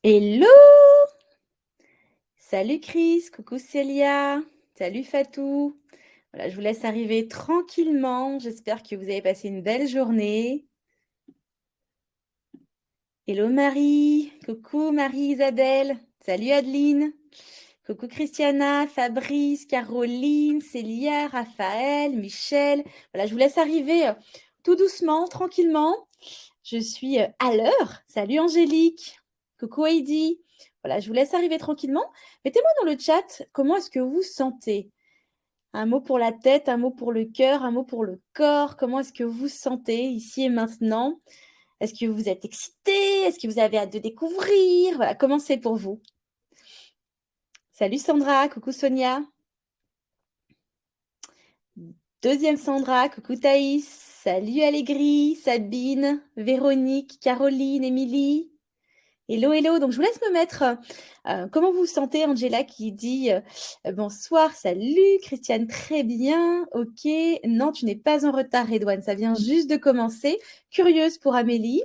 Hello! Salut Chris, coucou Célia, salut Fatou. Voilà, je vous laisse arriver tranquillement. J'espère que vous avez passé une belle journée. Hello Marie, coucou Marie-Isabelle, salut Adeline, coucou Christiana, Fabrice, Caroline, Célia, Raphaël, Michel. Voilà, je vous laisse arriver tout doucement, tranquillement. Je suis à l'heure. Salut Angélique, coucou Heidi. Voilà, je vous laisse arriver tranquillement. Mettez-moi dans le chat comment est-ce que vous vous sentez. Un mot pour la tête, un mot pour le cœur, un mot pour le corps. Comment est-ce que vous vous sentez ici et maintenant? Est-ce que vous êtes excité? Est-ce que vous avez hâte de découvrir? Voilà, comment c'est pour vous? Salut Sandra, coucou Sonia. Deuxième Sandra, coucou Thaïs. Salut Allégris, Sabine, Véronique, Caroline, Émilie. Hello, hello. Donc, je vous laisse me mettre comment vous vous sentez, Angela qui dit bonsoir, salut, Christiane, très bien, ok. Non, tu n'es pas en retard, Redouane, ça vient juste de commencer. Curieuse pour Amélie.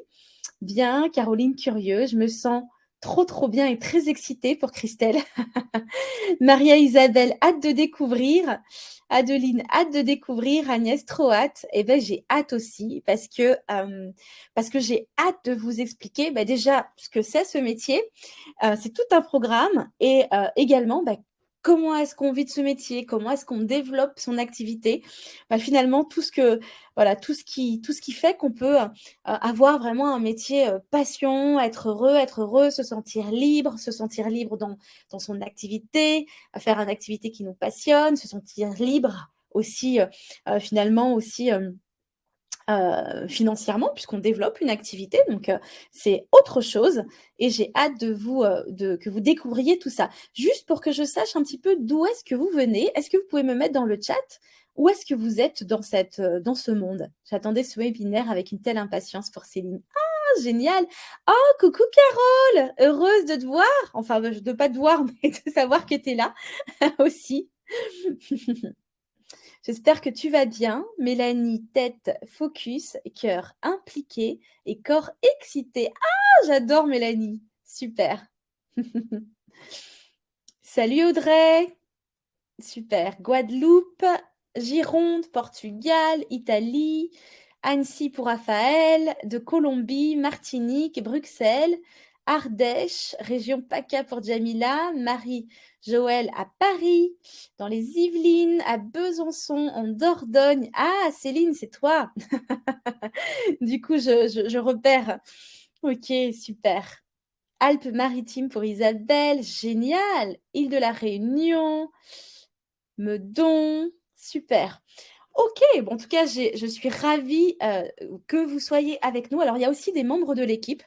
Bien, Caroline, curieuse. Je me sens trop, trop bien et très excitée pour Christelle. Maria Isabelle, hâte de découvrir. Adeline, hâte de découvrir. Agnès, trop hâte. Et ben j'ai hâte aussi parce que j'ai hâte de vous expliquer déjà ce que c'est ce métier. C'est tout un programme et également comment est-ce qu'on vit de ce métier, comment est-ce qu'on développe son activité. Finalement, voilà, tout ce qui fait qu'on peut avoir vraiment un métier passion, être heureux, se sentir libre dans son activité, à faire une activité qui nous passionne, se sentir libre aussi, finalement aussi financièrement, puisqu'on développe une activité. Donc, c'est autre chose. Et j'ai hâte que vous découvriez tout ça. Juste pour que je sache un petit peu d'où est-ce que vous venez. Est-ce que vous pouvez me mettre dans le chat où est-ce que vous êtes dans ce monde? J'attendais ce webinaire avec une telle impatience pour Céline. Ah, génial! Oh, coucou Carole! Heureuse de te voir. Enfin, de ne pas te voir, mais de savoir que tu es là aussi. J'espère que tu vas bien. Mélanie, tête focus, cœur impliqué et corps excité. Ah, j'adore Mélanie. Super. Salut Audrey. Super. Guadeloupe, Gironde, Portugal, Italie, Annecy pour Raphaël, de Colombie, Martinique, Bruxelles, Ardèche, région PACA pour Jamila, Marie-Joël à Paris, dans les Yvelines, à Besançon, en Dordogne. Ah, Céline, c'est toi. Du coup, je repère. Ok, super. Alpes-Maritimes pour Isabelle, génial. Île de la Réunion, Meudon, super. Ok, bon, en tout cas, je suis ravie que vous soyez avec nous. Alors, il y a aussi des membres de l'équipe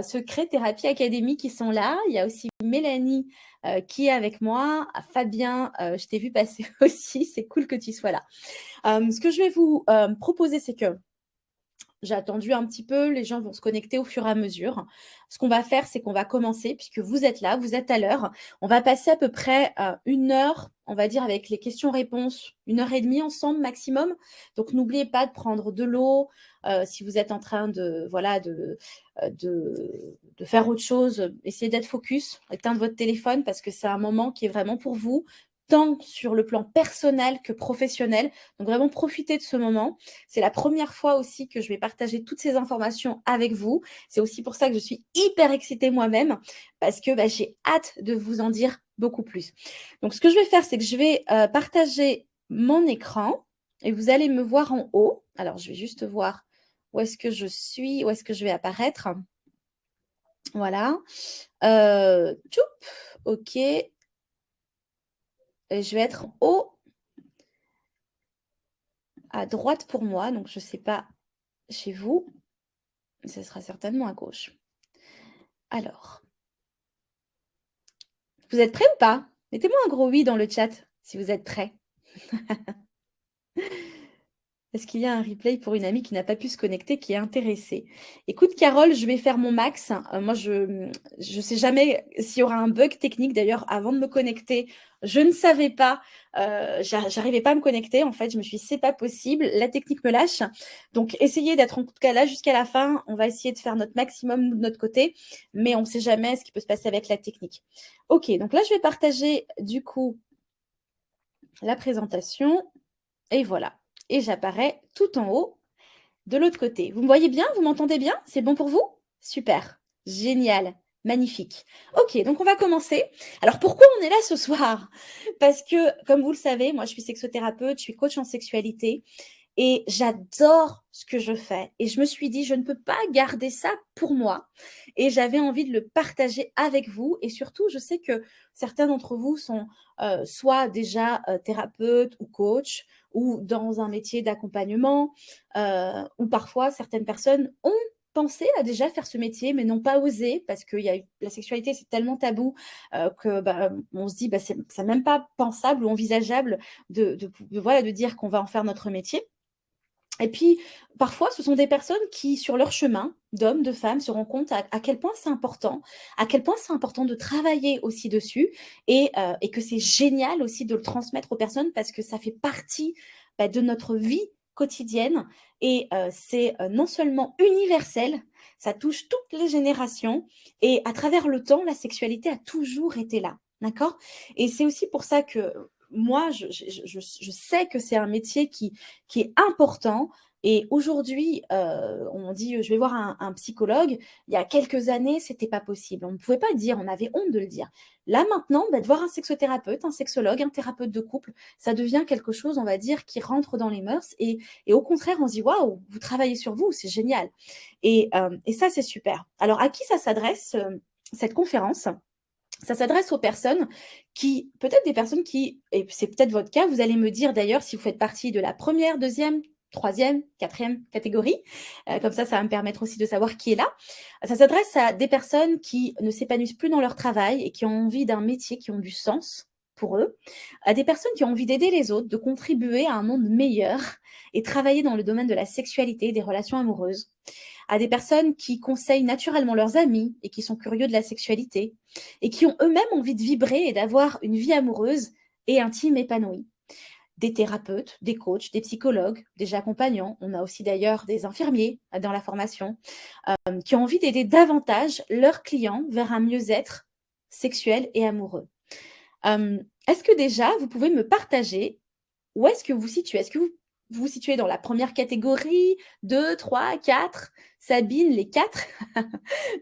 Secret Thérapie Académie qui sont là. Il y a aussi Mélanie qui est avec moi. Fabien, je t'ai vu passer aussi. C'est cool que tu sois là. Ce que je vais vous proposer, c'est que j'ai attendu un petit peu, les gens vont se connecter au fur et à mesure. Ce qu'on va faire, c'est qu'on va commencer, puisque vous êtes là, vous êtes à l'heure. On va passer à peu près 1 heure, on va dire, avec les questions-réponses, 1 heure et demie ensemble maximum. Donc, n'oubliez pas de prendre de l'eau. Si vous êtes en train de faire autre chose, essayez d'être focus, éteindre votre téléphone, parce que c'est un moment qui est vraiment pour vous, tant sur le plan personnel que professionnel. Donc, vraiment, profitez de ce moment. C'est la première fois aussi que je vais partager toutes ces informations avec vous. C'est aussi pour ça que je suis hyper excitée moi-même parce que j'ai hâte de vous en dire beaucoup plus. Donc, ce que je vais faire, c'est que je vais partager mon écran et vous allez me voir en haut. Alors, je vais juste voir où est-ce que je suis, où est-ce que je vais apparaître. Voilà. Tchoup, ok. Et je vais être en haut à droite pour moi. Donc, je ne sais pas chez vous. Ce sera certainement à gauche. Alors, vous êtes prêts ou pas? Mettez-moi un gros oui dans le chat si vous êtes prêts. Est-ce qu'il y a un replay pour une amie qui n'a pas pu se connecter, qui est intéressée? Écoute, Carole, je vais faire mon max. Moi, je sais jamais s'il y aura un bug technique. D'ailleurs, avant de me connecter, je ne savais pas, j'arrivais pas à me connecter. En fait, je me suis dit: «C'est pas possible, la technique me lâche». Donc essayez d'être en tout cas là jusqu'à la fin. On va essayer de faire notre maximum, nous, de notre côté, mais on ne sait jamais ce qui peut se passer avec la technique. OK, donc là, je vais partager, du coup, la présentation et voilà, et j'apparais tout en haut de l'autre côté. Vous me voyez bien? Vous m'entendez bien? C'est bon pour vous? Super, génial, magnifique. OK, donc on va commencer. Alors pourquoi on est là ce soir? Parce que, comme vous le savez, moi je suis sexothérapeute, je suis coach en sexualité et j'adore ce que je fais. Et je me suis dit: «Je ne peux pas garder ça pour moi» et j'avais envie de le partager avec vous et surtout, je sais que certains d'entre vous sont, soit déjà, thérapeutes ou coachs ou dans un métier d'accompagnement, ou parfois certaines personnes ont pensé à déjà faire ce métier mais n'ont pas osé parce qu'il y a eu la sexualité, c'est tellement tabou, que, bah, on se dit: «Bah, c'est même pas pensable ou envisageable voilà, de dire qu'on va en faire notre métier». Et puis, parfois, ce sont des personnes qui, sur leur chemin, d'hommes, de femmes, se rendent compte à quel point c'est important, à quel point c'est important de travailler aussi dessus et que c'est génial aussi de le transmettre aux personnes parce que ça fait partie, bah, de notre vie quotidienne et c'est, non seulement universel, ça touche toutes les générations et à travers le temps, la sexualité a toujours été là, d'accord? Et c'est aussi pour ça que moi, je sais que c'est un métier qui est important et aujourd'hui, on dit: «Je vais voir un psychologue». Il y a quelques années, c'était pas possible. On ne pouvait pas le dire, on avait honte de le dire. Là, maintenant, bah, de voir un sexothérapeute, un sexologue, un thérapeute de couple, ça devient quelque chose, on va dire, qui rentre dans les mœurs et au contraire, on se dit: «Waouh, vous travaillez sur vous, c'est génial» et ça, c'est super. Alors à qui ça s'adresse, cette conférence? Ça s'adresse aux personnes qui peut-être des personnes qui et c'est peut-être votre cas, vous allez me dire d'ailleurs si vous faites partie de la première, deuxième, troisième, quatrième catégorie. Comme ça va me permettre aussi de savoir qui est là. Ça s'adresse à des personnes qui ne s'épanouissent plus dans leur travail et qui ont envie d'un métier qui ont du sens pour eux, à des personnes qui ont envie d'aider les autres, de contribuer à un monde meilleur et travailler dans le domaine de la sexualité, des relations amoureuses, à des personnes qui conseillent naturellement leurs amis et qui sont curieux de la sexualité et qui ont eux-mêmes envie de vibrer et d'avoir une vie amoureuse et intime épanouie. Des thérapeutes, des coachs, des psychologues, des accompagnants. On a aussi d'ailleurs des infirmiers dans la formation qui ont envie d'aider davantage leurs clients vers un mieux-être sexuel et amoureux. Est-ce que déjà, vous pouvez me partager où est-ce que vous vous situez? Est-ce que vous vous situez dans la première catégorie, 2, 3, 4? Sabine, les 4.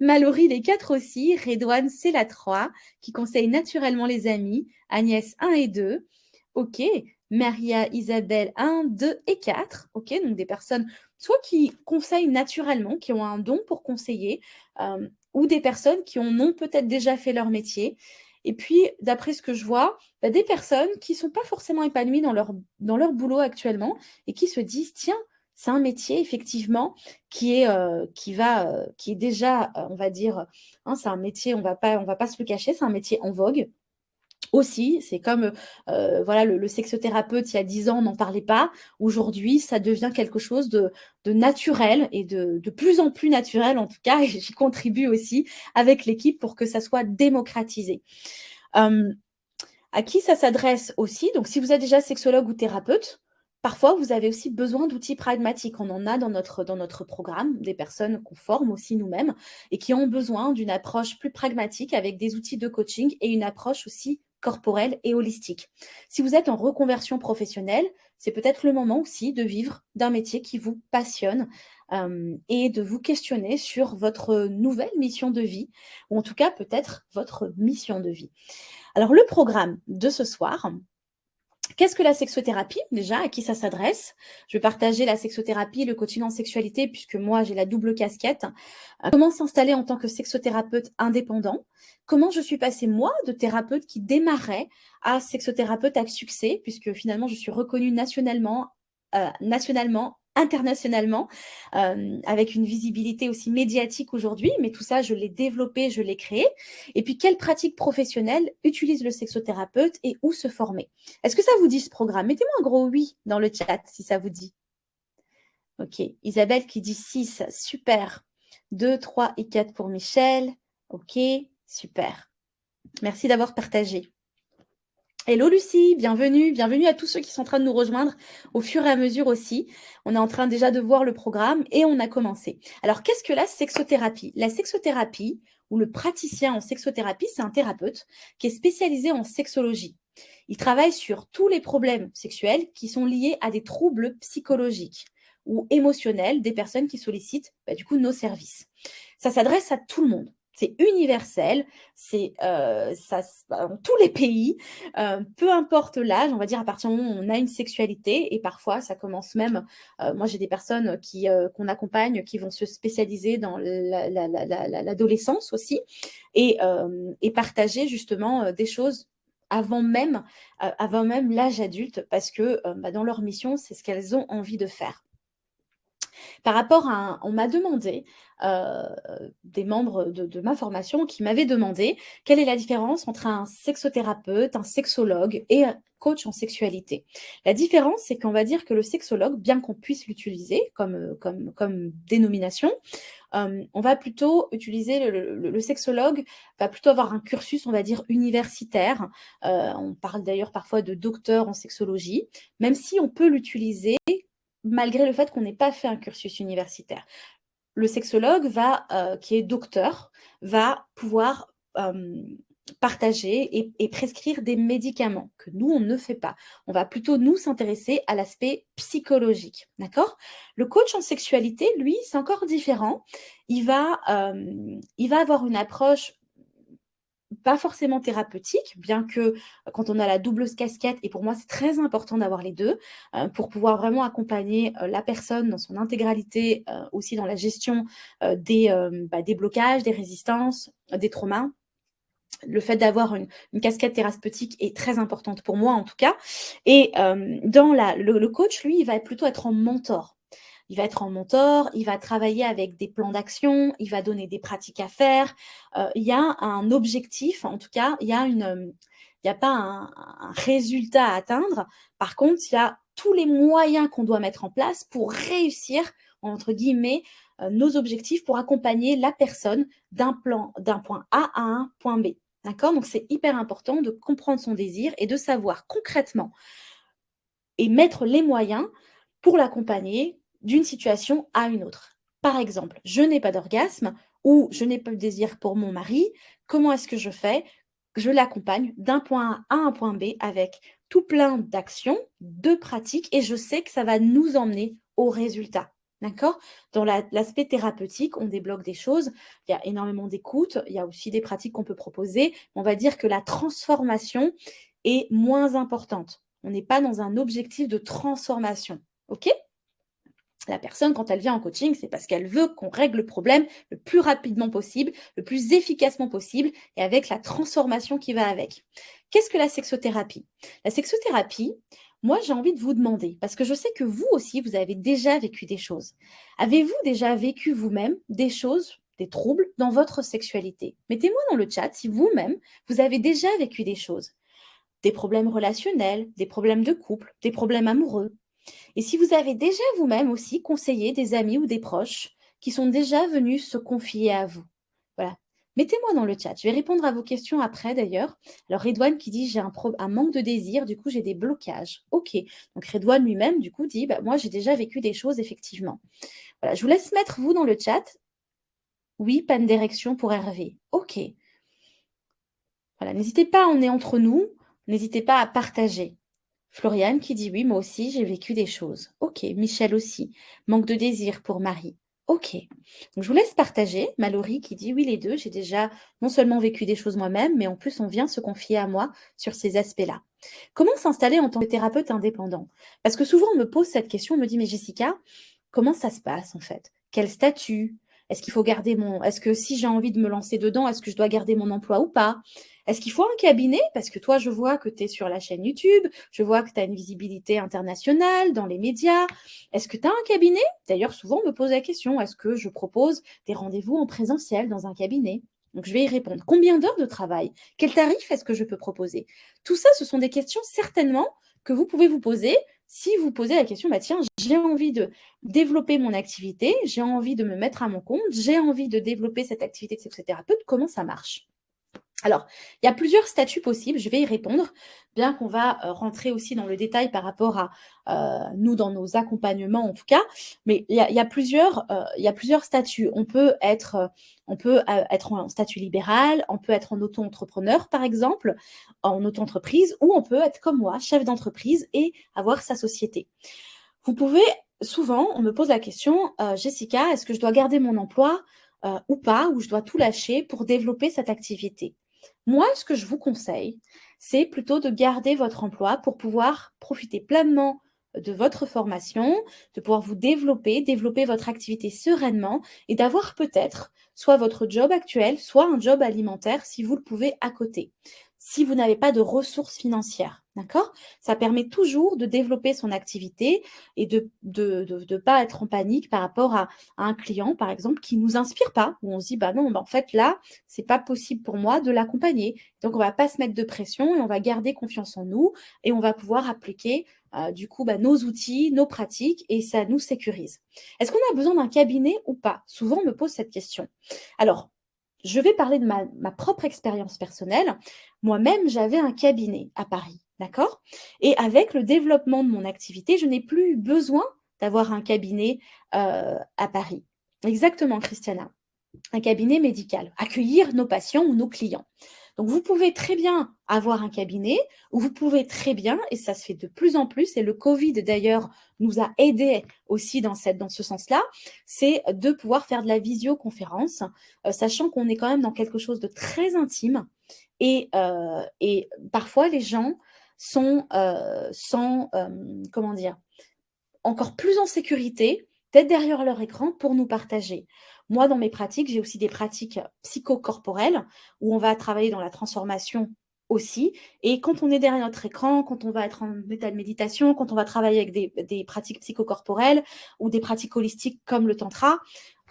Mallory, les 4 aussi. Redouane, c'est la 3, qui conseille naturellement les amis. Agnès, 1 et 2. OK. Maria, Isabelle, 1, 2 et 4. OK, donc des personnes soit qui conseillent naturellement, qui ont un don pour conseiller, ou des personnes qui en ont peut-être déjà fait leur métier. Et puis, d'après ce que je vois, bah, des personnes qui sont pas forcément épanouies dans leur boulot actuellement et qui se disent: «Tiens, c'est un métier effectivement qui est déjà, on va dire, hein, c'est un métier, on va pas se le cacher, c'est un métier en vogue». Aussi, c'est comme, voilà, le sexothérapeute, il y a 10 ans, on n'en parlait pas. Aujourd'hui, ça devient quelque chose de naturel et de plus en plus naturel, en tout cas, et j'y contribue aussi avec l'équipe pour que ça soit démocratisé. Hem À qui ça s'adresse aussi? Donc si vous êtes déjà sexologue ou thérapeute, parfois vous avez aussi besoin d'outils pragmatiques. On en a dans notre programme, des personnes qu'on forme aussi nous-mêmes et qui ont besoin d'une approche plus pragmatique avec des outils de coaching et une approche aussi corporelle et holistique. Si vous êtes en reconversion professionnelle, c'est peut-être le moment aussi de vivre d'un métier qui vous passionne, et de vous questionner sur votre nouvelle mission de vie ou en tout cas peut-être votre mission de vie. Alors le programme de ce soir, qu'est-ce que la sexothérapie déjà? À qui ça s'adresse? Je vais partager la sexothérapie, le coaching en sexualité puisque moi j'ai la double casquette. Comment s'installer en tant que sexothérapeute indépendant? Comment je suis passée moi de thérapeute qui démarrait à sexothérapeute à succès puisque finalement je suis reconnue nationalement, internationalement, avec une visibilité aussi médiatique aujourd'hui, mais tout ça je l'ai développé, je l'ai créé. Et puis, quelles pratiques professionnelles utilise le sexothérapeute et où se former? Est-ce que ça vous dit ce programme? Mettez-moi un gros oui dans le chat si ça vous dit. Ok. Isabelle qui dit 6, super. 2, 3 et 4 pour Michel. Ok, super. Merci d'avoir partagé. Hello Lucie, bienvenue, bienvenue à tous ceux qui sont en train de nous rejoindre au fur et à mesure aussi. On est en train déjà de voir le programme et on a commencé. Alors qu'est-ce que la sexothérapie? La sexothérapie ou le praticien en sexothérapie, c'est un thérapeute qui est spécialisé en sexologie. Il travaille sur tous les problèmes sexuels qui sont liés à des troubles psychologiques ou émotionnels des personnes qui sollicitent du coup nos services. Ça s'adresse à tout le monde. C'est universel, c'est dans tous les pays, peu importe l'âge, on va dire à partir du moment où on a une sexualité, et parfois ça commence même, moi j'ai des personnes qu'on accompagne qui vont se spécialiser dans l'adolescence aussi, et partager justement des choses avant même l'âge adulte, parce que dans leur mission, c'est ce qu'elles ont envie de faire. Par rapport à on m'a demandé, des membres de ma formation qui m'avaient demandé quelle est la différence entre un sexothérapeute, un sexologue et un coach en sexualité. La différence, c'est qu'on va dire que le sexologue, bien qu'on puisse l'utiliser comme dénomination, on va plutôt utiliser le sexologue va plutôt avoir un cursus, on va dire, universitaire. On parle d'ailleurs parfois de docteur en sexologie, même si on peut l'utiliser malgré le fait qu'on n'ait pas fait un cursus universitaire. Le sexologue qui est docteur, va pouvoir partager et prescrire des médicaments que nous, on ne fait pas. On va plutôt nous s'intéresser à l'aspect psychologique, d'accord? Le coach en sexualité, lui, c'est encore différent. Il va avoir une approche pas forcément thérapeutique, bien que quand on a la double casquette, et pour moi c'est très important d'avoir les deux, pour pouvoir vraiment accompagner la personne dans son intégralité, aussi dans la gestion des blocages, des résistances, des traumas. Le fait d'avoir une casquette thérapeutique est très importante pour moi en tout cas. Et le coach, lui, il va plutôt être en mentor. Il va être en mentor, il va travailler avec des plans d'action, il va donner des pratiques à faire. Il y a un objectif, en tout cas, il y a pas un résultat à atteindre. Par contre, il y a tous les moyens qu'on doit mettre en place pour réussir, entre guillemets, nos objectifs, pour accompagner la personne d'un point A à un point B. D'accord? Donc, c'est hyper important de comprendre son désir et de savoir concrètement et mettre les moyens pour l'accompagner d'une situation à une autre. Par exemple, je n'ai pas d'orgasme ou je n'ai pas de désir pour mon mari. Comment est-ce que je fais? Je l'accompagne d'un point A à un point B avec tout plein d'actions, de pratiques, et je sais que ça va nous emmener au résultat. D'accord? Dans l'aspect thérapeutique, on débloque des choses. Il y a énormément d'écoute. Il y a aussi des pratiques qu'on peut proposer. On va dire que la transformation est moins importante. On n'est pas dans un objectif de transformation. OK? La personne, quand elle vient en coaching, c'est parce qu'elle veut qu'on règle le problème le plus rapidement possible, le plus efficacement possible, et avec la transformation qui va avec. Qu'est-ce que la sexothérapie? La sexothérapie, moi, j'ai envie de vous demander, parce que je sais que vous aussi, vous avez déjà vécu des choses. Avez-vous déjà vécu vous-même des choses, des troubles dans votre sexualité? Mettez-moi dans le chat si vous-même, vous avez déjà vécu des choses. Des problèmes relationnels, des problèmes de couple, des problèmes amoureux. Et si vous avez déjà vous-même aussi conseillé des amis ou des proches qui sont déjà venus se confier à vous. Voilà. Mettez-moi dans le chat. Je vais répondre à vos questions après d'ailleurs. Alors Redouane qui dit j'ai un manque de désir, du coup j'ai des blocages. Ok. Donc Redouane lui-même du coup dit moi j'ai déjà vécu des choses effectivement. Voilà. Je vous laisse mettre vous dans le chat. Oui, panne d'érection pour Hervé. Ok. Voilà. N'hésitez pas, on est entre nous. N'hésitez pas à partager. Floriane qui dit oui, moi aussi, j'ai vécu des choses. Ok, Michel aussi. Manque de désir pour Marie. Ok. Donc, je vous laisse partager. Mallory qui dit oui, les deux, j'ai déjà non seulement vécu des choses moi-même, mais en plus, on vient se confier à moi sur ces aspects-là. Comment s'installer en tant que thérapeute indépendant? Parce que souvent, on me pose cette question, on me dit, mais Jessica, comment ça se passe en fait? Quel statut? Est-ce qu'il faut garder est-ce que si j'ai envie de me lancer dedans, est-ce que je dois garder mon emploi ou pas? Est-ce qu'il faut un cabinet? Parce que toi, je vois que tu es sur la chaîne YouTube, je vois que tu as une visibilité internationale dans les médias. Est-ce que tu as un cabinet? D'ailleurs, souvent, on me pose la question, est-ce que je propose des rendez-vous en présentiel dans un cabinet? Donc, je vais y répondre. Combien d'heures de travail? Quel tarif est-ce que je peux proposer? Tout ça, ce sont des questions certainement que vous pouvez vous poser Si vous posez la question, bah tiens, j'ai envie de développer mon activité, j'ai envie de me mettre à mon compte, j'ai envie de développer cette activité de psychothérapeute, comment ça marche? Alors, il y a plusieurs statuts possibles, je vais y répondre, bien qu'on va rentrer aussi dans le détail par rapport à nous dans nos accompagnements en tout cas, mais il y a plusieurs statuts. On peut être en statut libéral, on peut être en auto-entrepreneur par exemple, en auto-entreprise, ou on peut être comme moi, chef d'entreprise et avoir sa société. Vous pouvez souvent, on me pose la question, Jessica, est-ce que je dois garder mon emploi ou pas, ou je dois tout lâcher pour développer cette activité? Moi, ce que je vous conseille, c'est plutôt de garder votre emploi pour pouvoir profiter pleinement de votre formation, de pouvoir vous développer votre activité sereinement et d'avoir peut-être soit votre job actuel, soit un job alimentaire si vous le pouvez à côté. Si vous n'avez pas de ressources financières, d'accord? Ça permet toujours de développer son activité et de pas être en panique par rapport à un client, par exemple, qui nous inspire pas, où on se dit: «Bah non, bah en fait là, c'est pas possible pour moi de l'accompagner». Donc on va pas se mettre de pression et on va garder confiance en nous et on va pouvoir appliquer, du coup, bah, nos outils, nos pratiques et ça nous sécurise. Est-ce qu'on a besoin d'un cabinet ou pas? Souvent on me pose cette question. Alors, je vais parler de ma propre expérience personnelle. Moi-même, j'avais un cabinet à Paris, d'accord? Et avec le développement de mon activité, je n'ai plus eu besoin d'avoir un cabinet, à Paris. Exactement, Christiana, un cabinet médical, accueillir nos patients ou nos clients. Donc vous pouvez très bien avoir un cabinet ou vous pouvez très bien, et ça se fait de plus en plus, et le Covid d'ailleurs nous a aidés aussi dans ce sens-là, c'est de pouvoir faire de la visioconférence, sachant qu'on est quand même dans quelque chose de très intime et parfois les gens sont, sans, comment dire? Encore plus en sécurité d'être derrière leur écran pour nous partager. Moi, dans mes pratiques, j'ai aussi des pratiques psychocorporelles où on va travailler dans la transformation aussi. Et quand on est derrière notre écran, quand on va être en état de méditation, quand on va travailler avec des pratiques psychocorporelles ou des pratiques holistiques comme le tantra,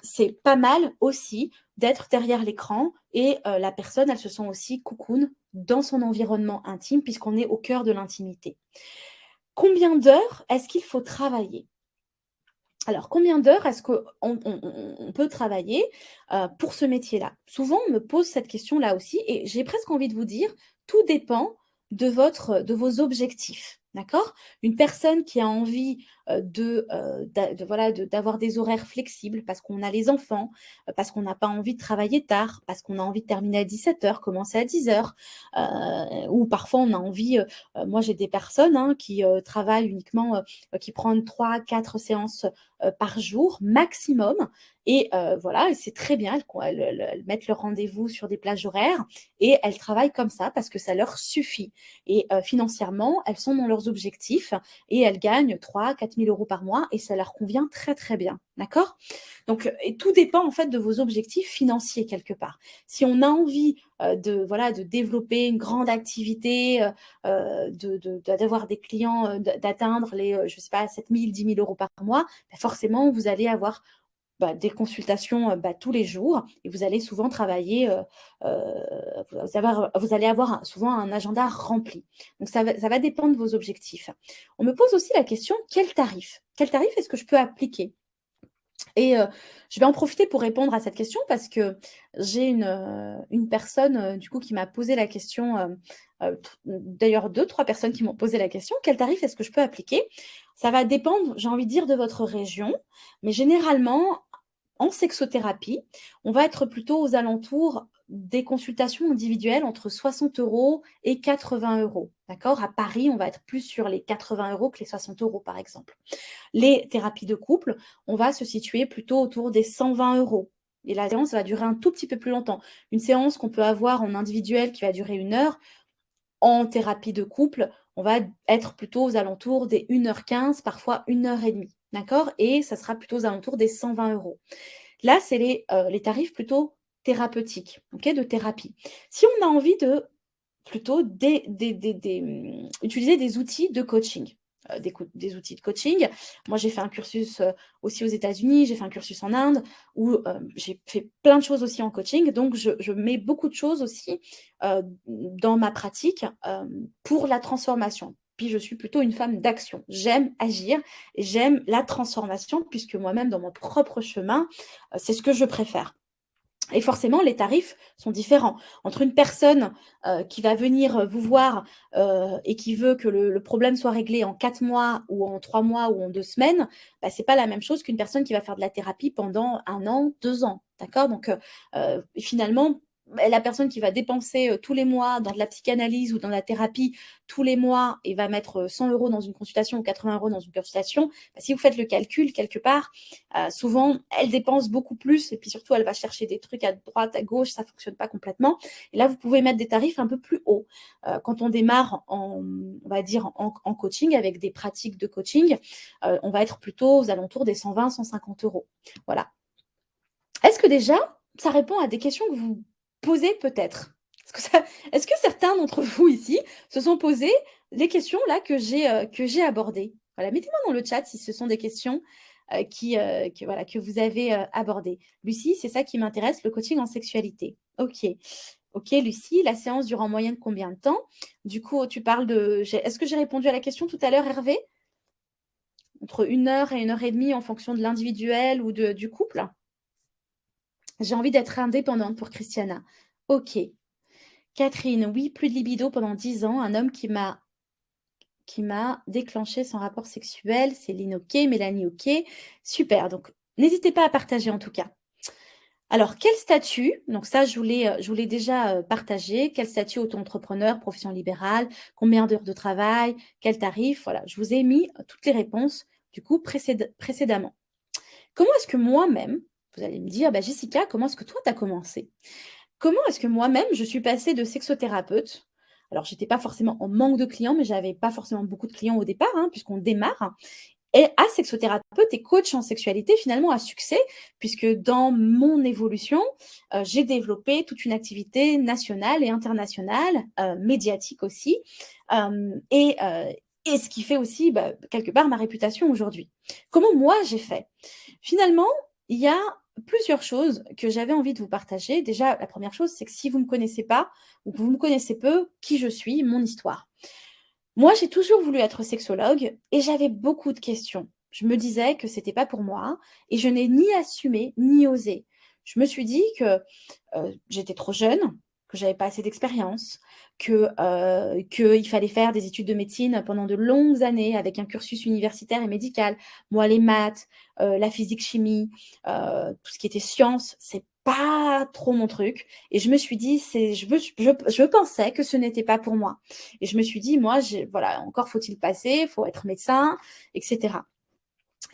c'est pas mal aussi d'être derrière l'écran et la personne, elle se sent aussi cocoon dans son environnement intime puisqu'on est au cœur de l'intimité. Combien d'heures est-ce qu'il faut travailler? Alors, combien d'heures est-ce qu'on peut travailler, pour ce métier-là? Souvent, on me pose cette question-là aussi et j'ai presque envie de vous dire, tout dépend de vos objectifs, d'accord? Une personne qui a envie, d'avoir des horaires flexibles parce qu'on a les enfants, parce qu'on n'a pas envie de travailler tard, parce qu'on a envie de terminer à 17h, commencer à 10h, ou parfois on a envie, moi j'ai des personnes, hein, qui, travaillent uniquement, qui prennent 3-4 séances par jour maximum. Et voilà, et c'est très bien, elles mettent leur rendez-vous sur des plages horaires et elles travaillent comme ça parce que ça leur suffit. Et financièrement, elles sont dans leurs objectifs et elles gagnent 3 000 à 4 000 € par mois et ça leur convient très, très bien. D'accord? Donc, et tout dépend en fait de vos objectifs financiers quelque part. Si on a envie de développer une grande activité, d'avoir des clients, d'atteindre les, je sais pas, 7 000, 10 000 € par mois, bah, forcément, vous allez avoir des consultations tous les jours et vous allez souvent travailler, vous allez avoir souvent un agenda rempli. Donc ça va dépendre de vos objectifs. On me pose aussi la question, quel tarif? Quel tarif est-ce que je peux appliquer? Et je vais en profiter pour répondre à cette question parce que j'ai une personne, du coup, qui m'a posé la question, d'ailleurs 2-3 personnes qui m'ont posé la question: «Quel tarif est-ce que je peux appliquer?» Ça va dépendre, j'ai envie de dire, de votre région, mais généralement, en sexothérapie, on va être plutôt aux alentours des consultations individuelles entre 60 € et 80 €, d'accord? À Paris, on va être plus sur les 80 € que les 60 € par exemple. Les thérapies de couple, on va se situer plutôt autour des 120 € et la séance va durer un tout petit peu plus longtemps. Une séance qu'on peut avoir en individuel qui va durer 1 heure, en thérapie de couple, on va être plutôt aux alentours des 1 h 15, parfois 1 h 30, d'accord? Et ça sera plutôt aux alentours des 120 €. Là, c'est les tarifs plutôt thérapeutiques, OK, de thérapie. Si on a envie de plutôt utiliser des outils de coaching, des outils de coaching. Moi, j'ai fait un cursus, aussi aux États-Unis, j'ai fait un cursus en Inde où, j'ai fait plein de choses aussi en coaching. Donc je mets beaucoup de choses aussi, dans ma pratique, pour la transformation. puis je suis plutôt une femme d'action. J'aime agir et j'aime la transformation puisque moi-même, dans mon propre chemin, c'est ce que je préfère. Et forcément, les tarifs sont différents. Entre une personne, qui va venir, vous voir, et qui veut que le problème soit réglé en 4 mois ou en 3 mois ou en 2 semaines, bah, c'est pas la même chose qu'une personne qui va faire de la thérapie pendant 1 an, 2 ans, d'accord? Donc finalement, bah, la personne qui va dépenser, tous les mois dans de la psychanalyse ou dans la thérapie tous les mois et va mettre, 100 € dans une consultation ou 80 € dans une consultation, bah, si vous faites le calcul quelque part, souvent, elle dépense beaucoup plus et puis surtout, elle va chercher des trucs à droite, à gauche, ça fonctionne pas complètement. Et là, vous pouvez mettre des tarifs un peu plus hauts. Quand on démarre on va dire en coaching avec des pratiques de coaching, on va être plutôt aux alentours des 120-150 €. Voilà. Est-ce que déjà, ça répond à des questions que vous posez peut-être? Est-ce que certains d'entre vous ici se sont posés les questions là que j'ai abordées? Voilà, mettez-moi dans le chat si ce sont des questions, que vous avez, abordées. Lucie, c'est ça qui m'intéresse, le coaching en sexualité. OK. OK Lucie, la séance dure en moyenne combien de temps? Du coup, tu parles de est-ce que j'ai répondu à la question tout à l'heure, Hervé? Entre 1 heure et 1 heure et demie en fonction de l'individuel ou du couple? J'ai envie d'être indépendante pour Christiana. OK. Catherine, oui, plus de libido pendant 10 ans. Un homme qui m'a déclenché son rapport sexuel. Céline, OK. Mélanie, OK. Super. Donc, n'hésitez pas à partager en tout cas. Alors, quel statut? Donc ça, je voulais déjà partager. Quel statut auto-entrepreneur, profession libérale, combien d'heures de travail, quel tarif? Voilà, je vous ai mis toutes les réponses du coup précédemment. Comment est-ce que moi-même, vous allez me dire, bah, Jessica, comment est-ce que toi, tu as commencé? Comment est-ce que moi-même, je suis passée de sexothérapeute, alors j'étais pas forcément en manque de clients, mais j'avais pas forcément beaucoup de clients au départ, hein, puisqu'on démarre, et à sexothérapeute et coach en sexualité finalement à succès, puisque dans mon évolution, j'ai développé toute une activité nationale et internationale, médiatique aussi, et ce qui fait aussi, bah, quelque part ma réputation aujourd'hui. Comment moi j'ai fait? Finalement, il y a plusieurs choses que j'avais envie de vous partager. Déjà, la première chose, c'est que si vous ne me connaissez pas ou que vous me connaissez peu, qui je suis, mon histoire. Moi, j'ai toujours voulu être sexologue et j'avais beaucoup de questions. Je me disais que c'était pas pour moi et je n'ai ni assumé ni osé. Je me suis dit que, j'étais trop jeune, que j'avais pas assez d'expérience, qu'il fallait faire des études de médecine pendant de longues années avec un cursus universitaire et médical. Moi, les maths, la physique-chimie, tout ce qui était sciences, c'est pas trop mon truc et je me suis dit: «C'est» je pensais que ce n'était pas pour moi. Et je me suis dit: «Moi, voilà, encore faut-il passer, faut être médecin et cetera».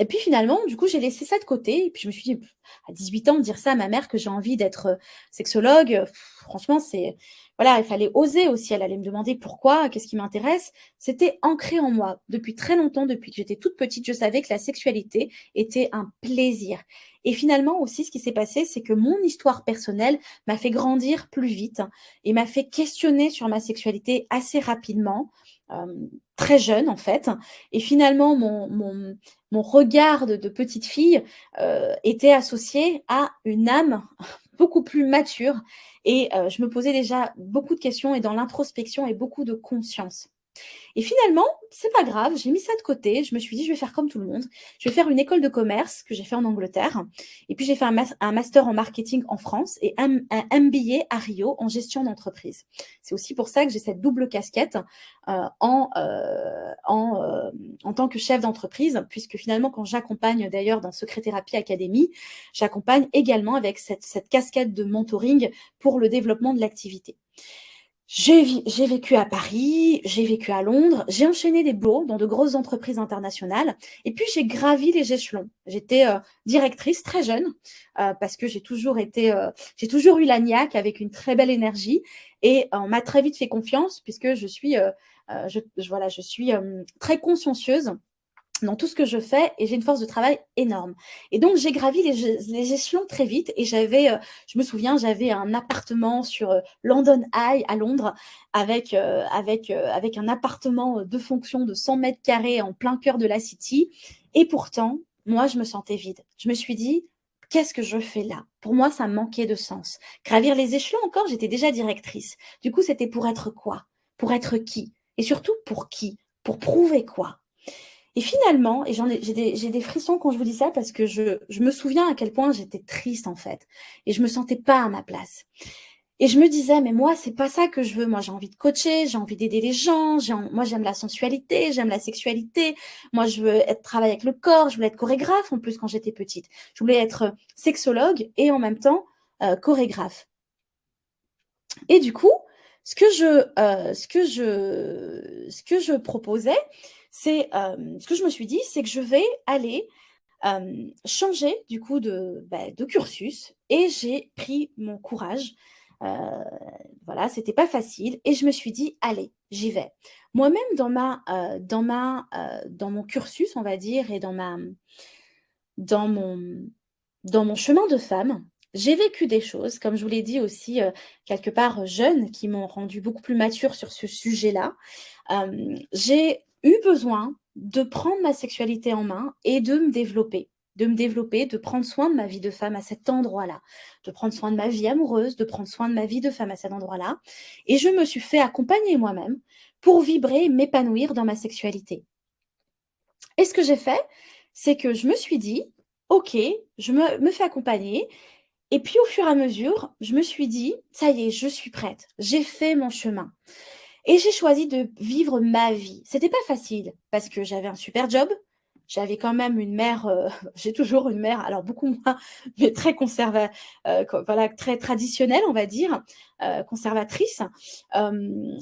Et puis finalement, du coup, j'ai laissé ça de côté et puis je me suis dit: «À 18 ans, dire ça à ma mère que j'ai envie d'être, sexologue, franchement, c'est» voilà, il fallait oser aussi. Elle allait me demander pourquoi, qu'est-ce qui m'intéresse. C'était ancré en moi depuis très longtemps, depuis que j'étais toute petite, je savais que la sexualité était un plaisir. Et finalement aussi, ce qui s'est passé, c'est que mon histoire personnelle m'a fait grandir plus vite et m'a fait questionner sur ma sexualité assez rapidement, très jeune en fait. Et finalement, mon regard de petite fille, était associé à une âme beaucoup plus mature et je me posais déjà beaucoup de questions et dans l'introspection et beaucoup de conscience. Et finalement, c'est pas grave, j'ai mis ça de côté. Je me suis dit: «Je vais faire comme tout le monde. Je vais faire une école de commerce» que j'ai fait en Angleterre et puis j'ai fait un master en marketing en France et un MBA à Rio en gestion d'entreprise. C'est aussi pour ça que j'ai cette double casquette, en tant que chef d'entreprise puisque finalement quand j'accompagne d'ailleurs dans Secret Thérapie Academy, j'accompagne également avec cette casquette de mentoring pour le développement de l'activité. J'ai vécu à Paris, j'ai vécu à Londres, j'ai enchaîné des boulots dans de grosses entreprises internationales et puis j'ai gravi les échelons. J'étais, directrice très jeune, parce que j'ai toujours eu la niaque avec une très belle énergie et on m'a très vite fait confiance puisque je suis, voilà, je suis, très consciencieuse dans tout ce que je fais et j'ai une force de travail énorme. Et donc j'ai gravi les échelons très vite et je me souviens, j'avais un appartement sur, London Eye à Londres avec un appartement, de fonction de 100 m² en plein cœur de la city et pourtant, moi, je me sentais vide. Je me suis dit: «Qu'est-ce que je fais là?» Pour moi, ça manquait de sens. Gravir les échelons encore, j'étais déjà directrice. Du coup, c'était pour être quoi? Pour être qui? Et surtout pour qui? Pour prouver quoi? Et finalement, et j'ai des frissons quand je vous dis ça parce que je me souviens à quel point j'étais triste en fait et je me sentais pas à ma place. Et je me disais: «Mais moi, c'est pas ça que je veux. Moi, j'ai envie de coacher, j'ai envie d'aider les gens, moi, j'aime la sensualité, j'aime la sexualité. Moi, je veux travailler avec le corps, je voulais être chorégraphe en plus quand j'étais petite. Je voulais être sexologue et en même temps, chorégraphe». Et du coup, ce que je proposais, ce que je me suis dit, c'est que je vais aller changer du coup de cursus et j'ai pris mon courage. Voilà, c'était pas facile et je me suis dit: «Allez, j'y vais». Moi-même dans mon cursus, on va dire et dans mon chemin de femme, j'ai vécu des choses, comme je vous l'ai dit aussi, quelque part, jeune, qui m'ont rendue beaucoup plus mature sur ce sujet-là. J'ai eu besoin de prendre ma sexualité en main et de prendre soin de ma vie de femme à cet endroit-là, de prendre soin de ma vie amoureuse, de prendre soin de ma vie de femme à cet endroit-là et je me suis fait accompagner moi-même pour vibrer et m'épanouir dans ma sexualité. Et ce que j'ai fait, c'est que je me suis dit: «OK, je me fais accompagner» et puis au fur et à mesure, je me suis dit: «Ça y est, je suis prête, j'ai fait mon chemin». Et j'ai choisi de vivre ma vie. C'était pas facile parce que j'avais un super job. J'avais quand même une mère, j'ai toujours une mère, alors beaucoup moins, mais très voilà, très traditionnelle, on va dire, conservatrice.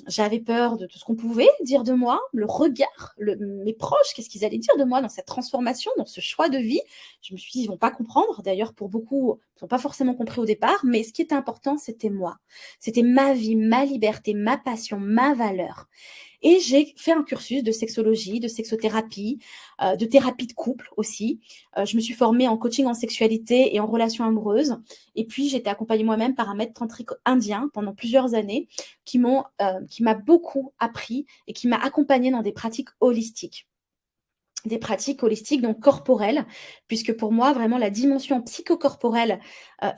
J'avais peur de tout ce qu'on pouvait dire de moi, le regard, mes proches, qu'est-ce qu'ils allaient dire de moi dans cette transformation, dans ce choix de vie. Je me suis dit: «Ils vont pas comprendre». D'ailleurs, pour beaucoup, ils n'ont pas forcément compris au départ, mais ce qui était important, c'était moi. C'était ma vie, ma liberté, ma passion, ma valeur. Et j'ai fait un cursus de sexologie, de sexothérapie, de thérapie de couple aussi. Je me suis formée en coaching en sexualité et en relations amoureuses. Et puis, j'ai été accompagnée moi-même par un maître tantrique indien pendant plusieurs années qui m'a beaucoup appris et qui m'a accompagnée dans des pratiques holistiques. Des pratiques holistiques, donc corporelles, puisque pour moi, vraiment, la dimension psychocorporelle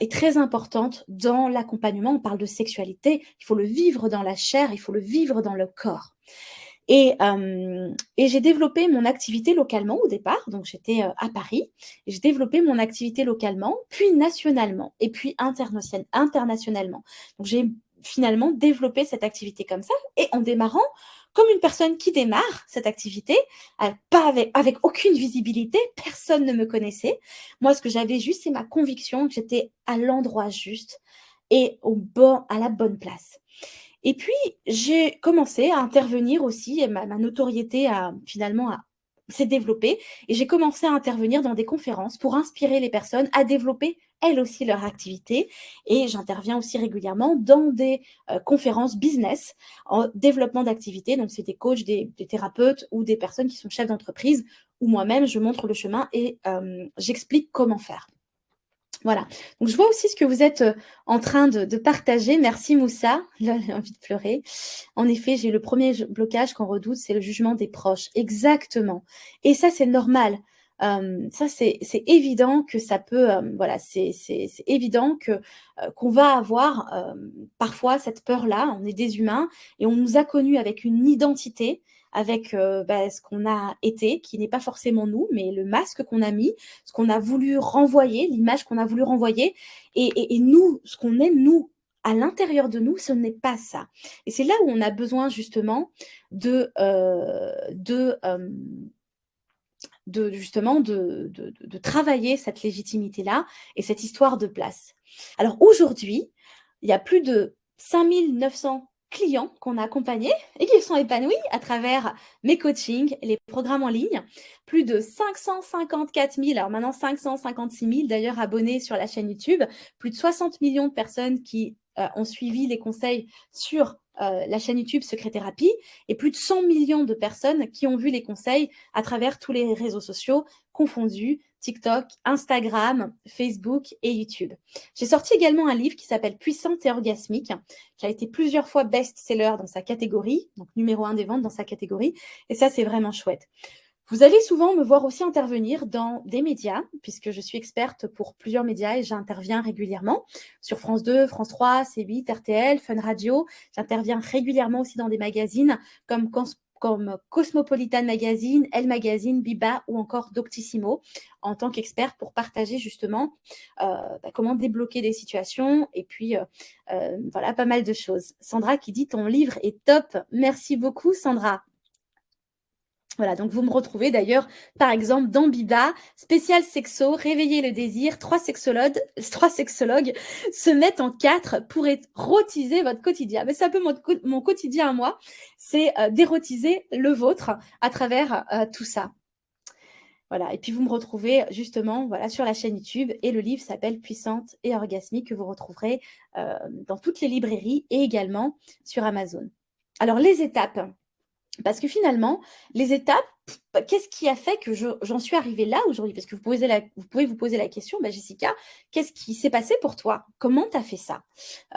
est très importante dans l'accompagnement. On parle de sexualité, il faut le vivre dans la chair, il faut le vivre dans le corps. Et j'ai développé mon activité localement au départ, donc j'étais à Paris. Et j'ai développé mon activité localement, puis nationalement, et puis internationalement. Donc j'ai finalement développé cette activité comme ça, et en démarrant comme une personne qui démarre cette activité, pas avec aucune visibilité, personne ne me connaissait. Moi, ce que j'avais juste, c'est ma conviction que j'étais à l'endroit juste et à la bonne place. Et puis, j'ai commencé à intervenir aussi et ma notoriété s'est développée et j'ai commencé à intervenir dans des conférences pour inspirer les personnes à développer elles aussi leur activité et j'interviens aussi régulièrement dans des, conférences business en développement d'activité. Donc c'est des coachs, des thérapeutes ou des personnes qui sont chefs d'entreprise où moi-même je montre le chemin et j'explique comment faire. Voilà, donc je vois aussi ce que vous êtes, en train de partager. Merci Moussa. Là, j'ai envie de pleurer. En effet, j'ai le premier blocage qu'on redoute, c'est le jugement des proches. Exactement et ça, c'est normal. Ça, c'est évident que ça peut, voilà, c'est évident qu'on va avoir, parfois cette peur-là. On est des humains et on nous a connus avec une identité, avec, ce qu'on a été, qui n'est pas forcément nous, mais le masque qu'on a mis, ce qu'on a voulu renvoyer, l'image qu'on a voulu renvoyer et nous, ce qu'on est nous, à l'intérieur de nous, ce n'est pas ça et c'est là où on a besoin justement de, justement de travailler cette légitimité-là et cette histoire de place. Alors aujourd'hui, il y a plus de 5 900 clients qu'on a accompagnés et qui sont épanouis à travers mes coachings, les programmes en ligne. Plus de 554 000, alors maintenant 556 000 d'ailleurs abonnés sur la chaîne YouTube. Plus de 60 millions de personnes qui ont suivi les conseils sur la chaîne YouTube Secret Thérapie et plus de 100 millions de personnes qui ont vu les conseils à travers tous les réseaux sociaux confondus, TikTok, Instagram, Facebook et YouTube. J'ai sorti également un livre qui s'appelle Puissante et orgasmique, qui a été plusieurs fois best-seller dans sa catégorie, donc numéro 1 des ventes dans sa catégorie, et ça c'est vraiment chouette. Vous allez souvent me voir aussi intervenir dans des médias, puisque je suis experte pour plusieurs médias et j'interviens régulièrement sur France 2, France 3, C8, RTL, Fun Radio. J'interviens régulièrement aussi dans des magazines comme comme Cosmopolitan Magazine, Elle Magazine, Biba ou encore Doctissimo en tant qu'expert pour partager justement comment débloquer des situations et puis voilà, pas mal de choses. Sandra qui dit ton livre est top. Merci beaucoup Sandra. Voilà, donc vous me retrouvez d'ailleurs, par exemple, dans Biba, spécial sexo, réveiller le désir, trois sexologues se mettent en quatre pour érotiser votre quotidien. Mais c'est un peu mon quotidien à moi, c'est d'érotiser le vôtre à travers tout ça. Voilà, et puis vous me retrouvez justement voilà, sur la chaîne YouTube et le livre s'appelle Puissante et orgasmique que vous retrouverez dans toutes les librairies et également sur Amazon. Alors les étapes. Parce que finalement, les étapes, qu'est-ce qui a fait que j'en suis arrivée là aujourd'hui? Parce que vous pouvez vous poser la question, Jessica, qu'est-ce qui s'est passé pour toi? Comment tu as fait ça?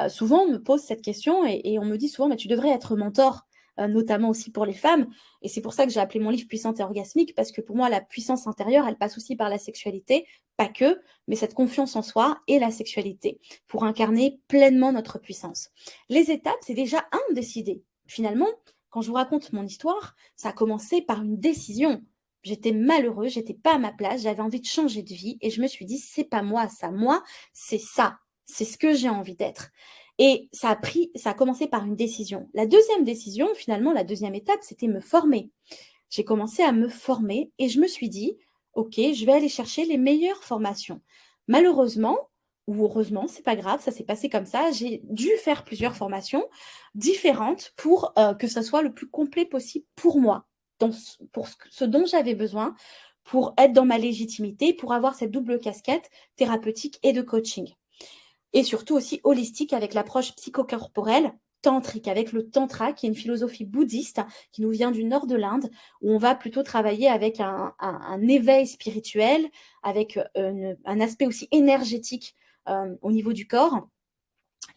Souvent, on me pose cette question et on me dit souvent, tu devrais être mentor, notamment aussi pour les femmes. Et c'est pour ça que j'ai appelé mon livre Puissante et orgasmique, parce que pour moi, la puissance intérieure, elle passe aussi par la sexualité, pas que, mais cette confiance en soi et la sexualité, pour incarner pleinement notre puissance. Les étapes, c'est déjà décider. Finalement, quand je vous raconte mon histoire, ça a commencé par une décision. J'étais malheureuse, j'étais pas à ma place, j'avais envie de changer de vie et je me suis dit, c'est pas moi ça, moi, c'est ça, c'est ce que j'ai envie d'être. Et ça a commencé par une décision. La deuxième décision, finalement, la deuxième étape, c'était me former. J'ai commencé à me former et je me suis dit, ok, je vais aller chercher les meilleures formations. Malheureusement, ou heureusement, c'est pas grave, ça s'est passé comme ça. J'ai dû faire plusieurs formations différentes pour que ça soit le plus complet possible pour moi, pour ce dont j'avais besoin, pour être dans ma légitimité, pour avoir cette double casquette thérapeutique et de coaching. Et surtout aussi holistique avec l'approche psychocorporelle, tantrique, avec le tantra, qui est une philosophie bouddhiste qui nous vient du nord de l'Inde, où on va plutôt travailler avec un éveil spirituel, avec un aspect aussi énergétique au niveau du corps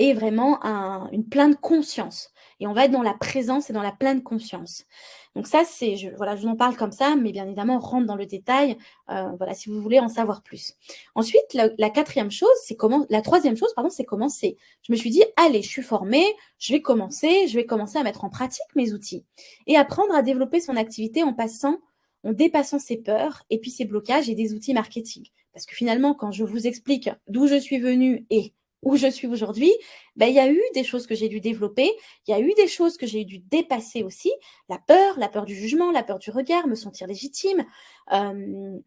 et vraiment une pleine conscience. Et on va être dans la présence et dans la pleine conscience. Donc ça, je vous en parle comme ça, mais bien évidemment, on rentre dans le détail, voilà, si vous voulez en savoir plus. Ensuite, la troisième chose, c'est commencer. Je me suis dit, allez, je suis formée, je vais commencer à mettre en pratique mes outils et apprendre à développer son activité en dépassant ses peurs et puis ses blocages et des outils marketing. Parce que finalement, quand je vous explique d'où je suis venue et où je suis aujourd'hui, il y a eu des choses que j'ai dû développer, il y a eu des choses que j'ai dû dépasser aussi, la peur du jugement, la peur du regard, me sentir légitime,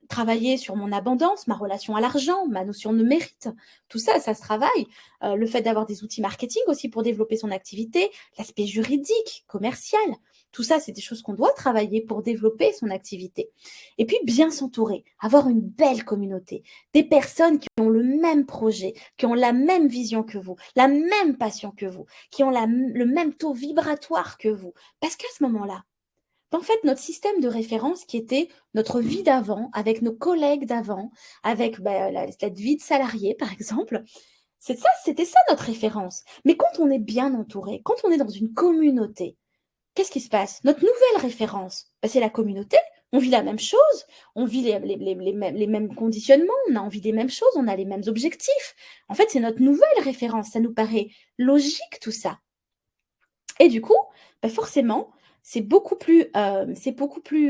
travailler sur mon abondance, ma relation à l'argent, ma notion de mérite, tout ça, ça se travaille. Le fait d'avoir des outils marketing aussi pour développer son activité, l'aspect juridique, commercial, tout ça, c'est des choses qu'on doit travailler pour développer son activité. Et puis, bien s'entourer, avoir une belle communauté, des personnes qui ont le même projet, qui ont la même vision que vous, la même passion que vous, qui ont le même taux vibratoire que vous. Parce qu'à ce moment-là, en fait, notre système de référence qui était notre vie d'avant, avec nos collègues d'avant, avec cette vie de salarié, par exemple, c'était ça notre référence. Mais quand on est bien entouré, quand on est dans une communauté, qu'est-ce qui se passe? Notre nouvelle référence, c'est la communauté. On vit la même chose, on vit les mêmes conditionnements, on a envie des mêmes choses, on a les mêmes objectifs. En fait, c'est notre nouvelle référence. Ça nous paraît logique, tout ça. Et du coup, forcément, c'est beaucoup plus.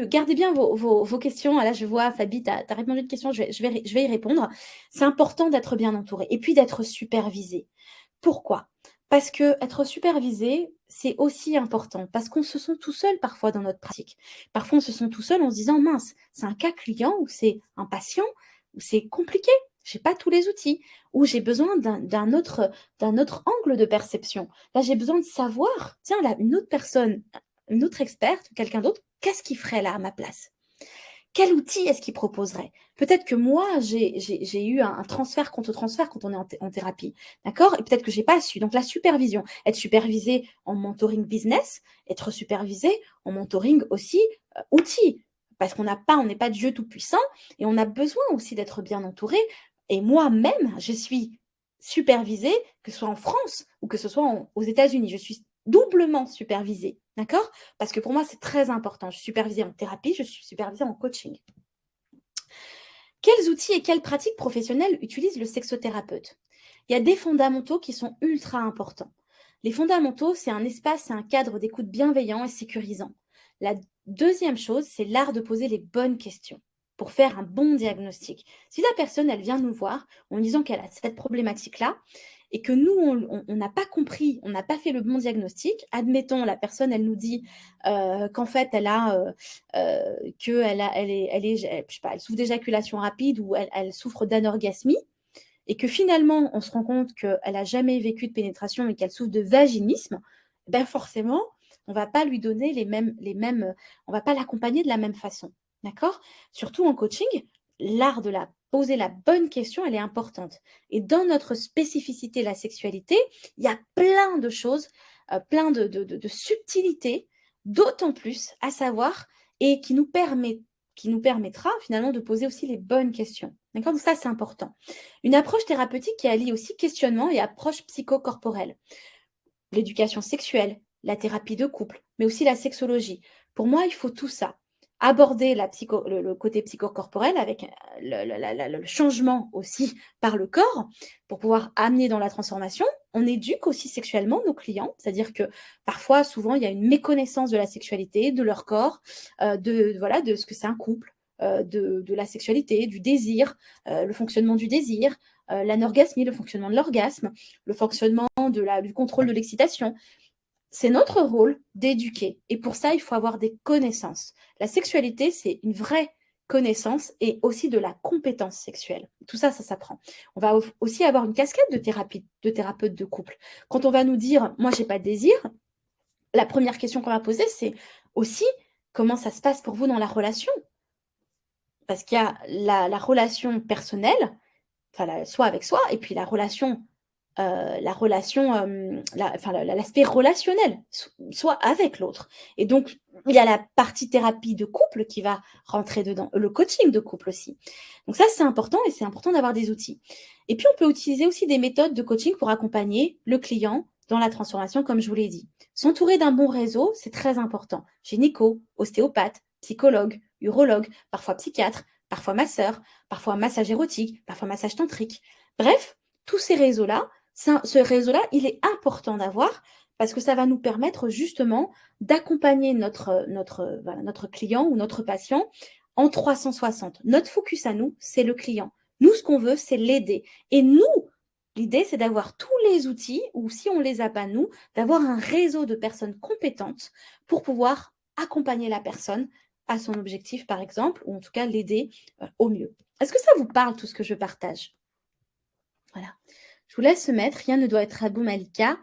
Gardez bien vos questions. Là, je vois, Fabi, tu as répondu à une question, je vais y répondre. C'est important d'être bien entouré et puis d'être supervisé. Pourquoi? Parce que être supervisé, c'est aussi important, parce qu'on se sent tout seul parfois dans notre pratique. Parfois, on se sent tout seul en se disant, mince, c'est un cas client ou c'est un patient, ou c'est compliqué, j'ai pas tous les outils, ou j'ai besoin d'un autre angle de perception. Là, j'ai besoin de savoir, tiens, là, une autre personne, une autre experte, quelqu'un d'autre, qu'est-ce qu'il ferait là à ma place? Quel outil est-ce qu'il proposerait? Peut-être que moi, j'ai eu un transfert contre transfert quand on est en thérapie, d'accord? Et peut-être que j'ai pas su. Donc la supervision, être supervisé en mentoring business, être supervisé en mentoring aussi outils, parce on n'est pas Dieu tout-puissant et on a besoin aussi d'être bien entouré. Et moi-même, je suis supervisée, que ce soit en France ou que ce soit aux États-Unis. Je suis doublement supervisée, d'accord? Parce que pour moi, c'est très important. Je suis supervisée en thérapie, je suis supervisée en coaching. Quels outils et quelles pratiques professionnelles utilise le sexothérapeute? Il y a des fondamentaux qui sont ultra importants. Les fondamentaux, c'est un espace, c'est un cadre d'écoute bienveillant et sécurisant. La deuxième chose, c'est l'art de poser les bonnes questions pour faire un bon diagnostic. Si la personne, elle vient nous voir en disant qu'elle a cette problématique-là et que nous, on n'a pas compris, on n'a pas fait le bon diagnostic, admettons, la personne, elle nous dit qu'en fait, elle a, je sais pas, elle souffre d'éjaculation rapide ou elle souffre d'anorgasmie, et que finalement, on se rend compte qu'elle n'a jamais vécu de pénétration et qu'elle souffre de vaginisme, ben forcément, on ne va pas lui donner on ne va pas l'accompagner de la même façon. D'accord? Surtout en coaching, l'art de la poser la bonne question, elle est importante. Et dans notre spécificité, la sexualité, il y a plein de choses, plein de subtilités, d'autant plus à savoir, et qui nous permettra finalement de poser aussi les bonnes questions. D'accord? Donc ça, c'est important. Une approche thérapeutique qui allie aussi questionnement et approche psychocorporelle. L'éducation sexuelle, la thérapie de couple, mais aussi la sexologie. Pour moi, il faut tout ça. Aborder le côté psychocorporel avec le changement aussi par le corps pour pouvoir amener dans la transformation. On éduque aussi sexuellement nos clients, c'est-à-dire que parfois, souvent, il y a une méconnaissance de la sexualité, de leur corps, de ce que c'est un couple, de la sexualité, du désir, le fonctionnement du désir, l'anorgasmie, le fonctionnement de l'orgasme, le fonctionnement du contrôle de l'excitation. C'est notre rôle d'éduquer. Et pour ça, il faut avoir des connaissances. La sexualité, c'est une vraie connaissance et aussi de la compétence sexuelle. Tout ça, ça s'apprend. On va aussi avoir une casquette de thérapeute de couple. Quand on va nous dire, moi, j'ai pas de désir, la première question qu'on va poser, c'est aussi comment ça se passe pour vous dans la relation. Parce qu'il y a la relation personnelle, enfin, soi avec soi, et puis l'aspect relationnel, soit avec l'autre. Et donc, il y a la partie thérapie de couple qui va rentrer dedans, le coaching de couple aussi. Donc ça, c'est important et c'est important d'avoir des outils. Et puis, on peut utiliser aussi des méthodes de coaching pour accompagner le client dans la transformation, comme je vous l'ai dit. S'entourer d'un bon réseau, c'est très important. Gynéco, ostéopathe, psychologue, urologue, parfois psychiatre, parfois masseur, parfois massage érotique, parfois massage tantrique. Bref, tous ces réseaux-là, ce réseau-là, il est important d'avoir parce que ça va nous permettre justement d'accompagner notre client ou notre patient en 360. Notre focus à nous, c'est le client. Nous, ce qu'on veut, c'est l'aider. Et nous, l'idée, c'est d'avoir tous les outils, ou si on ne les a pas nous, d'avoir un réseau de personnes compétentes pour pouvoir accompagner la personne à son objectif, par exemple, ou en tout cas l'aider au mieux. Est-ce que ça vous parle, tout ce que je partage? Voilà. Je vous laisse se mettre. Rien ne doit être tabou, Malika.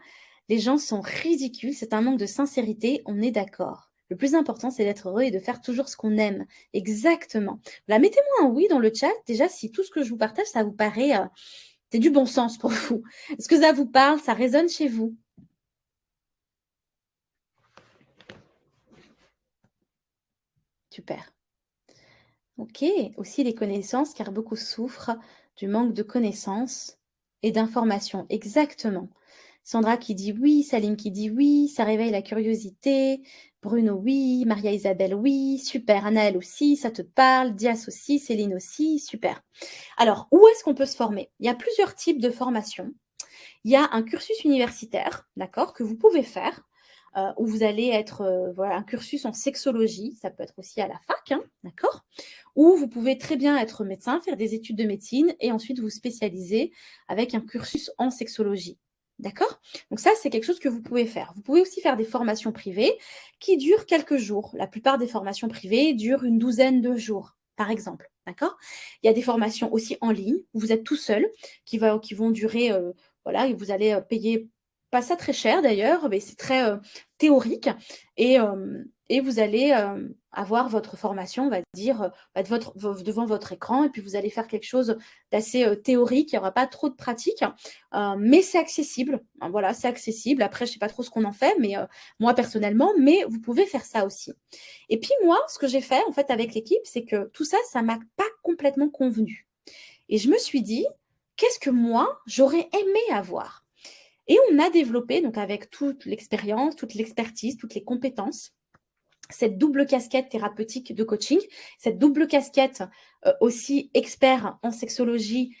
Les gens sont ridicules. C'est un manque de sincérité. On est d'accord. Le plus important, c'est d'être heureux et de faire toujours ce qu'on aime. Exactement. Voilà, mettez-moi un oui dans le chat. Déjà, si tout ce que je vous partage, ça vous paraît... c'est du bon sens pour vous. Est-ce que ça vous parle? Ça résonne chez vous? Super. Ok. Aussi les connaissances, car beaucoup souffrent du manque de connaissances et d'informations. Exactement. Sandra qui dit oui, Saline qui dit oui, ça réveille la curiosité. Bruno oui, Maria Isabelle oui, super. Anaëlle aussi, ça te parle. Dias aussi, Céline aussi, super. Alors, où est-ce qu'on peut se former? Il y a plusieurs types de formations. Il y a un cursus universitaire, d'accord, que vous pouvez faire, où vous allez être, un cursus en sexologie, ça peut être aussi à la fac, hein, d'accord, ou vous pouvez très bien être médecin, faire des études de médecine et ensuite vous spécialiser avec un cursus en sexologie. D'accord? Donc ça, c'est quelque chose que vous pouvez faire. Vous pouvez aussi faire des formations privées qui durent quelques jours. La plupart des formations privées durent une douzaine de jours, par exemple. D'accord? Il y a des formations aussi en ligne où vous êtes tout seul, qui vont durer, et vous allez payer pas ça très cher d'ailleurs, mais c'est très théorique. Et vous allez avoir votre formation, on va dire, devant votre écran, et puis vous allez faire quelque chose d'assez théorique, il n'y aura pas trop de pratique, mais c'est accessible. Voilà, c'est accessible. Après, je ne sais pas trop ce qu'on en fait, mais moi personnellement, mais vous pouvez faire ça aussi. Et puis moi, ce que j'ai fait en fait avec l'équipe, c'est que tout ça, ça ne m'a pas complètement convenu. Et je me suis dit, qu'est-ce que moi, j'aurais aimé avoir? Et on a développé, donc avec toute l'expérience, toute l'expertise, toutes les compétences, cette double casquette thérapeutique de coaching, cette double casquette aussi expert en sexologie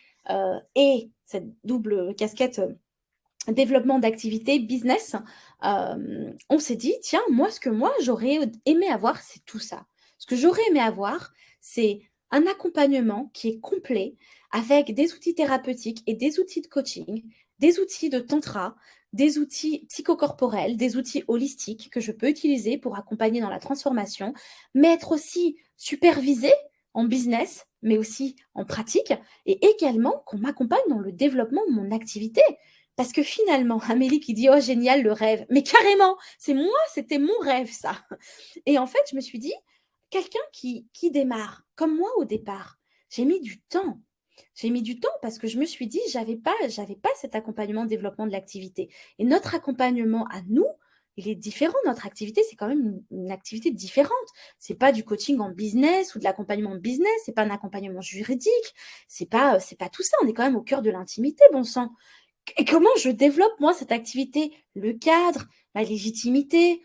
et cette double casquette développement d'activité, business, on s'est dit: «Tiens, ce que moi j'aurais aimé avoir, c'est tout ça. Ce que j'aurais aimé avoir, c'est un accompagnement qui est complet avec des outils thérapeutiques et des outils de coaching, des outils de tantra, des outils psychocorporels, des outils holistiques que je peux utiliser pour accompagner dans la transformation, mais être aussi supervisée en business, mais aussi en pratique et également qu'on m'accompagne dans le développement de mon activité». Parce que finalement, Amélie qui dit: «Oh génial le rêve», mais carrément, c'est moi, c'était mon rêve ça. Et en fait, je me suis dit: «Quelqu'un qui démarre comme moi au départ», j'ai mis du temps. J'ai mis du temps parce que je me suis dit: «J'avais pas cet accompagnement développement de l'activité» et notre accompagnement à nous, il est différent. Notre activité, c'est quand même une activité différente. C'est pas du coaching en business ou de l'accompagnement en business, c'est pas un accompagnement juridique, c'est pas tout ça. On est quand même au cœur de l'intimité, bon sang. Et comment je développe moi cette activité? Le cadre, la légitimité,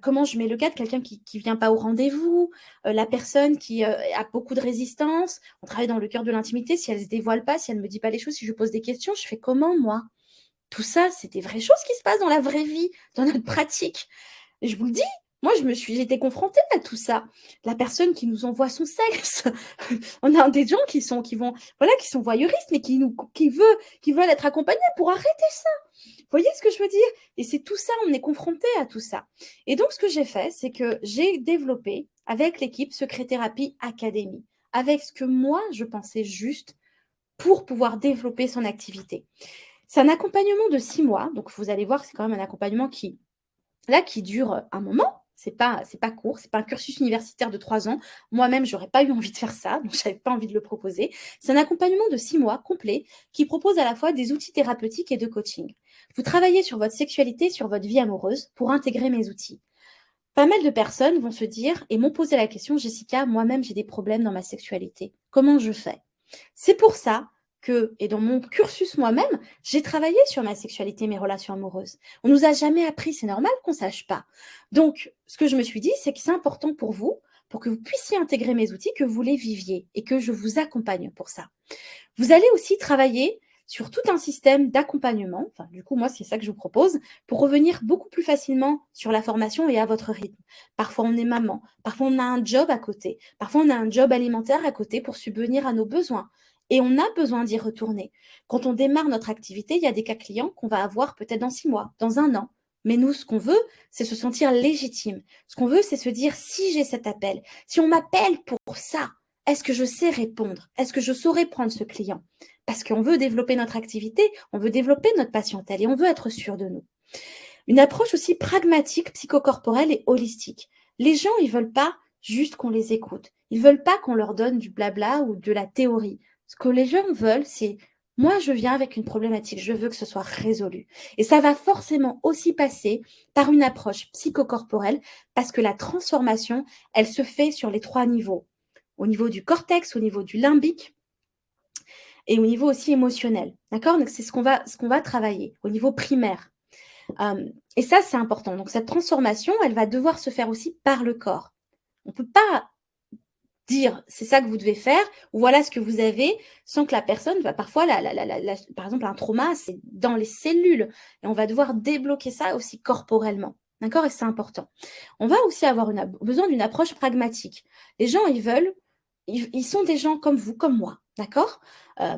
comment je mets le cadre? Quelqu'un qui vient pas au rendez-vous, la personne qui, a beaucoup de résistance. On travaille dans le cœur de l'intimité, si elle se dévoile pas, si elle me dit pas les choses, si je pose des questions, je fais comment moi? Tout ça, c'est des vraies choses qui se passent dans la vraie vie, dans notre pratique. Et je vous le dis, moi j'ai été confrontée à tout ça. La personne qui nous envoie son sexe. On a des gens qui sont voyeuristes, mais qui veulent être accompagnés pour arrêter ça. Vous voyez ce que je veux dire? Et c'est tout ça, on est confronté à tout ça. Et donc, ce que j'ai fait, c'est que j'ai développé avec l'équipe Secret Thérapie Academy, avec ce que moi, je pensais juste pour pouvoir développer son activité. C'est un accompagnement de 6 mois, donc vous allez voir, c'est quand même un accompagnement qui dure un moment. C'est pas court, c'est pas un cursus universitaire de 3 ans. Moi-même, j'aurais pas eu envie de faire ça, donc j'avais pas envie de le proposer. C'est un accompagnement de 6 mois complet qui propose à la fois des outils thérapeutiques et de coaching. Vous travaillez sur votre sexualité, sur votre vie amoureuse pour intégrer mes outils. Pas mal de personnes vont se dire et m'ont posé la question: «Jessica, moi-même, j'ai des problèmes dans ma sexualité. Comment je fais?» C'est pour ça que et dans mon cursus moi-même, j'ai travaillé sur ma sexualité, mes relations amoureuses. On nous a jamais appris, c'est normal qu'on sache pas. Donc, ce que je me suis dit, c'est que c'est important pour vous, pour que vous puissiez intégrer mes outils, que vous les viviez et que je vous accompagne pour ça. Vous allez aussi travailler sur tout un système d'accompagnement. Enfin, du coup, moi, c'est ça que je vous propose pour revenir beaucoup plus facilement sur la formation et à votre rythme. Parfois, on est maman. Parfois, on a un job à côté. Parfois, on a un job alimentaire à côté pour subvenir à nos besoins. Et on a besoin d'y retourner. Quand on démarre notre activité, il y a des cas clients qu'on va avoir peut-être dans 6 mois, dans un an. Mais nous, ce qu'on veut, c'est se sentir légitime. Ce qu'on veut, c'est se dire, si j'ai cet appel, si on m'appelle pour ça, est-ce que je sais répondre? Est-ce que je saurais prendre ce client? Parce qu'on veut développer notre activité, on veut développer notre patientèle et on veut être sûr de nous. Une approche aussi pragmatique, psychocorporelle et holistique. Les gens, ils veulent pas juste qu'on les écoute. Ils veulent pas qu'on leur donne du blabla ou de la théorie. Ce que les gens veulent, c'est moi, je viens avec une problématique, je veux que ce soit résolu. Et ça va forcément aussi passer par une approche psychocorporelle parce que la transformation, elle se fait sur les 3 niveaux. Au niveau du cortex, au niveau du limbique et au niveau aussi émotionnel. D'accord? Donc, c'est ce qu'on va travailler au niveau primaire. Et ça, c'est important. Donc, cette transformation, elle va devoir se faire aussi par le corps. On ne peut pas dire c'est ça que vous devez faire ou voilà ce que vous avez sans que la personne va parfois par exemple un trauma c'est dans les cellules et on va devoir débloquer ça aussi corporellement. D'accord? Et c'est important. On va aussi avoir besoin d'une approche pragmatique. Les gens, ils sont des gens comme vous, comme moi. D'accord?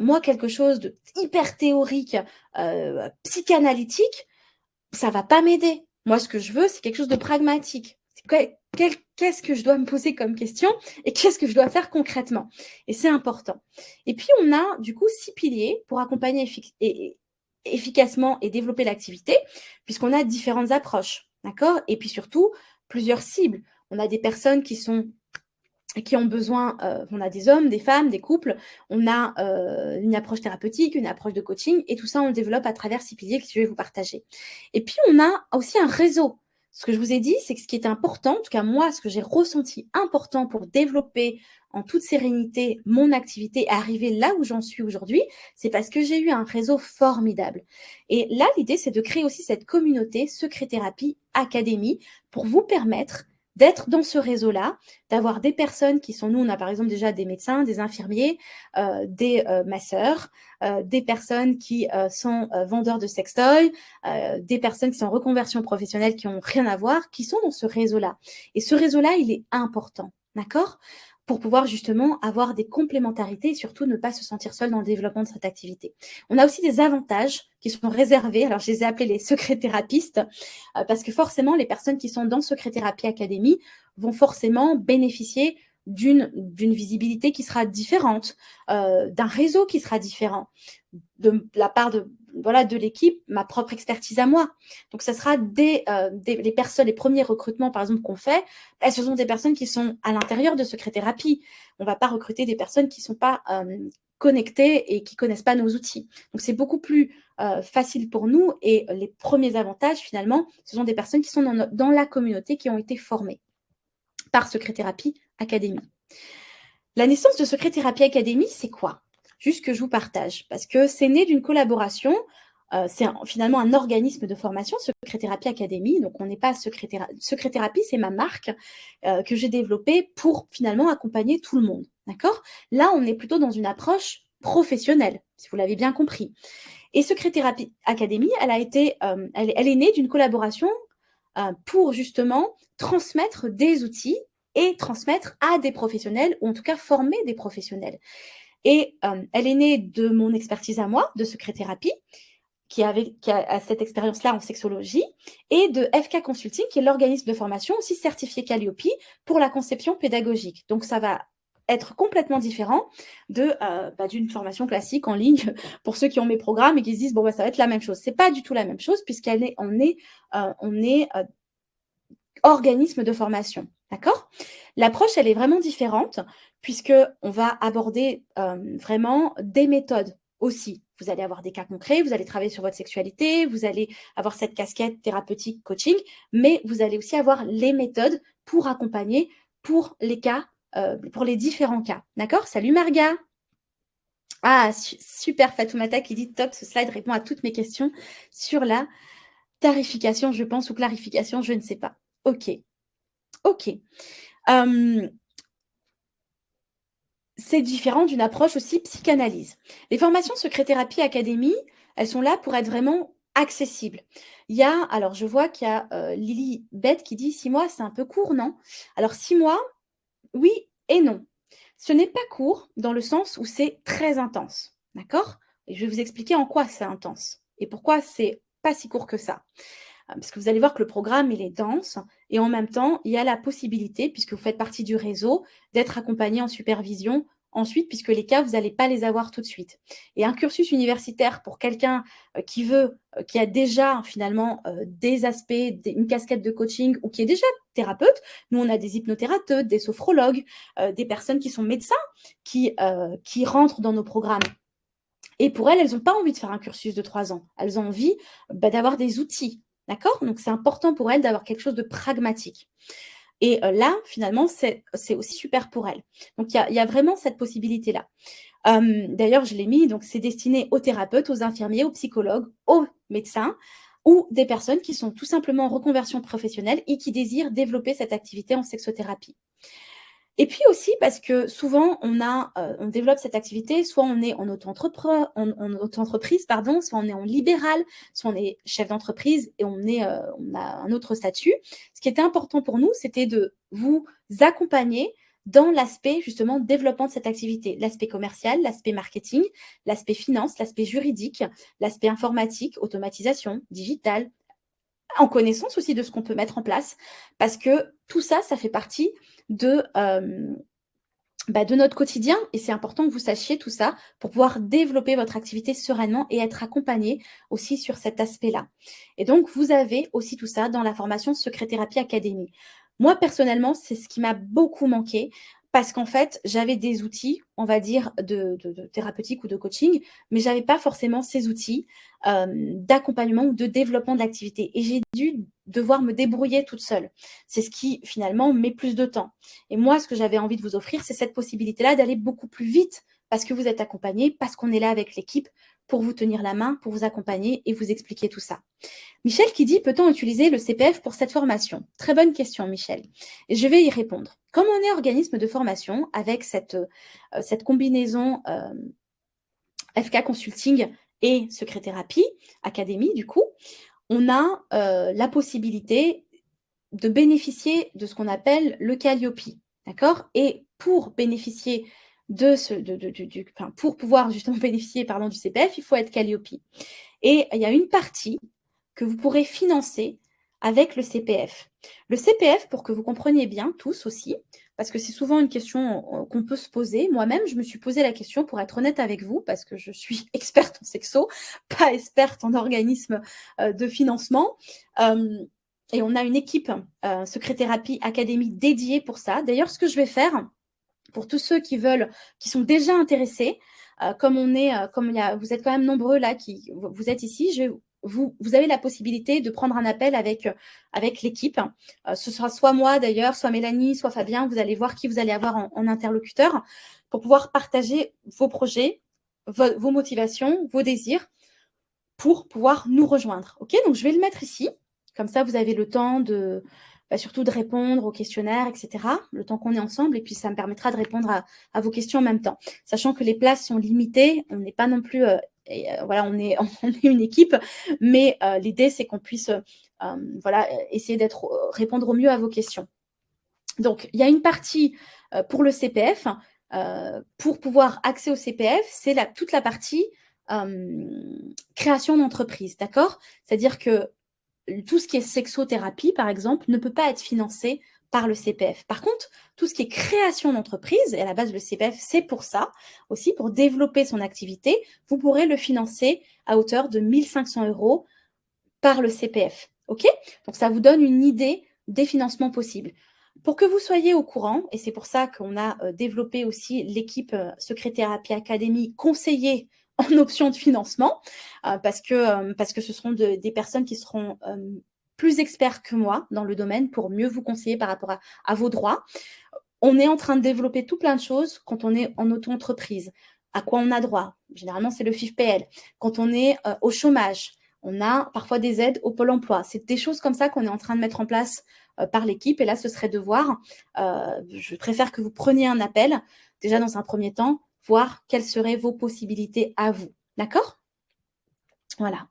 Moi, quelque chose de hyper théorique, psychanalytique, ça va pas m'aider. Moi, ce que je veux, c'est quelque chose de pragmatique. Qu'est-ce que je dois me poser comme question et qu'est-ce que je dois faire concrètement? Et c'est important. Et puis, on a du coup 6 piliers pour accompagner efficacement et développer l'activité, puisqu'on a différentes approches. D'accord? Et puis surtout, plusieurs cibles. On a des personnes qui ont besoin, on a des hommes, des femmes, des couples, on a une approche thérapeutique, une approche de coaching et tout ça, on le développe à travers 6 piliers que je vais vous partager. Et puis, on a aussi un réseau. Ce que je vous ai dit, c'est que ce qui est important, en tout cas moi, ce que j'ai ressenti important pour développer en toute sérénité mon activité et arriver là où j'en suis aujourd'hui, c'est parce que j'ai eu un réseau formidable. Et là, l'idée, c'est de créer aussi cette communauté Secret Thérapie Academy pour vous permettre d'être dans ce réseau-là, d'avoir des personnes qui sont, nous, on a par exemple déjà des médecins, des infirmiers, des masseurs, des personnes qui sont vendeurs de sextoys, des personnes qui sont en reconversion professionnelle qui n'ont rien à voir, qui sont dans ce réseau-là. Et ce réseau-là, il est important, d'accord ? Pour pouvoir justement avoir des complémentarités et surtout ne pas se sentir seul dans le développement de cette activité. On a aussi des avantages qui sont réservés, alors je les ai appelés les secrets thérapistes, parce que forcément, les personnes qui sont dans Secret Thérapie Academy vont forcément bénéficier d'une visibilité qui sera différente, d'un réseau qui sera différent, de la part de l'équipe, ma propre expertise à moi. Donc, ce sera les personnes, les premiers recrutements, par exemple, qu'on fait, ce sont des personnes qui sont à l'intérieur de Secret Thérapie. On ne va pas recruter des personnes qui ne sont pas connectées et qui ne connaissent pas nos outils. Donc, c'est beaucoup plus facile pour nous et les premiers avantages, finalement, ce sont des personnes qui sont dans la communauté, qui ont été formées par Secret Thérapie Academy. La naissance de Secret Thérapie Academy, c'est quoi ? Juste que je vous partage, parce que c'est né d'une collaboration, c'est finalement un organisme de formation, Secret Thérapie Academy, donc on n'est pas Secret Thérapie, c'est ma marque que j'ai développée pour finalement accompagner tout le monde, d'accord ? Là, on est plutôt dans une approche professionnelle, si vous l'avez bien compris. Et Secret Thérapie Academy, elle est née d'une collaboration pour justement transmettre des outils et transmettre à des professionnels, ou en tout cas former des professionnels. Et elle est née de mon expertise à moi, de Secret Thérapie, qui a cette expérience-là en sexologie, et de FK Consulting, qui est l'organisme de formation aussi certifié Calliope pour la conception pédagogique. Donc, ça va être complètement différent d'une formation classique en ligne pour ceux qui ont mes programmes et qui se disent bon, ça va être la même chose. C'est pas du tout la même chose puisqu'on est organisme de formation, d'accord ? L'approche, elle est vraiment différente puisqu'on va aborder vraiment des méthodes aussi. Vous allez avoir des cas concrets, vous allez travailler sur votre sexualité, vous allez avoir cette casquette thérapeutique coaching, mais vous allez aussi avoir les méthodes pour accompagner pour les cas, pour les différents cas, d'accord ? Salut Marga. Ah, super Fatoumata qui dit top, ce slide répond à toutes mes questions sur la tarification, je pense, ou clarification, je ne sais pas. Ok. C'est différent d'une approche aussi psychanalyse. Les formations Secret Thérapie Academy, elles sont là pour être vraiment accessibles. Alors je vois qu'il y a Lily Bette qui dit 6 mois, c'est un peu court, non ? Alors 6 mois, oui et non. Ce n'est pas court dans le sens où c'est très intense, d'accord ? Et je vais vous expliquer en quoi c'est intense et pourquoi c'est pas si court que ça. Parce que vous allez voir que le programme, il est dense et en même temps, il y a la possibilité, puisque vous faites partie du réseau, d'être accompagné en supervision ensuite, puisque les cas, vous n'allez pas les avoir tout de suite. Et un cursus universitaire pour quelqu'un qui a déjà finalement des aspects, une casquette de coaching ou qui est déjà thérapeute, nous, on a des hypnothérapeutes, des sophrologues, des personnes qui sont médecins qui rentrent dans nos programmes. Et pour elles n'ont pas envie de faire un cursus de 3 ans. Elles ont envie d'avoir des outils. D'accord ? Donc, c'est important pour elles d'avoir quelque chose de pragmatique. Et là, finalement, c'est aussi super pour elles. Donc, il y a vraiment cette possibilité-là. D'ailleurs, je l'ai mis, donc c'est destiné aux thérapeutes, aux infirmiers, aux psychologues, aux médecins ou des personnes qui sont tout simplement en reconversion professionnelle et qui désirent développer cette activité en sexothérapie. Et puis aussi parce que souvent, on développe cette activité, soit on est en auto-entreprise, soit on est en libéral, soit on est chef d'entreprise et on a un autre statut. Ce qui était important pour nous, c'était de vous accompagner dans l'aspect justement développement de cette activité, l'aspect commercial, l'aspect marketing, l'aspect finance, l'aspect juridique, l'aspect informatique, automatisation, digital, en connaissance aussi de ce qu'on peut mettre en place, parce que tout ça, ça fait partie de notre quotidien et c'est important que vous sachiez tout ça pour pouvoir développer votre activité sereinement et être accompagné aussi sur cet aspect-là. Et donc, vous avez aussi tout ça dans la formation Secret Thérapie Academy. Moi, personnellement, c'est ce qui m'a beaucoup manqué parce qu'en fait, j'avais des outils, on va dire, de thérapeutique ou de coaching, mais je n'avais pas forcément ces outils d'accompagnement ou de développement de l'activité. Et j'ai dû devoir me débrouiller toute seule. C'est ce qui, finalement, met plus de temps. Et moi, ce que j'avais envie de vous offrir, c'est cette possibilité-là d'aller beaucoup plus vite parce que vous êtes accompagné, parce qu'on est là avec l'équipe pour vous tenir la main, pour vous accompagner et vous expliquer tout ça. Michel qui dit, peut-on utiliser le CPF pour cette formation? Très bonne question, Michel. Et je vais y répondre. Comme on est organisme de formation avec cette combinaison FK Consulting et Secréthérapie Académie, du coup, on a la possibilité de bénéficier de ce qu'on appelle le Calliope, d'accord? Et pour bénéficier pour pouvoir justement bénéficier du CPF, il faut être Calliope. Et il y a une partie que vous pourrez financer avec le CPF. Le CPF, pour que vous compreniez bien, tous aussi, parce que c'est souvent une question qu'on peut se poser. Moi-même, je me suis posé la question, pour être honnête avec vous, parce que je suis experte en sexo, pas experte en organisme de financement. Et on a une équipe Secréthérapie Académie dédiée pour ça. D'ailleurs, ce que je vais faire, pour tous ceux qui sont déjà intéressés, vous êtes quand même nombreux là, vous êtes ici, vous avez la possibilité de prendre un appel avec l'équipe. Ce sera soit moi d'ailleurs, soit Mélanie, soit Fabien. Vous allez voir qui vous allez avoir en interlocuteur pour pouvoir partager vos projets, vos motivations, vos désirs pour pouvoir nous rejoindre. Ok, donc je vais le mettre ici. Comme ça, vous avez le temps surtout de répondre aux questionnaires, etc. Le temps qu'on est ensemble. Et puis, ça me permettra de répondre à vos questions en même temps. Sachant que les places sont limitées. On n'est pas non plus... on est une équipe. Mais l'idée, c'est qu'on puisse essayer répondre au mieux à vos questions. Donc, il y a une partie pour le CPF. Pour pouvoir accéder au CPF, c'est toute la partie création d'entreprise, d'accord? C'est-à-dire que tout ce qui est sexothérapie, par exemple, ne peut pas être financé par le CPF. Par contre, tout ce qui est création d'entreprise, et à la base, le CPF, c'est pour ça, aussi pour développer son activité, vous pourrez le financer à hauteur de 1 500 € par le CPF. OK? Donc, ça vous donne une idée des financements possibles. Pour que vous soyez au courant, et c'est pour ça qu'on a développé aussi l'équipe Secréthérapie Académie conseillée en option de financement, parce que ce seront des personnes qui seront plus experts que moi dans le domaine pour mieux vous conseiller par rapport à vos droits. On est en train de développer tout plein de choses quand on est en auto-entreprise. À quoi on a droit? Généralement, c'est le FIFPL. Quand on est au chômage, on a parfois des aides au Pôle emploi. C'est des choses comme ça qu'on est en train de mettre en place par l'équipe. Et là, ce serait de voir, je préfère que vous preniez un appel, déjà dans un premier temps, voir quelles seraient vos possibilités à vous. D'accord? Voilà.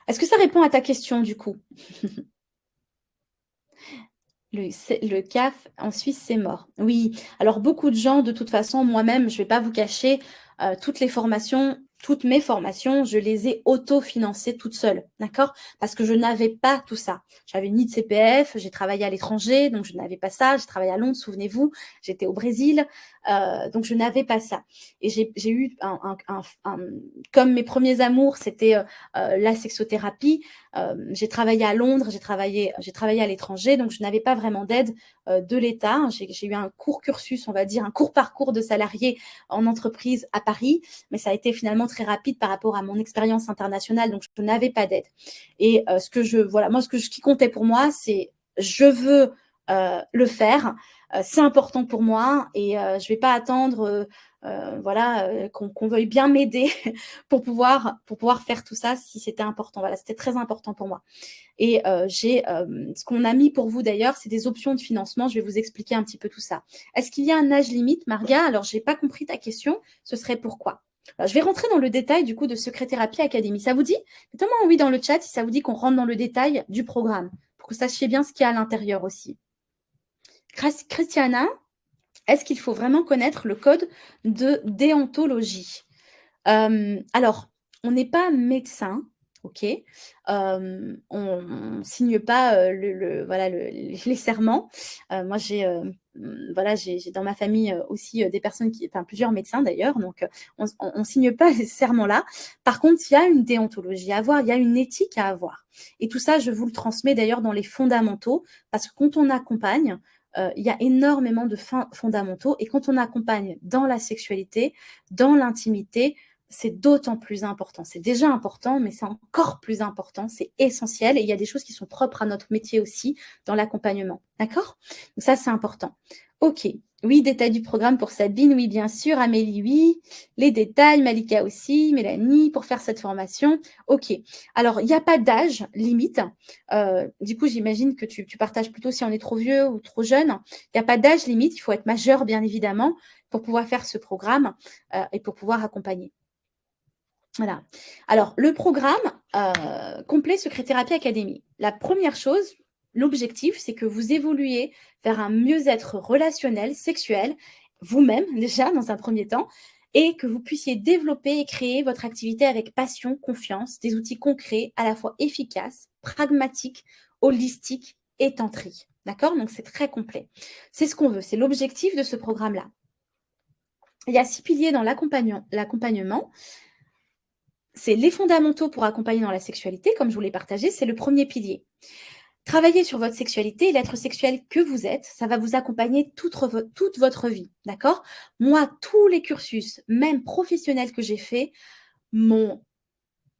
Est-ce que ça répond à ta question du coup? Le CAF en Suisse, c'est mort. Oui, alors beaucoup de gens, de toute façon, moi-même, je ne vais pas vous cacher, toutes mes formations, je les ai auto-financées toute seule, d'accord? Parce que je n'avais pas tout ça. J'avais ni de CPF, j'ai travaillé à l'étranger, donc je n'avais pas ça. J'ai travaillé à Londres, souvenez-vous, j'étais au Brésil, donc je n'avais pas ça. Et j'ai eu comme mes premiers amours, c'était la sexothérapie. J'ai travaillé à Londres, j'ai travaillé à l'étranger, donc je n'avais pas vraiment d'aide de l'État. J'ai eu un court cursus, on va dire, un court parcours de salarié en entreprise à Paris, mais ça a été finalement très rapide par rapport à mon expérience internationale, donc je n'avais pas d'aide. Et ce qui comptait pour moi, c'est je veux le faire, c'est important pour moi et je ne vais pas attendre qu'on veuille bien m'aider pour pouvoir faire tout ça si c'était important. Voilà, c'était très important pour moi. Et ce qu'on a mis pour vous d'ailleurs, c'est des options de financement. Je vais vous expliquer un petit peu tout ça. Est-ce qu'il y a un âge limite, Marga? Alors, je n'ai pas compris ta question. Ce serait pourquoi? Alors, je vais rentrer dans le détail du coup de Secréthérapie Académie. Ça vous dit? Mettez-moi un oui dans le chat si ça vous dit qu'on rentre dans le détail du programme pour que vous sachiez bien ce qu'il y a à l'intérieur aussi. Christiana, est-ce qu'il faut vraiment connaître le code de déontologie? Alors, on n'est pas médecin, ok? On signe pas les serments. Moi, j'ai dans ma famille aussi des personnes plusieurs médecins d'ailleurs, donc on signe pas ces serments-là. Par contre, il y a une déontologie à avoir, il y a une éthique à avoir. Et tout ça, je vous le transmets d'ailleurs dans les fondamentaux, parce que quand on accompagne, il y a énormément de fondamentaux. Et quand on accompagne dans la sexualité, dans l'intimité, c'est d'autant plus important. C'est déjà important, mais c'est encore plus important. C'est essentiel. Et il y a des choses qui sont propres à notre métier aussi dans l'accompagnement. D'accord? Donc ça, c'est important. OK. Oui, détails du programme pour Sabine, oui, bien sûr. Amélie, oui. Les détails, Malika aussi, Mélanie, pour faire cette formation. OK. Alors, il y a pas d'âge limite. Du coup, j'imagine que tu partages plutôt si on est trop vieux ou trop jeune. Il y a pas d'âge limite, il faut être majeur, bien évidemment, pour pouvoir faire ce programme, et pour pouvoir accompagner. Voilà. Alors, le programme, complet Secret Thérapie Academy. La première chose, l'objectif, c'est que vous évoluiez vers un mieux-être relationnel, sexuel, vous-même déjà dans un premier temps, et que vous puissiez développer et créer votre activité avec passion, confiance, des outils concrets, à la fois efficaces, pragmatiques, holistiques et tantriques. D'accord? Donc, c'est très complet. C'est ce qu'on veut, c'est l'objectif de ce programme-là. Il y a 6 piliers dans l'accompagnement. C'est les fondamentaux pour accompagner dans la sexualité, comme je vous l'ai partagé, c'est le premier pilier. Travailler sur votre sexualité, l'être sexuel que vous êtes, ça va vous accompagner toute votre vie, d'accord? Moi, tous les cursus, même professionnels que j'ai faits, m'ont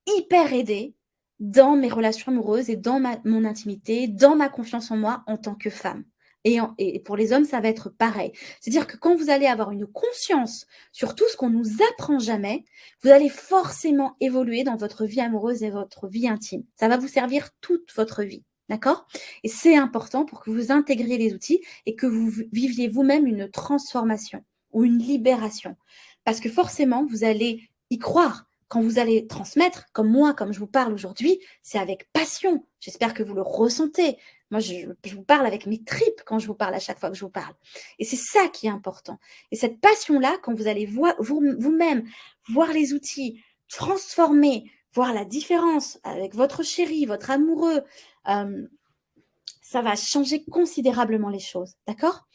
hyper aidé dans mes relations amoureuses et dans mon intimité, dans ma confiance en moi en tant que femme. Et pour les hommes, ça va être pareil. C'est-à-dire que quand vous allez avoir une conscience sur tout ce qu'on nous apprend jamais, vous allez forcément évoluer dans votre vie amoureuse et votre vie intime. Ça va vous servir toute votre vie. D'accord? Et c'est important pour que vous intégriez les outils et que vous viviez vous-même une transformation ou une libération. Parce que forcément, vous allez y croire. Quand vous allez transmettre, comme moi, comme je vous parle aujourd'hui, c'est avec passion. J'espère que vous le ressentez. Moi, je vous parle avec mes tripes quand je vous parle à chaque fois que je vous parle. Et c'est ça qui est important. Et cette passion-là, quand vous allez vous-même voir les outils, transformer, voir la différence avec votre chéri, votre amoureux, ça va changer considérablement les choses. D'accord?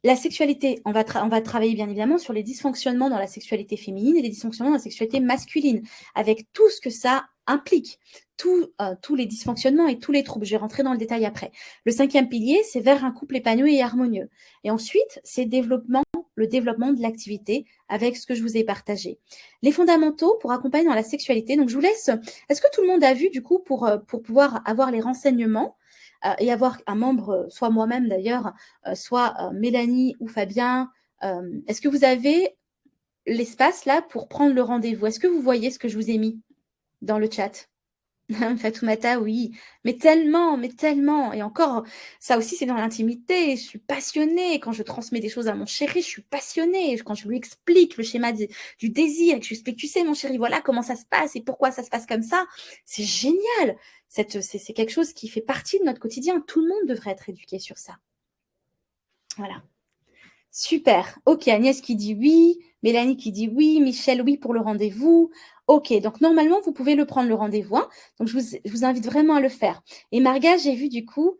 La sexualité, on va travailler bien évidemment sur les dysfonctionnements dans la sexualité féminine et les dysfonctionnements dans la sexualité masculine, avec tout ce que ça implique, tous les dysfonctionnements et tous les troubles. Je vais rentrer dans le détail après. Le 5e pilier, c'est vers un couple épanoui et harmonieux. Et ensuite, c'est le développement de l'activité avec ce que je vous ai partagé. Les fondamentaux pour accompagner dans la sexualité. Donc, je vous laisse. Est-ce que tout le monde a vu, du coup, pour pouvoir avoir les renseignements et avoir un membre, soit moi-même d'ailleurs, soit Mélanie ou Fabien, est-ce que vous avez l'espace là pour prendre le rendez-vous? Est-ce que vous voyez ce que je vous ai mis dans le chat? Fatoumata, oui, mais tellement. Et encore, ça aussi, c'est dans l'intimité. Je suis passionnée. Quand je transmets des choses à mon chéri, je suis passionnée. Quand je lui explique le schéma du désir et que je lui explique, tu sais, mon chéri, voilà comment ça se passe et pourquoi ça se passe comme ça, c'est génial. C'est quelque chose qui fait partie de notre quotidien. Tout le monde devrait être éduqué sur ça. Voilà. Super. Ok, Agnès qui dit oui, Mélanie qui dit oui, Michel oui pour le rendez-vous. Ok, donc normalement, vous pouvez le prendre le rendez-vous. Hein. Donc, je vous invite vraiment à le faire. Et Marga, j'ai vu du coup,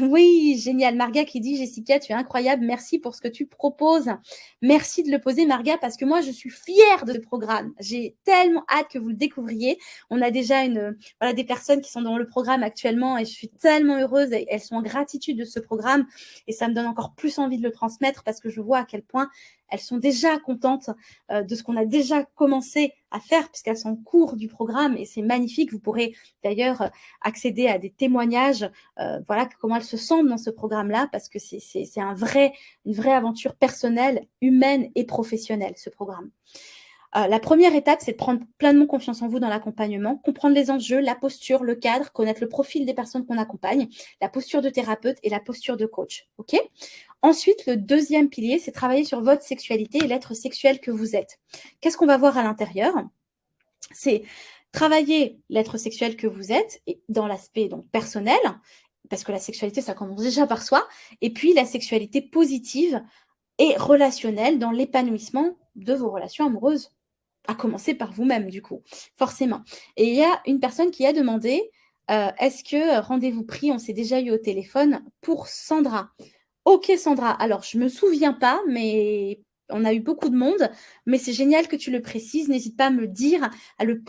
oui, génial. Marga qui dit, Jessica, tu es incroyable. Merci pour ce que tu proposes. Merci de le poser, Marga, parce que moi, je suis fière de ce programme. J'ai tellement hâte que vous le découvriez. On a déjà des personnes qui sont dans le programme actuellement et je suis tellement heureuse. Elles sont en gratitude de ce programme et ça me donne encore plus envie de le transmettre parce que je vois à quel point elles sont déjà contentes de ce qu'on a déjà commencé à faire puisqu'elles sont en cours du programme et c'est magnifique. Vous pourrez d'ailleurs accéder à des témoignages, comment elles se sentent dans ce programme-là parce que c'est une vraie aventure personnelle, humaine et professionnelle, ce programme. La première étape, c'est de prendre pleinement confiance en vous dans l'accompagnement, comprendre les enjeux, la posture, le cadre, connaître le profil des personnes qu'on accompagne, la posture de thérapeute et la posture de coach. OK ? Ensuite, le 2e pilier, c'est travailler sur votre sexualité et l'être sexuel que vous êtes. Qu'est-ce qu'on va voir à l'intérieur ? C'est travailler l'être sexuel que vous êtes et dans l'aspect donc personnel, parce que la sexualité, ça commence déjà par soi, et puis la sexualité positive et relationnelle dans l'épanouissement de vos relations amoureuses, à commencer par vous-même du coup, forcément. Et il y a une personne qui a demandé, est-ce que rendez-vous pris, on s'est déjà eu au téléphone pour Sandra ? Ok Sandra, alors je me souviens pas, mais on a eu beaucoup de monde, mais c'est génial que tu le précises. N'hésite pas à me le dire, à le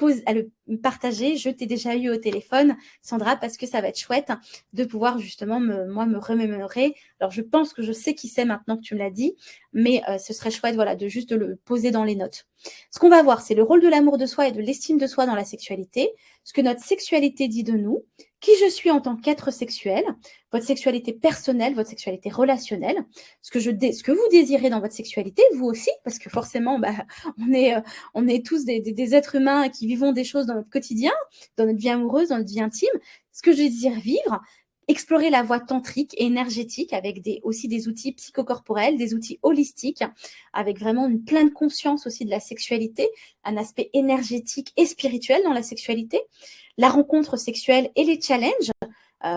partager. Je t'ai déjà eu au téléphone, Sandra, parce que ça va être chouette de pouvoir justement me remémorer. Alors, je pense que je sais qui c'est maintenant que tu me l'as dit, mais ce serait chouette voilà, de juste de le poser dans les notes. Ce qu'on va voir, c'est le rôle de l'amour de soi et de l'estime de soi dans la sexualité, ce que notre sexualité dit de nous, qui je suis en tant qu'être sexuel, votre sexualité personnelle, votre sexualité relationnelle, ce que vous désirez dans votre sexualité, vous aussi, parce que forcément, on est tous des êtres humains qui vivons des choses dans notre quotidien, dans notre vie amoureuse, dans notre vie intime, ce que je désire vivre, explorer la voie tantrique et énergétique avec aussi des outils psychocorporels, des outils holistiques, avec vraiment une pleine conscience aussi de la sexualité, un aspect énergétique et spirituel dans la sexualité, la rencontre sexuelle et les challenges.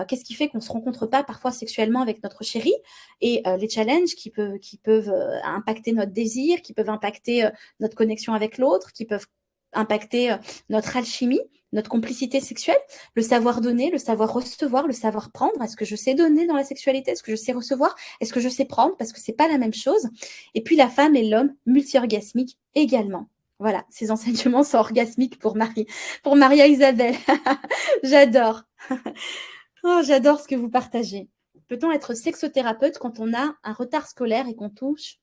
Qu'est-ce qui fait qu'on ne se rencontre pas parfois sexuellement avec notre chéri, et les challenges qui peuvent impacter notre désir, qui peuvent impacter notre connexion avec l'autre, qui peuvent impacter notre alchimie, notre complicité sexuelle, le savoir donner, le savoir recevoir, le savoir prendre. Est-ce que je sais donner dans la sexualité? Est-ce que je sais recevoir? Est-ce que je sais prendre? Parce que c'est pas la même chose. Et puis la femme et l'homme multi-orgasmiques également. Voilà, ces enseignements sont orgasmiques pour Maria Isabelle. J'adore. Oh, j'adore ce que vous partagez. Peut-on être sexothérapeute quand on a un retard scolaire et qu'on touche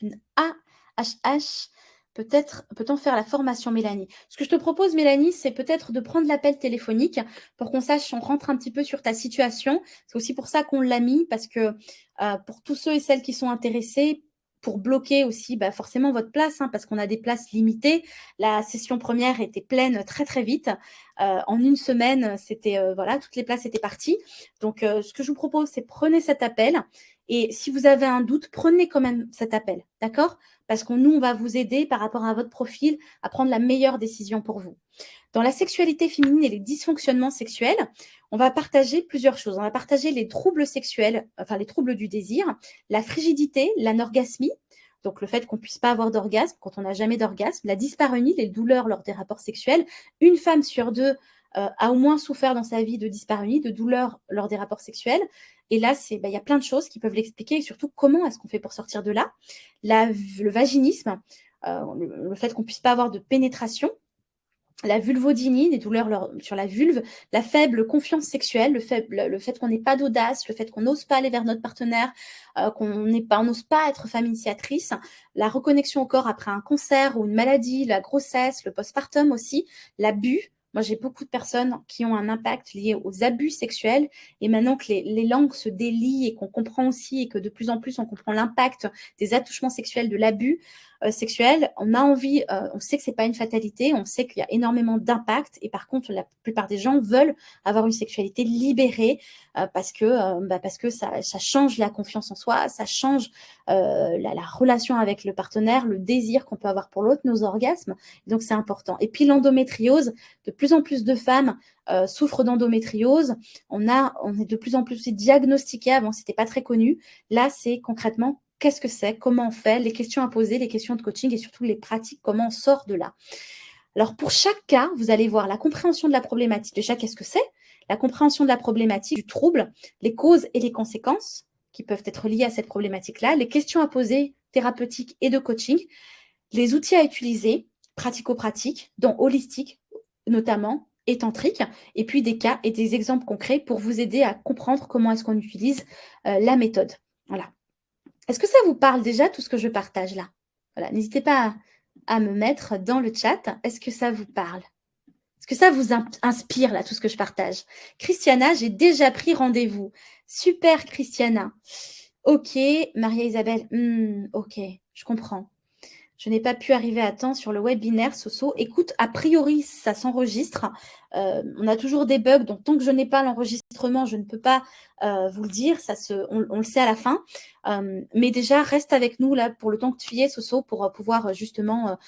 une AHH? Peut-on faire la formation, Mélanie? Ce que je te propose, Mélanie, c'est peut-être de prendre l'appel téléphonique pour qu'on sache, on rentre un petit peu sur ta situation. C'est aussi pour ça qu'on l'a mis, parce que pour tous ceux et celles qui sont intéressés, pour bloquer aussi forcément votre place, parce qu'on a des places limitées. La session première était pleine très, très vite. En une semaine, c'était voilà, toutes les places étaient parties. Donc, ce que je vous propose, c'est prenez cet appel. Et si vous avez un doute, prenez quand même cet appel, d'accord? Parce que nous, on va vous aider par rapport à votre profil à prendre la meilleure décision pour vous. Dans la sexualité féminine et les dysfonctionnements sexuels, on va partager plusieurs choses. On va partager les troubles sexuels, enfin les troubles du désir, la frigidité, l'anorgasmie, donc le fait qu'on ne puisse pas avoir d'orgasme quand on n'a jamais d'orgasme, la dyspareunie, les douleurs lors des rapports sexuels. Une femme sur deux a au moins souffert dans sa vie de dyspareunie, de douleurs lors des rapports sexuels. Et là, il y a plein de choses qui peuvent l'expliquer, et surtout comment est-ce qu'on fait pour sortir de là. Le vaginisme, le fait qu'on ne puisse pas avoir de pénétration, la vulvodynie, des douleurs sur la vulve, la faible confiance sexuelle, le fait qu'on n'ait pas d'audace, le fait qu'on n'ose pas aller vers notre partenaire, qu'on n'ose pas être femme initiatrice, la reconnexion au corps après un cancer ou une maladie, la grossesse, le postpartum aussi, l'abus. Moi, j'ai beaucoup de personnes qui ont un impact lié aux abus sexuels, et maintenant que les langues se délient et qu'on comprend aussi, et que de plus en plus on comprend l'impact des attouchements sexuels, de l'abus sexuel, on a envie, on sait que c'est pas une fatalité, on sait qu'il y a énormément d'impact, et par contre la plupart des gens veulent avoir une sexualité libérée parce que ça change la confiance en soi, ça change la relation avec le partenaire, le désir qu'on peut avoir pour l'autre, nos orgasmes. Donc c'est important. Et puis l'endométriose, de plus en plus de femmes souffrent d'endométriose. On est de plus en plus diagnostiquées. Avant, c'était pas très connu. Là, c'est concrètement qu'est-ce que c'est, comment on fait, les questions à poser, les questions de coaching, et surtout les pratiques, comment on sort de là. Alors pour chaque cas, vous allez voir la compréhension de la problématique. Déjà, qu'est-ce que c'est? La compréhension de la problématique, du trouble, les causes et les conséquences qui peuvent être liées à cette problématique-là, les questions à poser thérapeutiques et de coaching, les outils à utiliser, pratico-pratiques, dont holistique notamment, et tantrique, et puis des cas et des exemples concrets pour vous aider à comprendre comment est-ce qu'on utilise la méthode. Voilà. Est-ce que ça vous parle déjà, tout ce que je partage là? Voilà, n'hésitez pas à me mettre dans le chat. Est-ce que ça vous parle? Est-ce que ça vous inspire là, tout ce que je partage? Christiana, j'ai déjà pris rendez-vous. Super, Christiana. Ok, Maria-Isabelle. Ok, je comprends. Je n'ai pas pu arriver à temps sur le webinaire, Soso. Écoute, a priori, ça s'enregistre. On a toujours des bugs, donc tant que je n'ai pas l'enregistrement, je ne peux pas vous le dire. On le sait à la fin. Mais déjà, reste avec nous là pour le temps que tu y es, Soso, pour pouvoir justement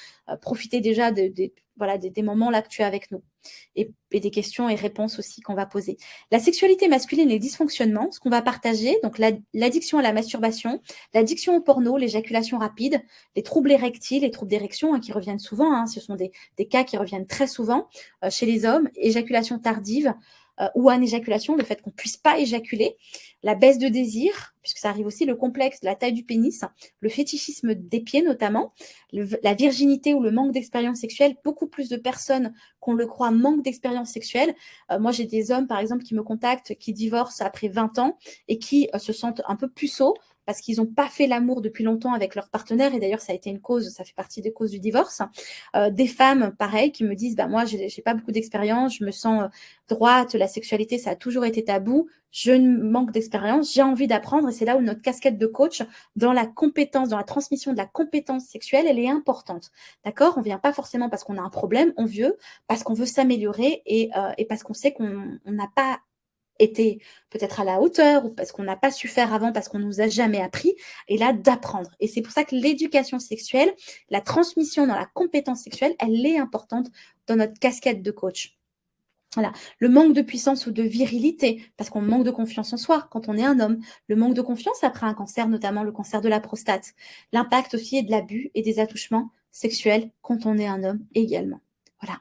profiter déjà des moments là que tu es avec nous. Et des questions et réponses aussi qu'on va poser. La sexualité masculine et les dysfonctionnements, ce qu'on va partager, donc l'addiction à la masturbation, l'addiction au porno, l'éjaculation rapide, les troubles érectiles, les troubles d'érection qui reviennent souvent, ce sont des cas qui reviennent très souvent chez les hommes, éjaculation tardive ou anéjaculation, le fait qu'on ne puisse pas éjaculer, la baisse de désir, puisque ça arrive aussi, le complexe de la taille du pénis, le fétichisme des pieds notamment, la virginité ou le manque d'expérience sexuelle. Beaucoup plus de personnes qu'on le croit manquent d'expérience sexuelle. Moi, j'ai des hommes, par exemple, qui me contactent, qui divorcent après 20 ans et qui se sentent un peu puceaux parce qu'ils n'ont pas fait l'amour depuis longtemps avec leur partenaire. Et d'ailleurs, ça a été une cause, ça fait partie des causes du divorce. Des femmes, pareil, qui me disent, moi, j'ai pas beaucoup d'expérience, je me sens droite, la sexualité, ça a toujours été tabou, je manque d'expérience, j'ai envie d'apprendre. Et c'est là où notre casquette de coach, dans la compétence, dans la transmission de la compétence sexuelle, elle est importante. D'accord? On vient pas forcément parce qu'on a un problème, on veut parce qu'on veut s'améliorer et parce qu'on sait qu'on n'a pas été peut-être à la hauteur ou parce qu'on n'a pas su faire avant, parce qu'on nous a jamais appris, et là d'apprendre. Et c'est pour ça que l'éducation sexuelle, la transmission dans la compétence sexuelle, elle est importante dans notre casquette de coach. Voilà. Le manque de puissance ou de virilité, parce qu'on manque de confiance en soi quand on est un homme. Le manque de confiance après un cancer, notamment le cancer de la prostate. L'impact aussi est de l'abus et des attouchements sexuels quand on est un homme également. Voilà.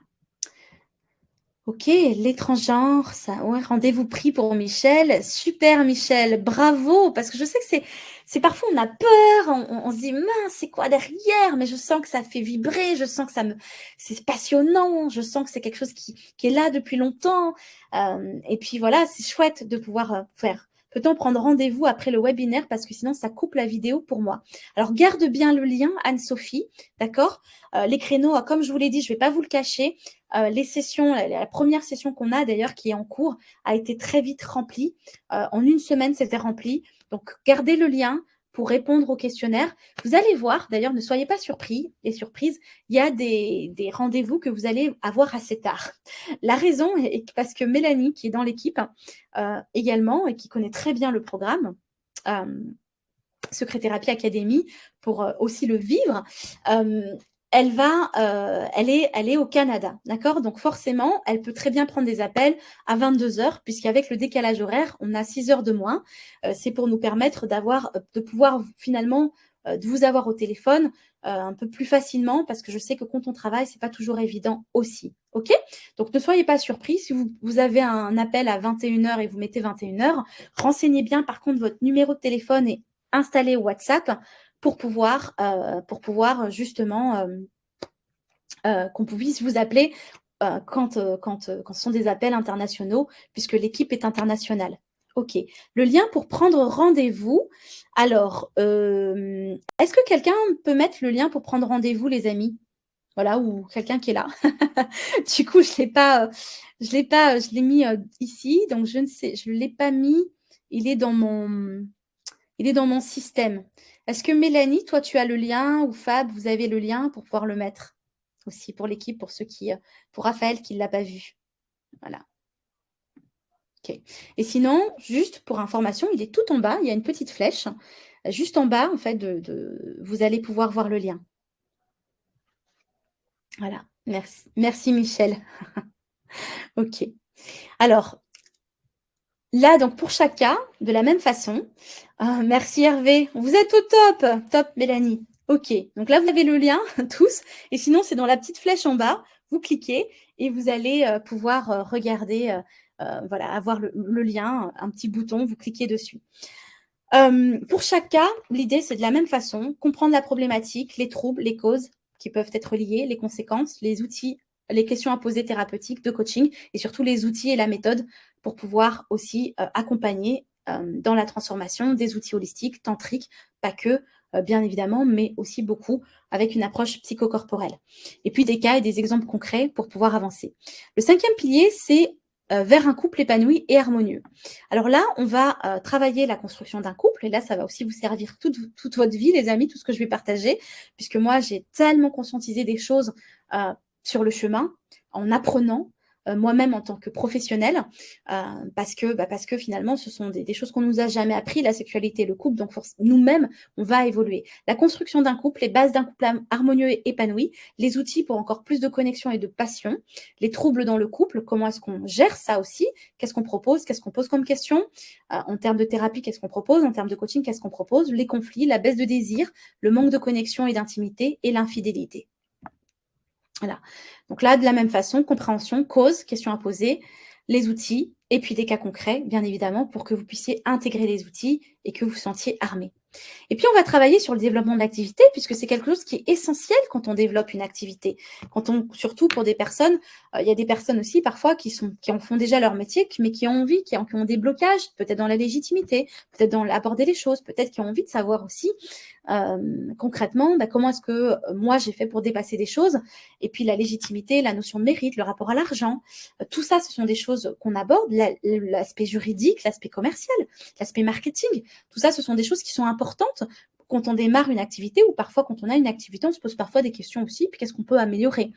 Ok, les transgenres, ça, ouais, rendez-vous pris pour Michel. Super Michel, bravo, parce que je sais que c'est parfois on a peur, on se dit mince, c'est quoi derrière, mais je sens que ça fait vibrer, je sens que c'est passionnant, je sens que c'est quelque chose qui est là depuis longtemps. Et puis voilà, c'est chouette de pouvoir faire. Peut-on prendre rendez-vous après le webinaire parce que sinon ça coupe la vidéo pour moi. Alors garde bien le lien, Anne-Sophie, d'accord? Les créneaux, comme je vous l'ai dit, je ne vais pas vous le cacher. Les sessions, la première session qu'on a d'ailleurs qui est en cours a été très vite remplie. En une semaine, c'était rempli. Donc, gardez le lien pour répondre au questionnaire. Vous allez voir, d'ailleurs, ne soyez pas surpris et surprises, il y a des rendez-vous que vous allez avoir assez tard. La raison est parce que Mélanie, qui est dans l'équipe également et qui connaît très bien le programme, Secret Thérapie Academy, pour aussi le vivre, elle est au Canada, d'accord? Donc forcément, elle peut très bien prendre des appels à 22 heures, puisqu'avec le décalage horaire, on a 6 heures de moins. C'est pour nous permettre de pouvoir finalement de vous avoir au téléphone un peu plus facilement, parce que je sais que quand on travaille, c'est pas toujours évident aussi. Ok? Donc ne soyez pas surpris si vous avez un appel à 21 heures et vous mettez 21 heures. Renseignez bien par contre votre numéro de téléphone et installez WhatsApp pour pouvoir justement qu'on puisse vous appeler quand ce sont des appels internationaux, puisque l'équipe est internationale. Ok. Le lien pour prendre rendez-vous. Alors, est-ce que quelqu'un peut mettre le lien pour prendre rendez-vous, les amis? Voilà, ou quelqu'un qui est là. Du coup, je l'ai mis ici, donc je ne sais, je ne l'ai pas mis. Il est dans mon système. Est-ce que Mélanie, toi, tu as le lien ou Fab, vous avez le lien pour pouvoir le mettre aussi pour l'équipe, pour Raphaël qui ne l'a pas vu. Voilà. Ok. Et sinon, juste pour information, il est tout en bas, il y a une petite flèche. Juste en bas, en fait, vous allez pouvoir voir le lien. Voilà. Merci. Merci Michel. Ok. Alors, là, donc pour chaque cas, de la même façon. Merci Hervé. Vous êtes au top. Top Mélanie. Ok. Donc là, vous avez le lien tous. Et sinon, c'est dans la petite flèche en bas. Vous cliquez et vous allez pouvoir regarder, voilà, avoir le lien, un petit bouton, vous cliquez dessus. Pour chaque cas, l'idée, c'est de la même façon, comprendre la problématique, les troubles, les causes qui peuvent être liées, les conséquences, les outils, les questions à poser thérapeutiques de coaching et surtout les outils et la méthode pour pouvoir aussi accompagner dans la transformation des outils holistiques, tantriques, pas que, bien évidemment, mais aussi beaucoup avec une approche psychocorporelle. Et puis des cas et des exemples concrets pour pouvoir avancer. Le 5e pilier, c'est vers un couple épanoui et harmonieux. Alors là, on va travailler la construction d'un couple et là, ça va aussi vous servir toute votre vie, les amis, tout ce que je vais partager, puisque moi, j'ai tellement conscientisé des choses sur le chemin en apprenant moi-même en tant que professionnelle, parce que finalement, ce sont des choses qu'on nous a jamais appris, la sexualité, le couple, donc nous-mêmes, on va évoluer. La construction d'un couple, les bases d'un couple harmonieux et épanoui, les outils pour encore plus de connexion et de passion, les troubles dans le couple, comment est-ce qu'on gère ça aussi, qu'est-ce qu'on propose, qu'est-ce qu'on pose comme question, en termes de thérapie, qu'est-ce qu'on propose, en termes de coaching, qu'est-ce qu'on propose, les conflits, la baisse de désir, le manque de connexion et d'intimité et l'infidélité. Voilà. Donc là, de la même façon, compréhension, cause, question à poser, les outils et puis des cas concrets, bien évidemment, pour que vous puissiez intégrer les outils et que vous vous sentiez armé. Et puis, on va travailler sur le développement de l'activité, puisque c'est quelque chose qui est essentiel quand on développe une activité. Surtout pour des personnes, il y a des personnes aussi parfois qui en font déjà leur métier, mais qui ont envie, qui ont des blocages, peut-être dans la légitimité, peut-être dans aborder les choses, peut-être qui ont envie de savoir aussi concrètement comment est-ce que moi j'ai fait pour dépasser des choses. Et puis la légitimité, la notion de mérite, le rapport à l'argent, tout ça, ce sont des choses qu'on aborde, l'aspect juridique, l'aspect commercial, l'aspect marketing. Tout ça, ce sont des choses qui sont importantes quand on démarre une activité ou parfois quand on a une activité, on se pose parfois des questions aussi, puis qu'est-ce qu'on peut améliorer.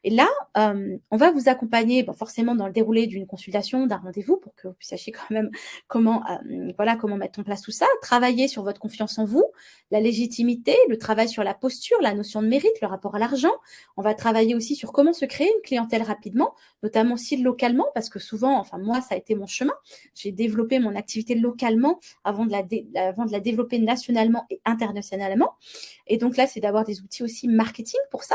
Et là, on va vous accompagner forcément dans le déroulé d'une consultation, d'un rendez-vous, pour que vous sachiez quand même comment mettre en place tout ça, travailler sur votre confiance en vous, la légitimité, le travail sur la posture, la notion de mérite, le rapport à l'argent. On va travailler aussi sur comment se créer une clientèle rapidement, notamment aussi localement, parce que souvent, moi, ça a été mon chemin. J'ai développé mon activité localement avant de la développer nationalement et internationalement. Et donc là, c'est d'avoir des outils aussi marketing pour ça.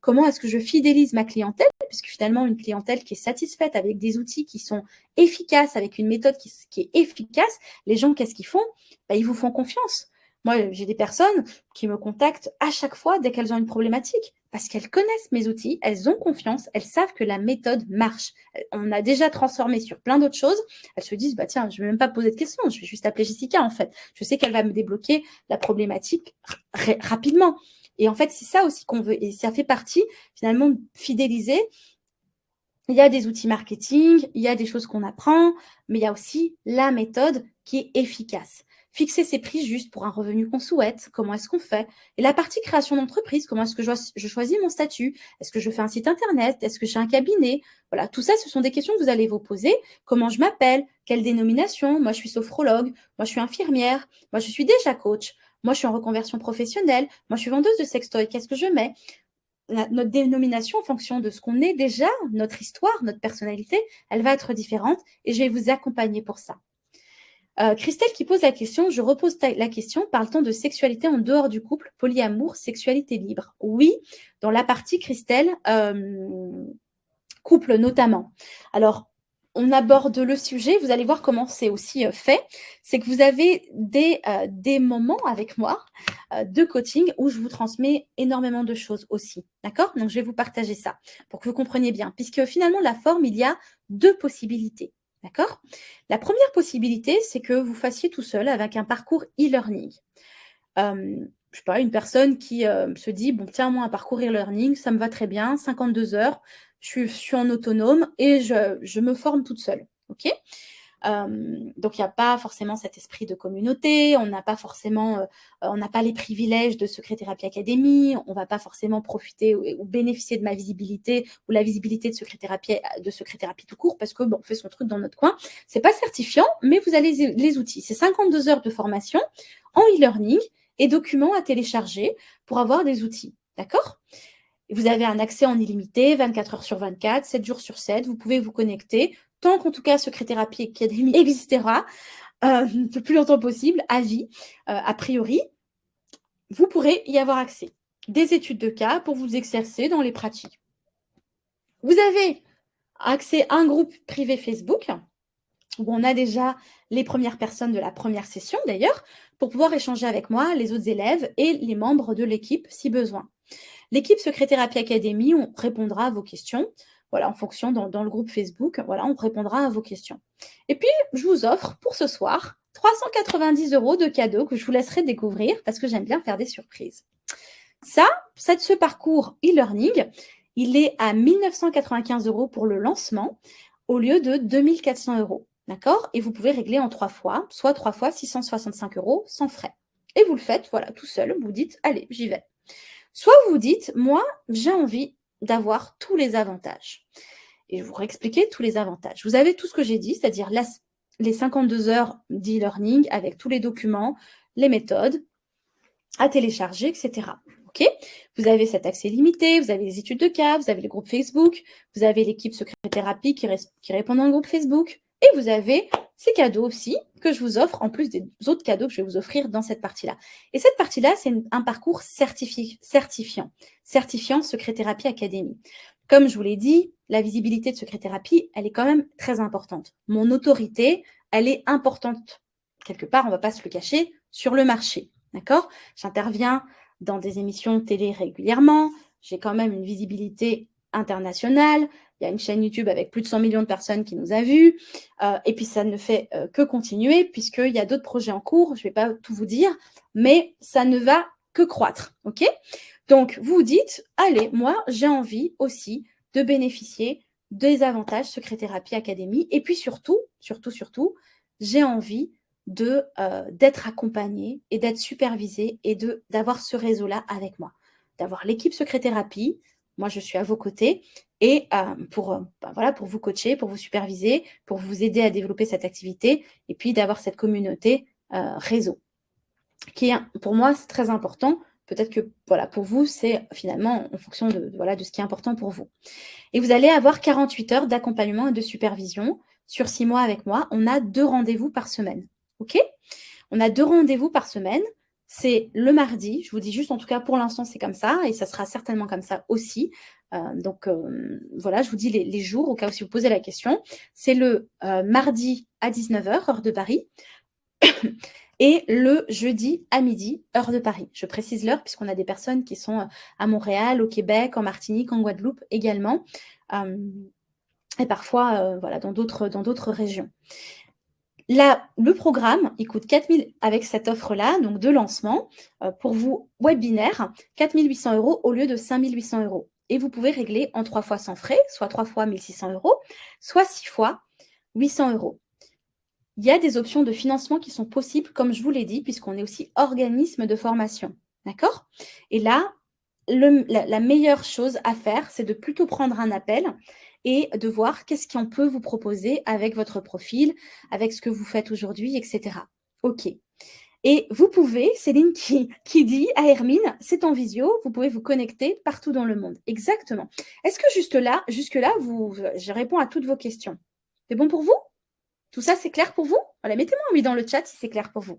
Comment est-ce que je fidélise ma clientèle? Puisque finalement, une clientèle qui est satisfaite avec des outils qui sont efficaces, avec une méthode qui est efficace, les gens, qu'est-ce qu'ils font? Ils vous font confiance. Moi, j'ai des personnes qui me contactent à chaque fois dès qu'elles ont une problématique, parce qu'elles connaissent mes outils, elles ont confiance, elles savent que la méthode marche. On a déjà transformé sur plein d'autres choses. Elles se disent, tiens, je ne vais même pas poser de questions, je vais juste appeler Jessica, en fait. Je sais qu'elle va me débloquer la problématique rapidement. Et en fait, c'est ça aussi qu'on veut. Et ça fait partie, finalement, de fidéliser. Il y a des outils marketing, il y a des choses qu'on apprend, mais il y a aussi la méthode qui est efficace. Fixer ses prix juste pour un revenu qu'on souhaite, comment est-ce qu'on fait? Et la partie création d'entreprise, comment est-ce que je choisis mon statut? Est-ce que je fais un site internet? Est-ce que j'ai un cabinet? Voilà, tout ça, ce sont des questions que vous allez vous poser. Comment je m'appelle? Quelle dénomination? Moi, je suis sophrologue. Moi, je suis infirmière. Moi, je suis déjà coach. Moi, je suis en reconversion professionnelle. Moi, je suis vendeuse de sextoy. Qu'est-ce que je mets? Notre dénomination, en fonction de ce qu'on est déjà, notre histoire, notre personnalité, elle va être différente et je vais vous accompagner pour ça. Christelle qui pose la question, je repose la question, parle-t-on de sexualité en dehors du couple, polyamour, sexualité libre? Oui, dans la partie Christelle, couple notamment. Alors, on aborde le sujet, vous allez voir comment c'est aussi fait. C'est que vous avez des moments avec moi de coaching où je vous transmets énormément de choses aussi. D'accord? Donc, je vais vous partager ça pour que vous compreniez bien. Puisque finalement, la forme, il y a deux possibilités. D'accord? La première possibilité, c'est que vous fassiez tout seul avec un parcours e-learning. Je ne sais pas, une personne qui se dit, bon, tiens, moi, un parcours e-learning, ça me va très bien, 52 heures, je suis en autonome et je me forme toute seule. OK? Donc, il n'y a pas forcément cet esprit de communauté, on n'a pas forcément, on n'a pas les privilèges de Secret Thérapie Academy, on ne va pas forcément profiter ou bénéficier de ma visibilité ou la visibilité de Secret Thérapie tout court parce que on fait son truc dans notre coin. C'est pas certifiant, mais vous avez les outils. C'est 52 heures de formation en e-learning et documents à télécharger pour avoir des outils. D'accord? Vous avez un accès en illimité, 24 heures sur 24, 7 jours sur 7. Vous pouvez vous connecter tant qu'en tout cas Secret Thérapie Academy existera le plus longtemps possible, à vie, a priori. Vous pourrez y avoir accès. Des études de cas pour vous exercer dans les pratiques. Vous avez accès à un groupe privé Facebook où on a déjà les premières personnes de la première session d'ailleurs, pour pouvoir échanger avec moi, les autres élèves et les membres de l'équipe si besoin. L'équipe Secret Thérapie Academy, on répondra à vos questions. Voilà, en fonction dans le groupe Facebook, voilà, on répondra à vos questions. Et puis, je vous offre pour ce soir 390 € de cadeaux que je vous laisserai découvrir parce que j'aime bien faire des surprises. Ce parcours e-learning, il est à 1 995 € pour le lancement au lieu de 2 400 €. D'accord? Et vous pouvez régler en 3 fois, soit 3 fois 665 € sans frais. Et vous le faites, voilà, tout seul. Vous dites, allez, j'y vais. Soit vous dites, moi, j'ai envie d'avoir tous les avantages. Et je vais vous réexpliquer tous les avantages. Vous avez tout ce que j'ai dit, c'est-à-dire les 52 heures d'e-learning avec tous les documents, les méthodes à télécharger, etc. OK? Vous avez cet accès limité, vous avez les études de cas, vous avez le groupe Facebook, vous avez l'équipe Secret Thérapie qui répond dans le groupe Facebook, et vous avez ces cadeaux aussi que je vous offre, en plus des autres cadeaux que je vais vous offrir dans cette partie-là. Et cette partie-là, c'est un parcours certifiant Secret Thérapie Academy. Comme je vous l'ai dit, la visibilité de Secret Thérapie, elle est quand même très importante. Mon autorité, elle est importante. Quelque part, on ne va pas se le cacher, sur le marché. D'accord? J'interviens dans des émissions télé régulièrement. J'ai quand même une visibilité internationale. Il y a une chaîne YouTube avec plus de 100 millions de personnes qui nous a vus. Et puis, ça ne fait que continuer puisqu'il y a d'autres projets en cours. Je ne vais pas tout vous dire, mais ça ne va que croître. OK? Donc, vous vous dites, allez, moi, j'ai envie aussi de bénéficier des avantages Secret Thérapie Academy. Et puis surtout, j'ai envie d'être accompagnée et d'être supervisée et d'avoir ce réseau-là avec moi. D'avoir l'équipe Secret Thérapie, moi je suis à vos côtés, et pour vous coacher, pour vous superviser, pour vous aider à développer cette activité, et puis d'avoir cette communauté réseau, qui est, pour moi, c'est très important. Peut-être que pour vous, c'est finalement en fonction de ce qui est important pour vous. Et vous allez avoir 48 heures d'accompagnement et de supervision sur 6 mois avec moi. On a 2 rendez-vous par semaine. OK? On a 2 rendez-vous par semaine. C'est le mardi. Je vous dis juste, en tout cas, pour l'instant, c'est comme ça. Et ça sera certainement comme ça aussi. Je vous dis les jours, au cas où si vous posez la question. C'est le mardi à 19h, heure de Paris. Et le jeudi à midi, heure de Paris. Je précise l'heure puisqu'on a des personnes qui sont à Montréal, au Québec, en Martinique, en Guadeloupe également. Et parfois, dans d'autres régions. Là, le programme, il coûte 4 000 avec cette offre-là, donc de lancement, pour vous, webinaire, 4 800 € au lieu de 5 800 €. Et vous pouvez régler en 3 fois sans frais, soit 3 fois 1 600 €, soit 6 fois 800 €. Il y a des options de financement qui sont possibles, comme je vous l'ai dit, puisqu'on est aussi organisme de formation. D'accord? Et là, la meilleure chose à faire, c'est de plutôt prendre un appel et de voir qu'est-ce qu'on peut vous proposer avec votre profil, avec ce que vous faites aujourd'hui, etc. OK. Et vous pouvez, Céline qui dit à Hermine, c'est en visio, vous pouvez vous connecter partout dans le monde. Exactement. Est-ce que jusque-là, je réponds à toutes vos questions? C'est bon pour vous? Tout ça, c'est clair pour vous? Voilà, mettez-moi un oui dans le chat si c'est clair pour vous.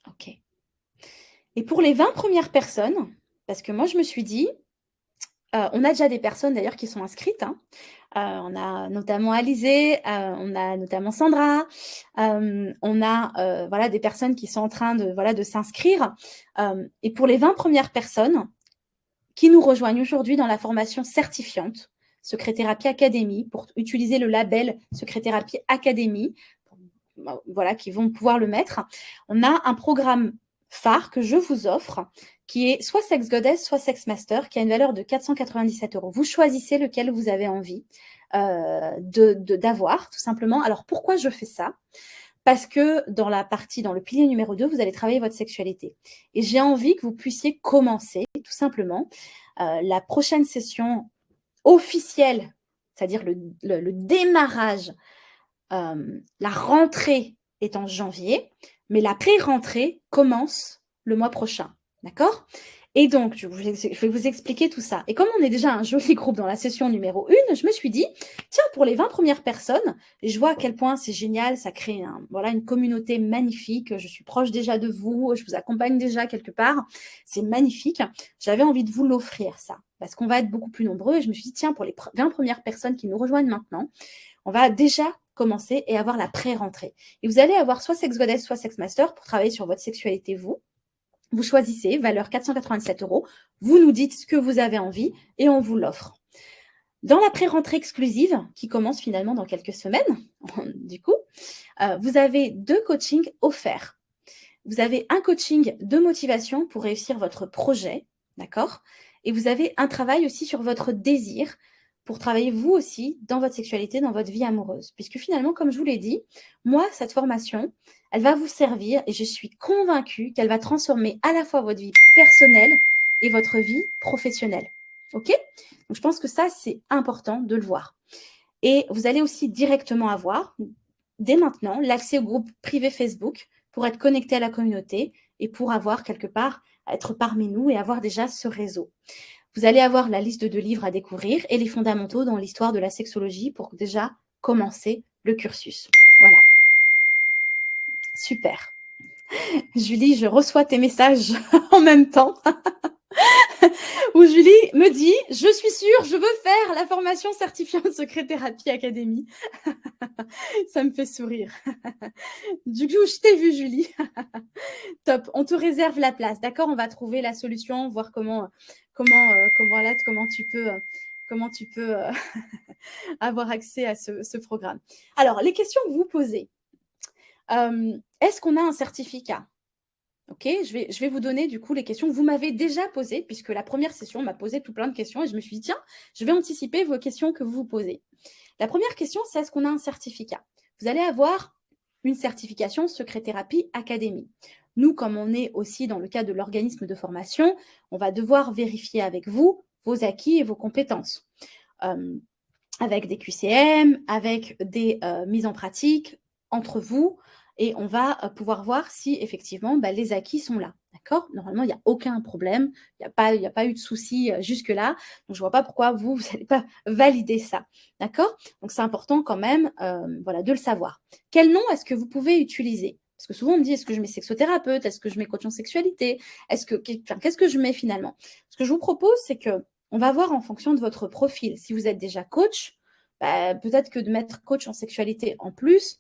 OK. Et pour les 20 premières personnes, parce que moi, je me suis dit, on a déjà des personnes d'ailleurs qui sont inscrites. Hein. On a notamment Alizé, on a notamment Sandra, on a des personnes qui sont en train de s'inscrire. Et pour les 20 premières personnes qui nous rejoignent aujourd'hui dans la formation certifiante, Secret Thérapie Academy, pour utiliser le label Secret Thérapie Academy, qui vont pouvoir le mettre, on a un programme phare que je vous offre, qui est soit Sex Goddess, soit Sex Master, qui a une valeur de 497 €. Vous choisissez lequel vous avez envie d'avoir, tout simplement. Alors, pourquoi je fais ça? Parce que dans le pilier numéro 2, vous allez travailler votre sexualité. Et j'ai envie que vous puissiez commencer, tout simplement, la prochaine session officielle, c'est-à-dire le démarrage, la rentrée est en janvier, mais la pré-rentrée commence le mois prochain. D'accord? Et donc, je vais vous expliquer tout ça. Et comme on est déjà un joli groupe dans la session numéro 1, je me suis dit, tiens, pour les 20 premières personnes, et je vois à quel point c'est génial, ça crée une communauté magnifique, je suis proche déjà de vous, je vous accompagne déjà quelque part, c'est magnifique. J'avais envie de vous l'offrir, ça, parce qu'on va être beaucoup plus nombreux. Et je me suis dit, tiens, pour les 20 premières personnes qui nous rejoignent maintenant, on va déjà commencer et avoir la pré-rentrée. Et vous allez avoir soit Sex Goddess, soit Sex Master pour travailler sur votre sexualité, vous. Vous choisissez, valeur 487 €, vous nous dites ce que vous avez envie et on vous l'offre. Dans la pré-rentrée exclusive, qui commence finalement dans quelques semaines, du coup, vous avez 2 coachings offerts. Vous avez un coaching de motivation pour réussir votre projet, d'accord? Et vous avez un travail aussi sur votre désir pour travailler vous aussi dans votre sexualité, dans votre vie amoureuse. Puisque finalement, comme je vous l'ai dit, moi, cette formation, elle va vous servir et je suis convaincue qu'elle va transformer à la fois votre vie personnelle et votre vie professionnelle. OK? Donc, je pense que ça, c'est important de le voir. Et vous allez aussi directement avoir, dès maintenant, l'accès au groupe privé Facebook pour être connecté à la communauté et pour avoir quelque part, être parmi nous et avoir déjà ce réseau. Vous allez avoir la liste de 2 livres à découvrir et les fondamentaux dans l'histoire de la sexologie pour déjà commencer le cursus. Voilà. Super. Julie, je reçois tes messages en même temps. Où Julie me dit « Je suis sûre, je veux faire la formation certifiante Secret Thérapie Academy. » Ça me fait sourire. Du coup, je t'ai vu, Julie. Top, on te réserve la place, d'accord? On va trouver la solution, voir comment tu peux avoir accès à ce programme. Alors, les questions que vous posez. Est-ce qu'on a un certificat? Ok, je vais vous donner du coup les questions que vous m'avez déjà posées, puisque la première session m'a posé tout plein de questions et je me suis dit, tiens, je vais anticiper vos questions que vous vous posez. La première question, c'est est-ce qu'on a un certificat? Vous allez avoir une certification Secret Thérapie Academy. Nous, comme on est aussi dans le cadre de l'organisme de formation, on va devoir vérifier avec vous vos acquis et vos compétences. Avec des QCM, avec des mises en pratique entre vous, et on va pouvoir voir si effectivement les acquis sont là. D'accord? Normalement, il n'y a aucun problème, il n'y a pas eu de souci jusque-là, donc je ne vois pas pourquoi vous n'allez pas valider ça. D'accord? Donc c'est important quand même voilà, de le savoir. Quel nom est-ce que vous pouvez utiliser? Parce que souvent on me dit, est-ce que je mets sexothérapeute? Est-ce que je mets coach en sexualité? Qu'est-ce que je mets finalement? Ce que je vous propose, c'est que on va voir en fonction de votre profil. Si vous êtes déjà coach, peut-être que de mettre coach en sexualité en plus,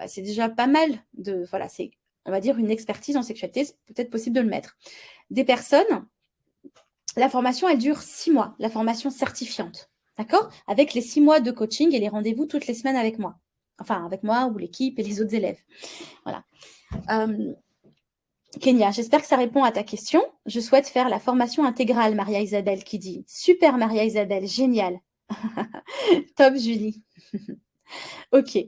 c'est déjà pas mal de, voilà, c'est, on va dire, une expertise en sexualité, c'est peut-être possible de le mettre. Des personnes, la formation, elle dure 6 mois, la formation certifiante, d'accord? Avec les 6 mois de coaching et les rendez-vous toutes les semaines avec moi. Enfin, avec moi ou l'équipe et les autres élèves. Voilà. Kenya, j'espère que ça répond à ta question. Je souhaite faire la formation intégrale, Maria Isabelle qui dit. Super Maria Isabelle, génial. Top Julie. Ok.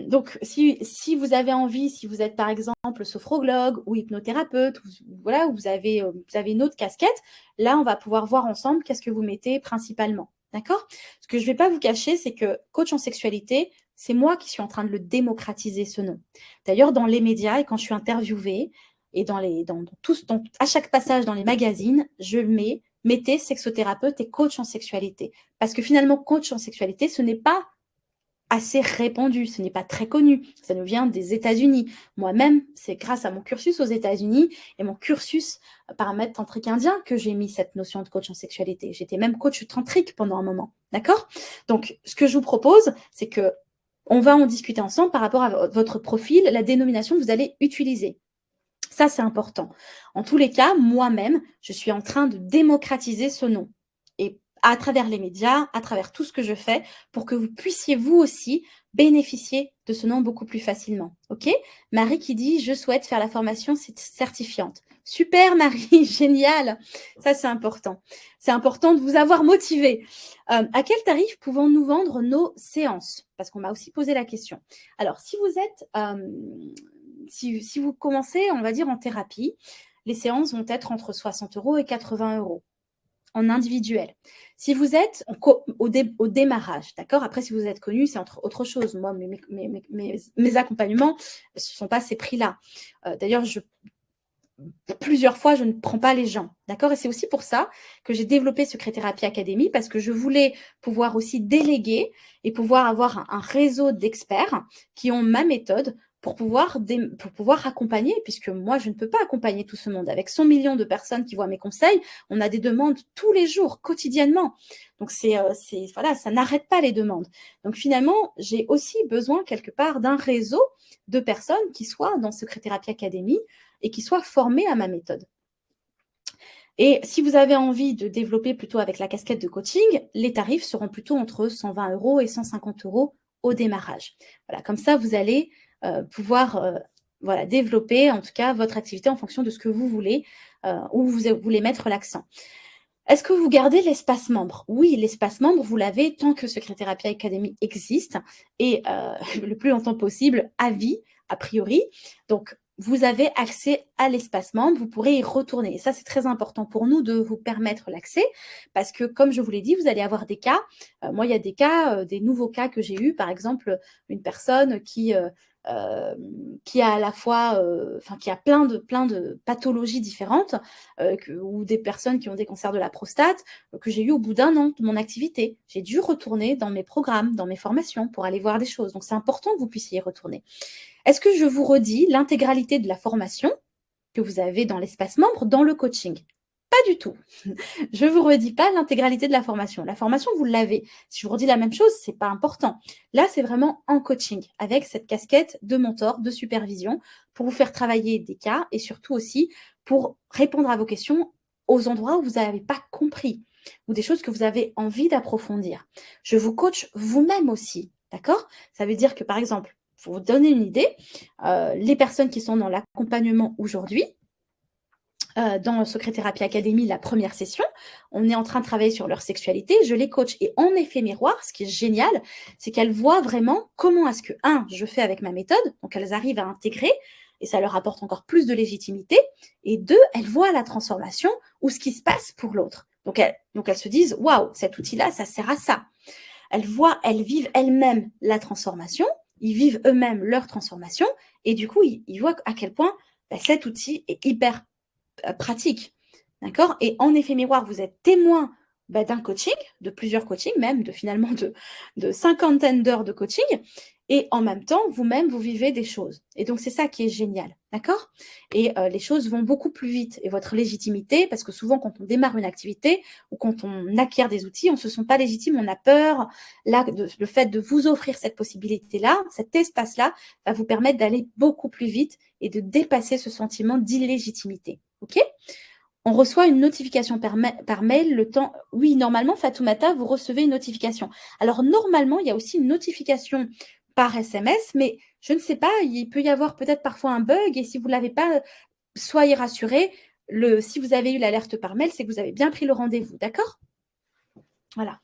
Donc, si vous avez envie, si vous êtes par exemple sophrologue ou hypnothérapeute, voilà, ou vous avez une autre casquette, là, on va pouvoir voir ensemble qu'est-ce que vous mettez principalement. D'accord? Ce que je ne vais pas vous cacher, c'est que coach en sexualité, c'est moi qui suis en train de le démocratiser, ce nom. D'ailleurs, dans les médias et quand je suis interviewée, et à chaque passage dans les magazines, je mettez sexothérapeute et coach en sexualité. Parce que finalement, coach en sexualité, ce n'est pas assez répandu, ce n'est pas très connu, ça nous vient des États-Unis. Moi-même, c'est grâce à mon cursus aux États-Unis et mon cursus paramètre tantrique indien que j'ai mis cette notion de coach en sexualité. J'étais même coach tantrique pendant un moment, d'accord? Donc, ce que je vous propose, c'est que on va en discuter ensemble par rapport à votre profil, la dénomination que vous allez utiliser. Ça, c'est important. En tous les cas, moi-même, je suis en train de démocratiser ce nom. Et à travers les médias, à travers tout ce que je fais, pour que vous puissiez vous aussi bénéficier de ce nom beaucoup plus facilement. Ok? Marie qui dit, je souhaite faire la formation certifiante. Super Marie, génial. Ça, c'est important. C'est important de vous avoir motivé. À quel tarif pouvons-nous vendre nos séances? Parce qu'on m'a aussi posé la question. Alors, si vous êtes... si vous commencez, on va dire, en thérapie, les séances vont être entre 60 € et 80 € en individuel. Si vous êtes au démarrage, d'accord? Après, si vous êtes connu, c'est autre chose. Moi, mes accompagnements, ce ne sont pas ces prix-là. D'ailleurs, plusieurs fois, je ne prends pas les gens, d'accord? Et c'est aussi pour ça que j'ai développé Secret Thérapie Academy, parce que je voulais pouvoir aussi déléguer et pouvoir avoir un réseau d'experts qui ont ma méthode pour pouvoir accompagner, puisque moi, je ne peux pas accompagner tout ce monde. Avec 100 millions de personnes qui voient mes conseils, on a des demandes tous les jours, quotidiennement. Donc, voilà, ça n'arrête pas les demandes. Donc, finalement, j'ai aussi besoin quelque part d'un réseau de personnes qui soient dans Secret Thérapie Academy et qui soient formés à ma méthode. Et si vous avez envie de développer plutôt avec la casquette de coaching, les tarifs seront plutôt entre 120 € et 150 € au démarrage. Voilà, comme ça, vous allez pouvoir voilà, développer en tout cas votre activité en fonction de ce que vous voulez, où vous voulez mettre l'accent. Est-ce que vous gardez l'espace membre? Oui, l'espace membre, vous l'avez tant que Secret Thérapie Academy existe et le plus longtemps possible, à vie, a priori. Donc, vous avez accès à l'espace membre, vous pourrez y retourner. Et ça, c'est très important pour nous de vous permettre l'accès parce que, comme je vous l'ai dit, vous allez avoir des cas. Moi, il y a des cas, des nouveaux cas que j'ai eus. Par exemple, une personne qui qui a à la fois, qui a plein de pathologies différentes, ou des personnes qui ont des cancers de la prostate, que j'ai eu au bout d'1 an de mon activité. J'ai dû retourner dans mes programmes, dans mes formations pour aller voir des choses. Donc, c'est important que vous puissiez y retourner. Est-ce que je vous redis l'intégralité de la formation que vous avez dans l'espace membre dans le coaching? Pas du tout. Je ne vous redis pas l'intégralité de la formation. La formation, vous l'avez. Si je vous redis la même chose, ce n'est pas important. Là, c'est vraiment en coaching, avec cette casquette de mentor, de supervision, pour vous faire travailler des cas et surtout aussi pour répondre à vos questions aux endroits où vous n'avez pas compris ou des choses que vous avez envie d'approfondir. Je vous coach vous-même aussi, d'accord? Ça veut dire que, par exemple, pour vous donner une idée, les personnes qui sont dans l'accompagnement aujourd'hui, dans Secret-Thérapie Academy, la première session, on est en train de travailler sur leur sexualité, je les coach et en effet miroir, ce qui est génial, c'est qu'elles voient vraiment comment est-ce que, je fais avec ma méthode, donc elles arrivent à intégrer et ça leur apporte encore plus de légitimité, et 2, elles voient la transformation ou ce qui se passe pour l'autre. Donc elles se disent, waouh, cet outil-là, ça sert à ça. Elles vivent elles-mêmes la transformation, ils vivent eux-mêmes leur transformation, et du coup, ils voient à quel point cet outil est hyper pratique. D'accord? Et en effet miroir, vous êtes témoin d'un coaching, de plusieurs coachings, même finalement de cinquantaine d'heures de coaching. Et en même temps, vous-même, vous vivez des choses. Et donc, c'est ça qui est génial. D'accord? Et les choses vont beaucoup plus vite. Et votre légitimité, parce que souvent, quand on démarre une activité ou quand on acquiert des outils, on ne se sent pas légitime, on a peur. Là, le fait de vous offrir cette possibilité-là, cet espace-là, va vous permettre d'aller beaucoup plus vite et de dépasser ce sentiment d'illégitimité. OK? On reçoit une notification par mail le temps. Oui, normalement, Fatoumata, vous recevez une notification. Alors, normalement, il y a aussi une notification par SMS, mais je ne sais pas, il peut y avoir peut-être parfois un bug et si vous ne l'avez pas, soyez rassurés. Si vous avez eu l'alerte par mail, c'est que vous avez bien pris le rendez-vous. D'accord? Voilà.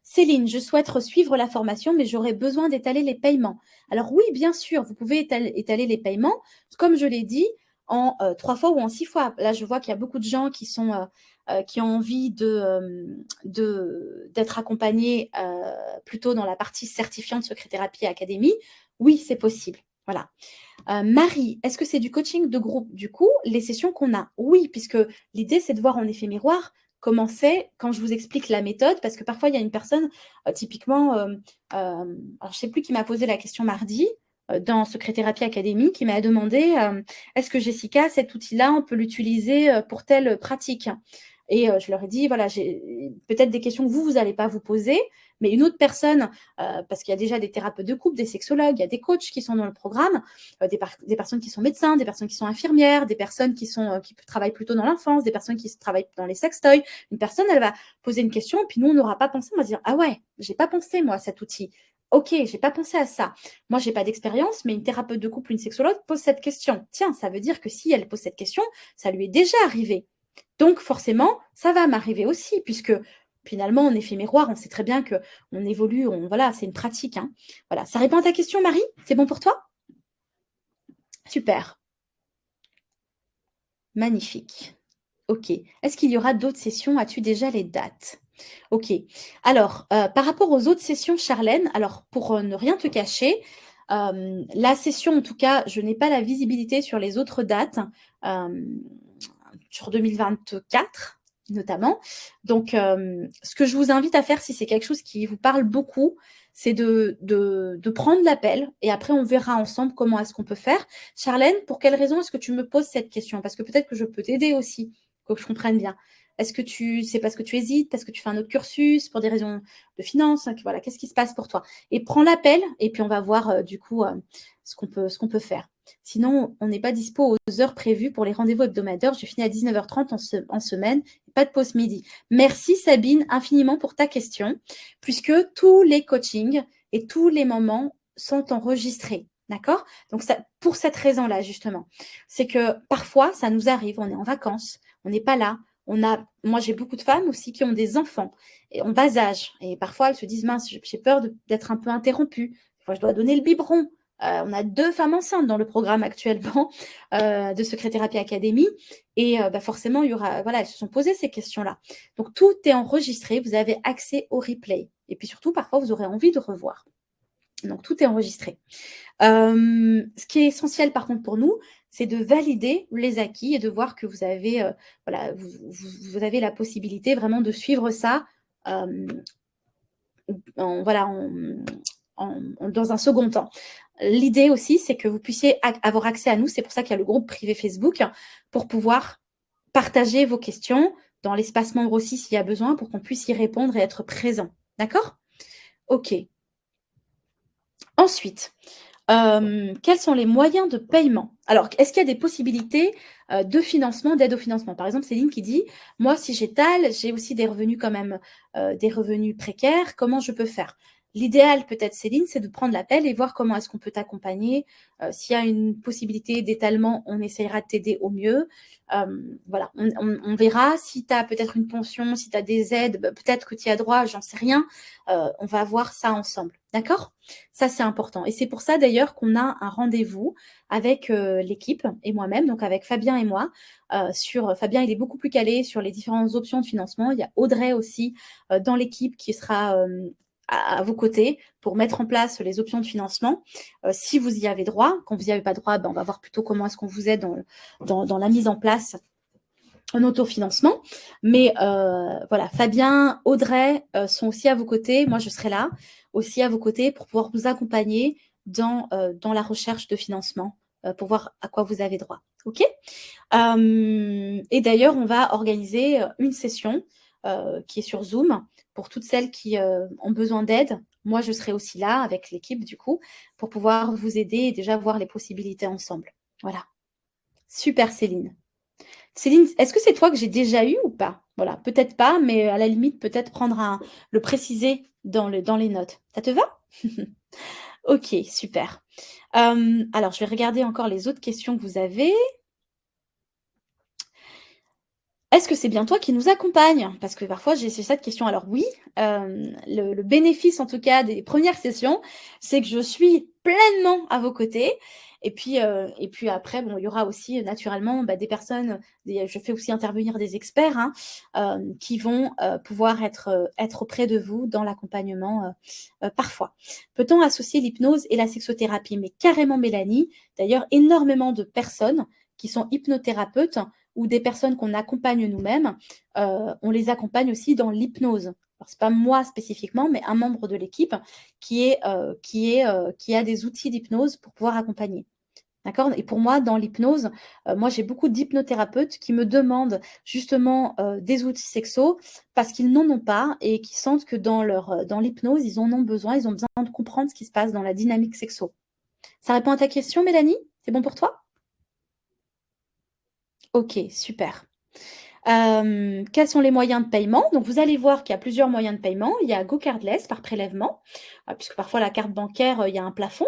Céline, je souhaite suivre la formation, mais j'aurais besoin d'étaler les paiements. Alors oui, bien sûr, vous pouvez étaler les paiements, comme je l'ai dit, en 3 fois ou en 6 fois. Là, je vois qu'il y a beaucoup de gens qui ont envie d'être accompagnés plutôt dans la partie certifiante Secret-Thérapie Academy. Oui, c'est possible. Voilà. Marie, est-ce que c'est du coaching de groupe? Du coup, les sessions qu'on a, oui, puisque l'idée, c'est de voir en effet miroir comment c'est quand je vous explique la méthode, parce que parfois, il y a une personne, typiquement, alors je ne sais plus qui m'a posé la question mardi, dans Secret-Thérapie Academy, qui m'a demandé, est-ce que Jessica, cet outil-là, on peut l'utiliser pour telle pratique? Et je leur ai dit, voilà, j'ai peut-être des questions que vous n'allez pas vous poser, mais une autre personne, parce qu'il y a déjà des thérapeutes de couple, des sexologues, il y a des coachs qui sont dans le programme, des personnes qui sont médecins, des personnes qui sont infirmières, des personnes qui travaillent plutôt dans l'enfance, des personnes qui travaillent dans les sextoys. Une personne, elle va poser une question, puis nous, on n'aura pas pensé, on va se dire, ah ouais, j'ai pas pensé, moi, à cet outil. Ok, j'ai pas pensé à ça. Moi, j'ai pas d'expérience, mais une thérapeute de couple, une sexologue pose cette question. Tiens, ça veut dire que si elle pose cette question, ça lui est déjà arrivé. Donc, forcément, ça va m'arriver aussi, puisque finalement, en effet miroir, on sait très bien qu'on évolue, voilà, c'est une pratique. Hein. Voilà. Ça répond à ta question, Marie? C'est bon pour toi? Super. Magnifique. Ok. Est-ce qu'il y aura d'autres sessions? As-tu déjà les dates? Ok. Alors, par rapport aux autres sessions, Charlène, alors pour ne rien te cacher, la session, en tout cas, je n'ai pas la visibilité sur les autres dates, sur 2024 notamment. Donc, ce que je vous invite à faire, si c'est quelque chose qui vous parle beaucoup, c'est de prendre l'appel et après, on verra ensemble comment est-ce qu'on peut faire. Charlène, pour quelle raison est-ce que tu me poses cette question? Parce que peut-être que je peux t'aider aussi, que je comprenne bien. Est-ce que c'est parce que tu hésites, parce que tu fais un autre cursus, pour des raisons de finances? Voilà, qu'est-ce qui se passe pour toi? Et prends l'appel et puis on va voir du coup ce qu'on peut faire. Sinon, on n'est pas dispo aux heures prévues pour les rendez-vous hebdomadaires. Je finis à 19h30 en semaine, pas de pause midi. Merci Sabine infiniment pour ta question, puisque tous les coachings et tous les moments sont enregistrés. D'accord? Donc, pour cette raison-là, justement, c'est que parfois, ça nous arrive, on est en vacances, on n'est pas là. Moi, j'ai beaucoup de femmes aussi qui ont des enfants et en bas âge. Et parfois, elles se disent, mince, j'ai peur d'être un peu interrompue. Des fois, je dois donner le biberon. On a 2 femmes enceintes dans le programme actuellement de Secret-Thérapie Academy. Et forcément, il y aura, voilà, elles se sont posées ces questions-là. Donc, tout est enregistré. Vous avez accès au replay. Et puis surtout, parfois, vous aurez envie de revoir. Donc, tout est enregistré. Ce qui est essentiel, par contre, pour nous, c'est de valider les acquis et de voir que vous avez, voilà, vous avez la possibilité vraiment de suivre ça, voilà, dans un second temps. L'idée aussi, c'est que vous puissiez avoir accès à nous. C'est pour ça qu'il y a le groupe privé Facebook, pour pouvoir partager vos questions dans l'espace membre aussi s'il y a besoin, pour qu'on puisse y répondre et être présent. D'accord? OK. Ensuite, quels sont les moyens de paiement? Alors, est-ce qu'il y a des possibilités de financement, d'aide au financement? Par exemple, Céline qui dit: «Moi, si j'étale, j'ai aussi des revenus quand même, des revenus précaires, comment je peux faire?» L'idéal peut-être, Céline, c'est de prendre l'appel et voir comment est-ce qu'on peut t'accompagner. S'il y a une possibilité d'étalement, on essayera de t'aider au mieux. Voilà, on verra. Si tu as peut-être une pension, si tu as des aides, peut-être que tu y as droit, j'en sais rien. On va voir ça ensemble, d'accord? Ça, c'est important et c'est pour ça d'ailleurs qu'on a un rendez-vous avec, l'équipe et moi-même, donc avec Fabien et moi, Fabien, il est beaucoup plus calé sur les différentes options de financement. Il y a Audrey aussi, dans l'équipe qui sera, à vos côtés pour mettre en place les options de financement, si vous y avez droit. Quand vous n'y avez pas droit, on va voir plutôt comment est-ce qu'on vous aide dans la mise en place en autofinancement. Mais voilà, Fabien, Audrey sont aussi à vos côtés. Moi, je serai là aussi à vos côtés pour pouvoir vous accompagner dans la recherche de financement, pour voir à quoi vous avez droit. OK? Et d'ailleurs, on va organiser une session qui est sur Zoom pour toutes celles qui ont besoin d'aide. Moi, je serai aussi là avec l'équipe, du coup, pour pouvoir vous aider et déjà voir les possibilités ensemble. Voilà. Super, Céline. Céline, est-ce que c'est toi que j'ai déjà eu ou pas? Voilà, peut-être pas, mais à la limite, peut-être le préciser dans les notes. Ça te va? OK, super. Alors, je vais regarder encore les autres questions que vous avez. Est-ce que c'est bien toi qui nous accompagne? Parce que parfois j'ai cette question. Alors oui, le bénéfice en tout cas des premières sessions, c'est que je suis pleinement à vos côtés et puis après bon, il y aura aussi naturellement, des personnes, je fais aussi intervenir des experts, hein, qui vont, pouvoir être auprès de vous dans l'accompagnement, parfois. Peut-on associer l'hypnose et la sexothérapie? Mais carrément Mélanie. D'ailleurs, énormément de personnes qui sont hypnothérapeutes ou des personnes qu'on accompagne nous-mêmes, on les accompagne aussi dans l'hypnose. Alors c'est pas moi spécifiquement, mais un membre de l'équipe qui a des outils d'hypnose pour pouvoir accompagner. D'accord? Et pour moi, dans l'hypnose, moi j'ai beaucoup d'hypnothérapeutes qui me demandent justement, des outils sexos parce qu'ils n'en ont pas et qui sentent que dans l'hypnose, ils en ont besoin, ils ont besoin de comprendre ce qui se passe dans la dynamique sexo. Ça répond à ta question, Mélanie? C'est bon pour toi? OK, super. Quels sont les moyens de paiement? Donc vous allez voir qu'il y a plusieurs moyens de paiement. Il y a GoCardless par prélèvement, puisque parfois la carte bancaire, il y a un plafond,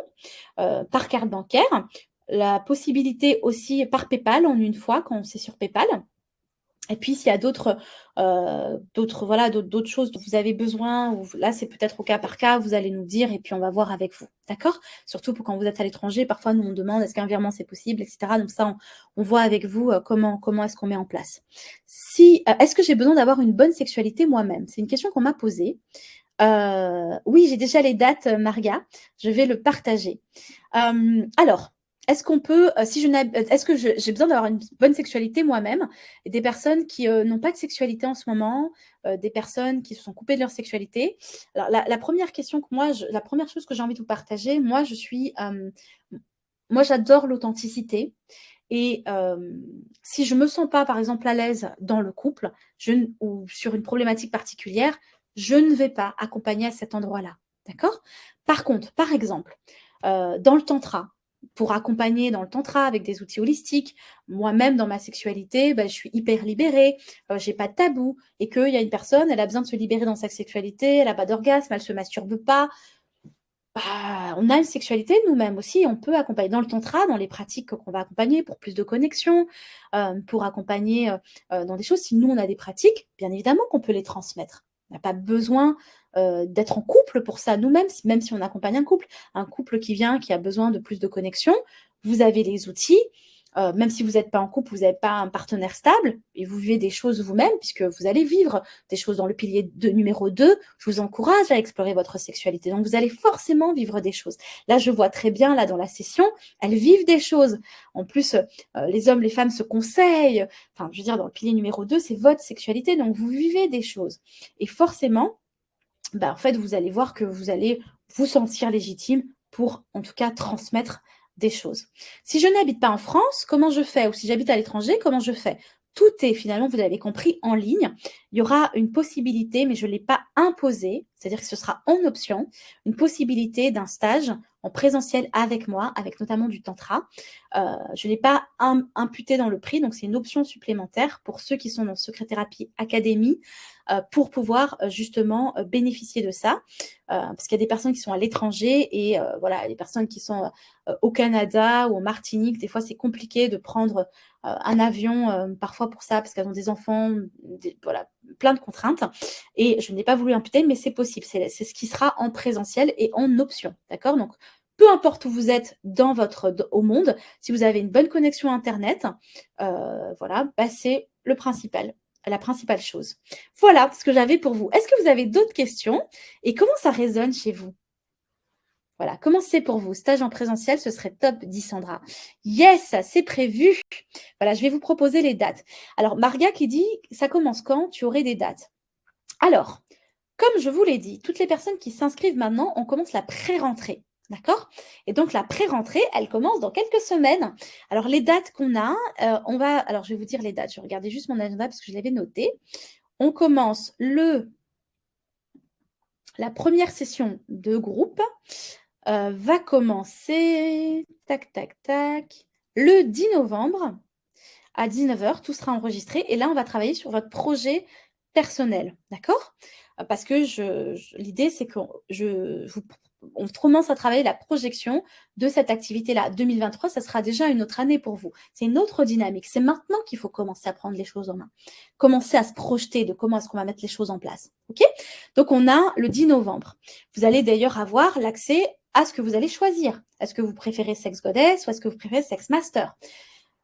par carte bancaire. La possibilité aussi par PayPal en une fois quand c'est sur PayPal. Et puis s'il y a d'autres choses dont vous avez besoin ou là, c'est peut-être au cas par cas, vous allez nous dire et puis on va voir avec vous. D'accord? Surtout pour quand vous êtes à l'étranger, parfois nous on demande est-ce qu'un virement c'est possible et cetera. Donc ça, on voit avec vous, comment est-ce qu'on met en place. Est-ce que j'ai besoin d'avoir une bonne sexualité moi-même? C'est une question qu'on m'a posée. Oui, j'ai déjà les dates, Marga, je vais le partager. Alors, est-ce qu'on peut, est-ce que j'ai besoin d'avoir une bonne sexualité moi-même? Et des personnes qui, n'ont pas de sexualité en ce moment, des personnes qui se sont coupées de leur sexualité. Alors la 1re question que la première chose que j'ai envie de vous partager, moi j'adore l'authenticité et si je me sens pas, par exemple, à l'aise dans le couple, ou sur une problématique particulière, je ne vais pas accompagner à cet endroit-là, d'accord? Par contre, par exemple, dans le tantra, pour accompagner dans le tantra avec des outils holistiques, moi-même dans ma sexualité, je suis hyper libérée, j'ai pas de tabou et qu'il y a une personne, elle a besoin de se libérer dans sa sexualité, elle a pas d'orgasme, elle se masturbe pas. On a une sexualité nous-mêmes aussi, on peut accompagner dans le tantra, dans les pratiques qu'on va accompagner pour plus de connexion, pour accompagner, dans des choses. Si nous, on a des pratiques, bien évidemment qu'on peut les transmettre. On n'a pas besoin, d'être en couple pour ça nous-mêmes, même si on accompagne un couple. Un couple qui vient, qui a besoin de plus de connexion, vous avez les outils, même si vous n'êtes pas en couple, vous n'avez pas un partenaire stable et vous vivez des choses vous-même, puisque vous allez vivre des choses dans le pilier numéro 2, je vous encourage à explorer votre sexualité. Donc, vous allez forcément vivre des choses. Là, je vois très bien, là, dans la session, elles vivent des choses. En plus, les hommes, les femmes se conseillent. Enfin, je veux dire, dans le pilier numéro 2, c'est votre sexualité. Donc, vous vivez des choses. Et forcément, en fait, vous allez voir que vous allez vous sentir légitime pour, en tout cas, transmettre des choses. Si je n'habite pas en France, comment je fais? Ou si j'habite à l'étranger, comment je fais? Tout est finalement, vous l'avez compris, en ligne. Il y aura une possibilité, mais je ne l'ai pas imposée, c'est-à-dire que ce sera en option, une possibilité d'un stage en présentiel avec moi, avec notamment du tantra. Je ne l'ai pas imputé dans le prix, donc c'est une option supplémentaire pour ceux qui sont dans Secret Thérapie Academy pour pouvoir justement bénéficier de ça. Parce qu'il y a des personnes qui sont à l'étranger et voilà, les personnes qui sont au Canada ou en Martinique, des fois c'est compliqué de prendre un avion parfois pour ça parce qu'elles ont des enfants, voilà, plein de contraintes. Et je n'ai pas voulu imputer, mais c'est possible. C'est ce qui sera en présentiel et en option. D'accord? Donc, peu importe où vous êtes au monde, si vous avez une bonne connexion Internet, voilà, c'est le principal, la principale chose. Voilà ce que j'avais pour vous. Est-ce que vous avez d'autres questions? Et comment ça résonne chez vous? Voilà, comment c'est pour vous? Stage en présentiel, ce serait top, dit Sandra. Yes, c'est prévu. Voilà, je vais vous proposer les dates. Alors, Marga qui dit, ça commence quand? Tu aurais des dates. Alors, comme je vous l'ai dit, toutes les personnes qui s'inscrivent maintenant, on commence la pré-rentrée. D'accord? Et donc, la pré-rentrée, elle commence dans quelques semaines. Alors, les dates qu'on a, alors, je vais vous dire les dates. Je vais regarder juste mon agenda parce que je l'avais noté. On commence la première session de groupe va commencer, tac, tac, tac, le 10 novembre à 19h. Tout sera enregistré. Et là, on va travailler sur votre projet personnel. D'accord? Parce que l'idée, c'est qu'on commence à travailler la projection de cette activité-là. 2023, ça sera déjà une autre année pour vous. C'est une autre dynamique. C'est maintenant qu'il faut commencer à prendre les choses en main. Commencer à se projeter de comment est-ce qu'on va mettre les choses en place. OK? Donc, on a le 10 novembre. Vous allez d'ailleurs avoir l'accès à ce que vous allez choisir. Est-ce que vous préférez Sex Goddess ou est-ce que vous préférez Sex Master?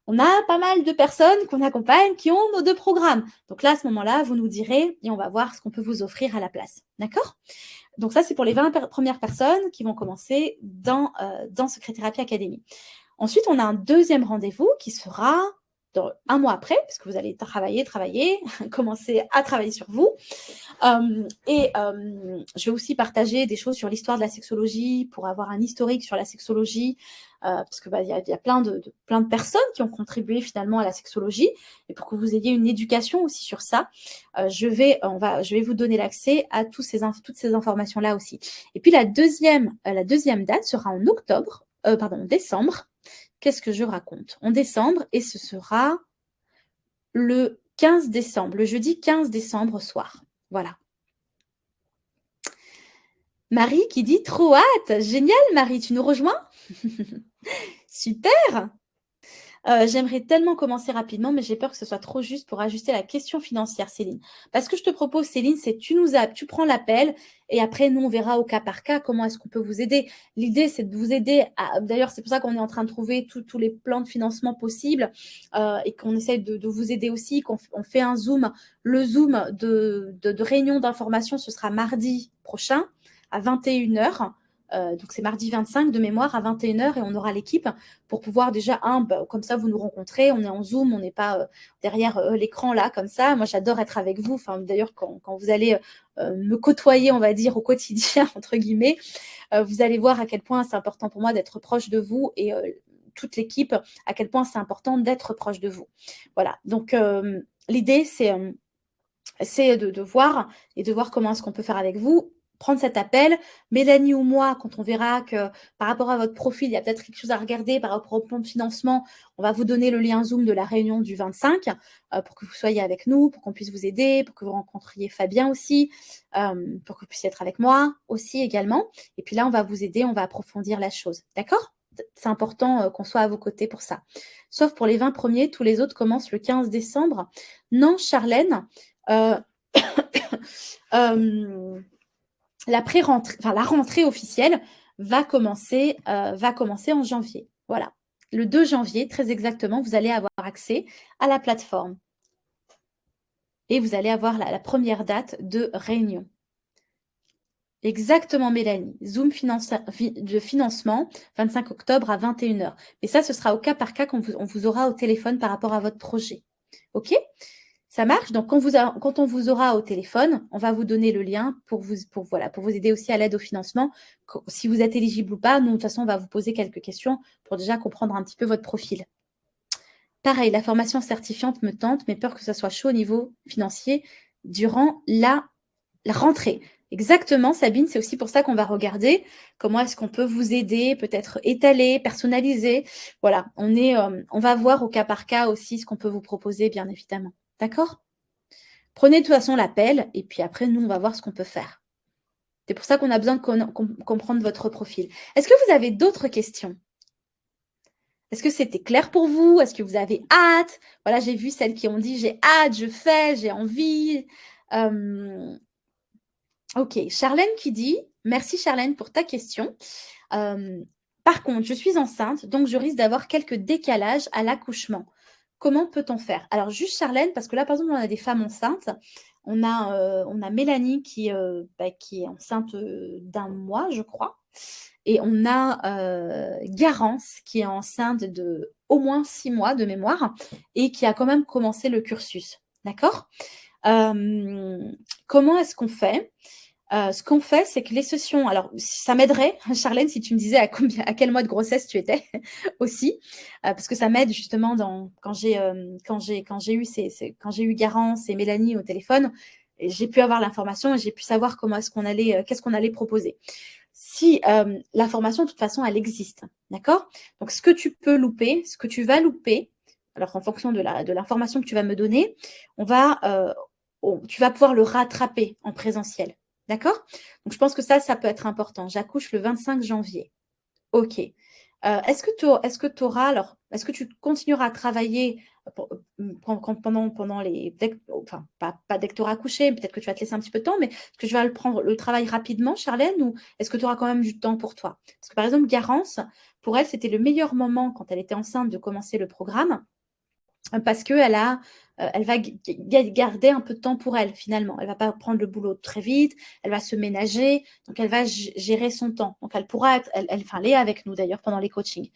On a pas mal de personnes qu'on accompagne qui ont nos 2 programmes. Donc là, à ce moment-là, vous nous direz et on va voir ce qu'on peut vous offrir à la place. D'accord? Donc ça, c'est pour les 20 premières personnes qui vont commencer dans Secret Thérapie Academy. Ensuite, on a un deuxième rendez-vous qui sera dans un mois après, parce que vous allez travailler, commencer à travailler sur vous. Je vais aussi partager des choses sur l'histoire de la sexologie pour avoir un historique sur la sexologie, parce que y a plein de personnes qui ont contribué finalement à la sexologie, et pour que vous ayez une éducation aussi sur ça, je vais vous donner l'accès à toutes ces informations-là aussi. Et puis la deuxième date sera en décembre. Qu'est-ce que je raconte? En décembre, et ce sera le 15 décembre, le jeudi 15 décembre soir. Voilà. Marie qui dit trop hâte. Génial, Marie, tu nous rejoins? Super. J'aimerais tellement commencer rapidement, mais j'ai peur que ce soit trop juste pour ajuster la question financière, Céline. Parce que je te propose, Céline, c'est tu prends l'appel et après, nous, on verra au cas par cas comment est-ce qu'on peut vous aider. L'idée, c'est de vous aider. D'ailleurs, c'est pour ça qu'on est en train de trouver tous les plans de financement possibles et qu'on essaye de vous aider aussi, qu'on fait un Zoom. Le Zoom de réunion d'information, ce sera mardi prochain à 21h. Donc, c'est mardi 25 de mémoire à 21h et on aura l'équipe pour pouvoir déjà, comme ça, vous nous rencontrez. On est en Zoom, on n'est pas derrière l'écran là, comme ça. Moi, j'adore être avec vous. Enfin, d'ailleurs, quand vous allez me côtoyer, on va dire, au quotidien, entre guillemets, vous allez voir à quel point c'est important pour moi d'être proche de vous et toute l'équipe, à quel point c'est important d'être proche de vous. Voilà. Donc, l'idée, c'est de voir comment est-ce qu'on peut faire avec vous. Prendre cet appel, Mélanie ou moi, quand on verra que par rapport à votre profil, il y a peut-être quelque chose à regarder par rapport au plan de financement, on va vous donner le lien Zoom de la réunion du 25 pour que vous soyez avec nous, pour qu'on puisse vous aider, pour que vous rencontriez Fabien aussi, pour que vous puissiez être avec moi aussi également. Et puis là, on va vous aider, on va approfondir la chose. D'accord? C'est important qu'on soit à vos côtés pour ça. Sauf pour les 20 premiers, tous les autres commencent le 15 décembre. Non, Charlène, la rentrée officielle va commencer en janvier. Voilà. le 2 janvier, très exactement, vous allez avoir accès à la plateforme. Et vous allez avoir la première date de réunion. Exactement, Mélanie. Zoom de financement, 25 octobre à 21h. Mais ça, ce sera au cas par cas qu'on vous aura au téléphone par rapport à votre projet. OK? Ça marche? Donc, quand on vous aura au téléphone, on va vous donner le lien pour vous aider aussi à l'aide au financement. Si vous êtes éligible ou pas, nous, de toute façon, on va vous poser quelques questions pour déjà comprendre un petit peu votre profil. Pareil, la formation certifiante me tente, mais peur que ça soit chaud au niveau financier durant la rentrée. Exactement, Sabine, c'est aussi pour ça qu'on va regarder comment est-ce qu'on peut vous aider, peut-être étaler, personnaliser. Voilà, on va voir au cas par cas aussi ce qu'on peut vous proposer, bien évidemment. D'accord? Prenez de toute façon l'appel et puis après, nous, on va voir ce qu'on peut faire. C'est pour ça qu'on a besoin de comprendre votre profil. Est-ce que vous avez d'autres questions? Est-ce que c'était clair pour vous? Est-ce que vous avez hâte? Voilà, j'ai vu celles qui ont dit: «J'ai hâte, je fais, j'ai envie». OK, Charlène qui dit: «Merci Charlène pour ta question. Par contre, je suis enceinte, donc je risque d'avoir quelques décalages à l'accouchement. Comment peut-on faire?» Alors juste Charlène, parce que là, par exemple, on a des femmes enceintes. On a Mélanie qui est enceinte, d'1 mois, je crois. Et on a, Garance qui est enceinte de au moins 6 mois de mémoire et qui a quand même commencé le cursus. D'accord? Comment est-ce qu'on fait? Ce qu'on fait, c'est que les sessions alors ça m'aiderait, Charlène, si tu me disais à quel mois de grossesse tu étais aussi, parce que ça m'aide justement quand j'ai eu Garance et Mélanie au téléphone, et j'ai pu avoir l'information et j'ai pu savoir qu'est-ce qu'on allait proposer. Si, l'information de toute façon elle existe, d'accord? Donc ce que tu peux louper, ce que tu vas louper, alors en fonction de l'information que tu vas me donner, tu vas pouvoir le rattraper en présentiel. D'accord? Donc je pense que ça peut être important. J'accouche le 25 janvier. OK. Est-ce que tu auras alors, est-ce que tu continueras à travailler pendant les dès que enfin, pas dès que tu auras accouché, peut-être que tu vas te laisser un petit peu de temps, mais est-ce que tu vas prendre le travail rapidement, Charlène, ou est-ce que tu auras quand même du temps pour toi? Parce que, par exemple, Garance, pour elle, c'était le meilleur moment quand elle était enceinte de commencer le programme, parce elle va garder un peu de temps pour elle finalement. Elle va pas prendre le boulot très vite, elle va se ménager, donc elle va gérer son temps. Donc elle pourra être, enfin, elle est avec nous d'ailleurs pendant les coachings.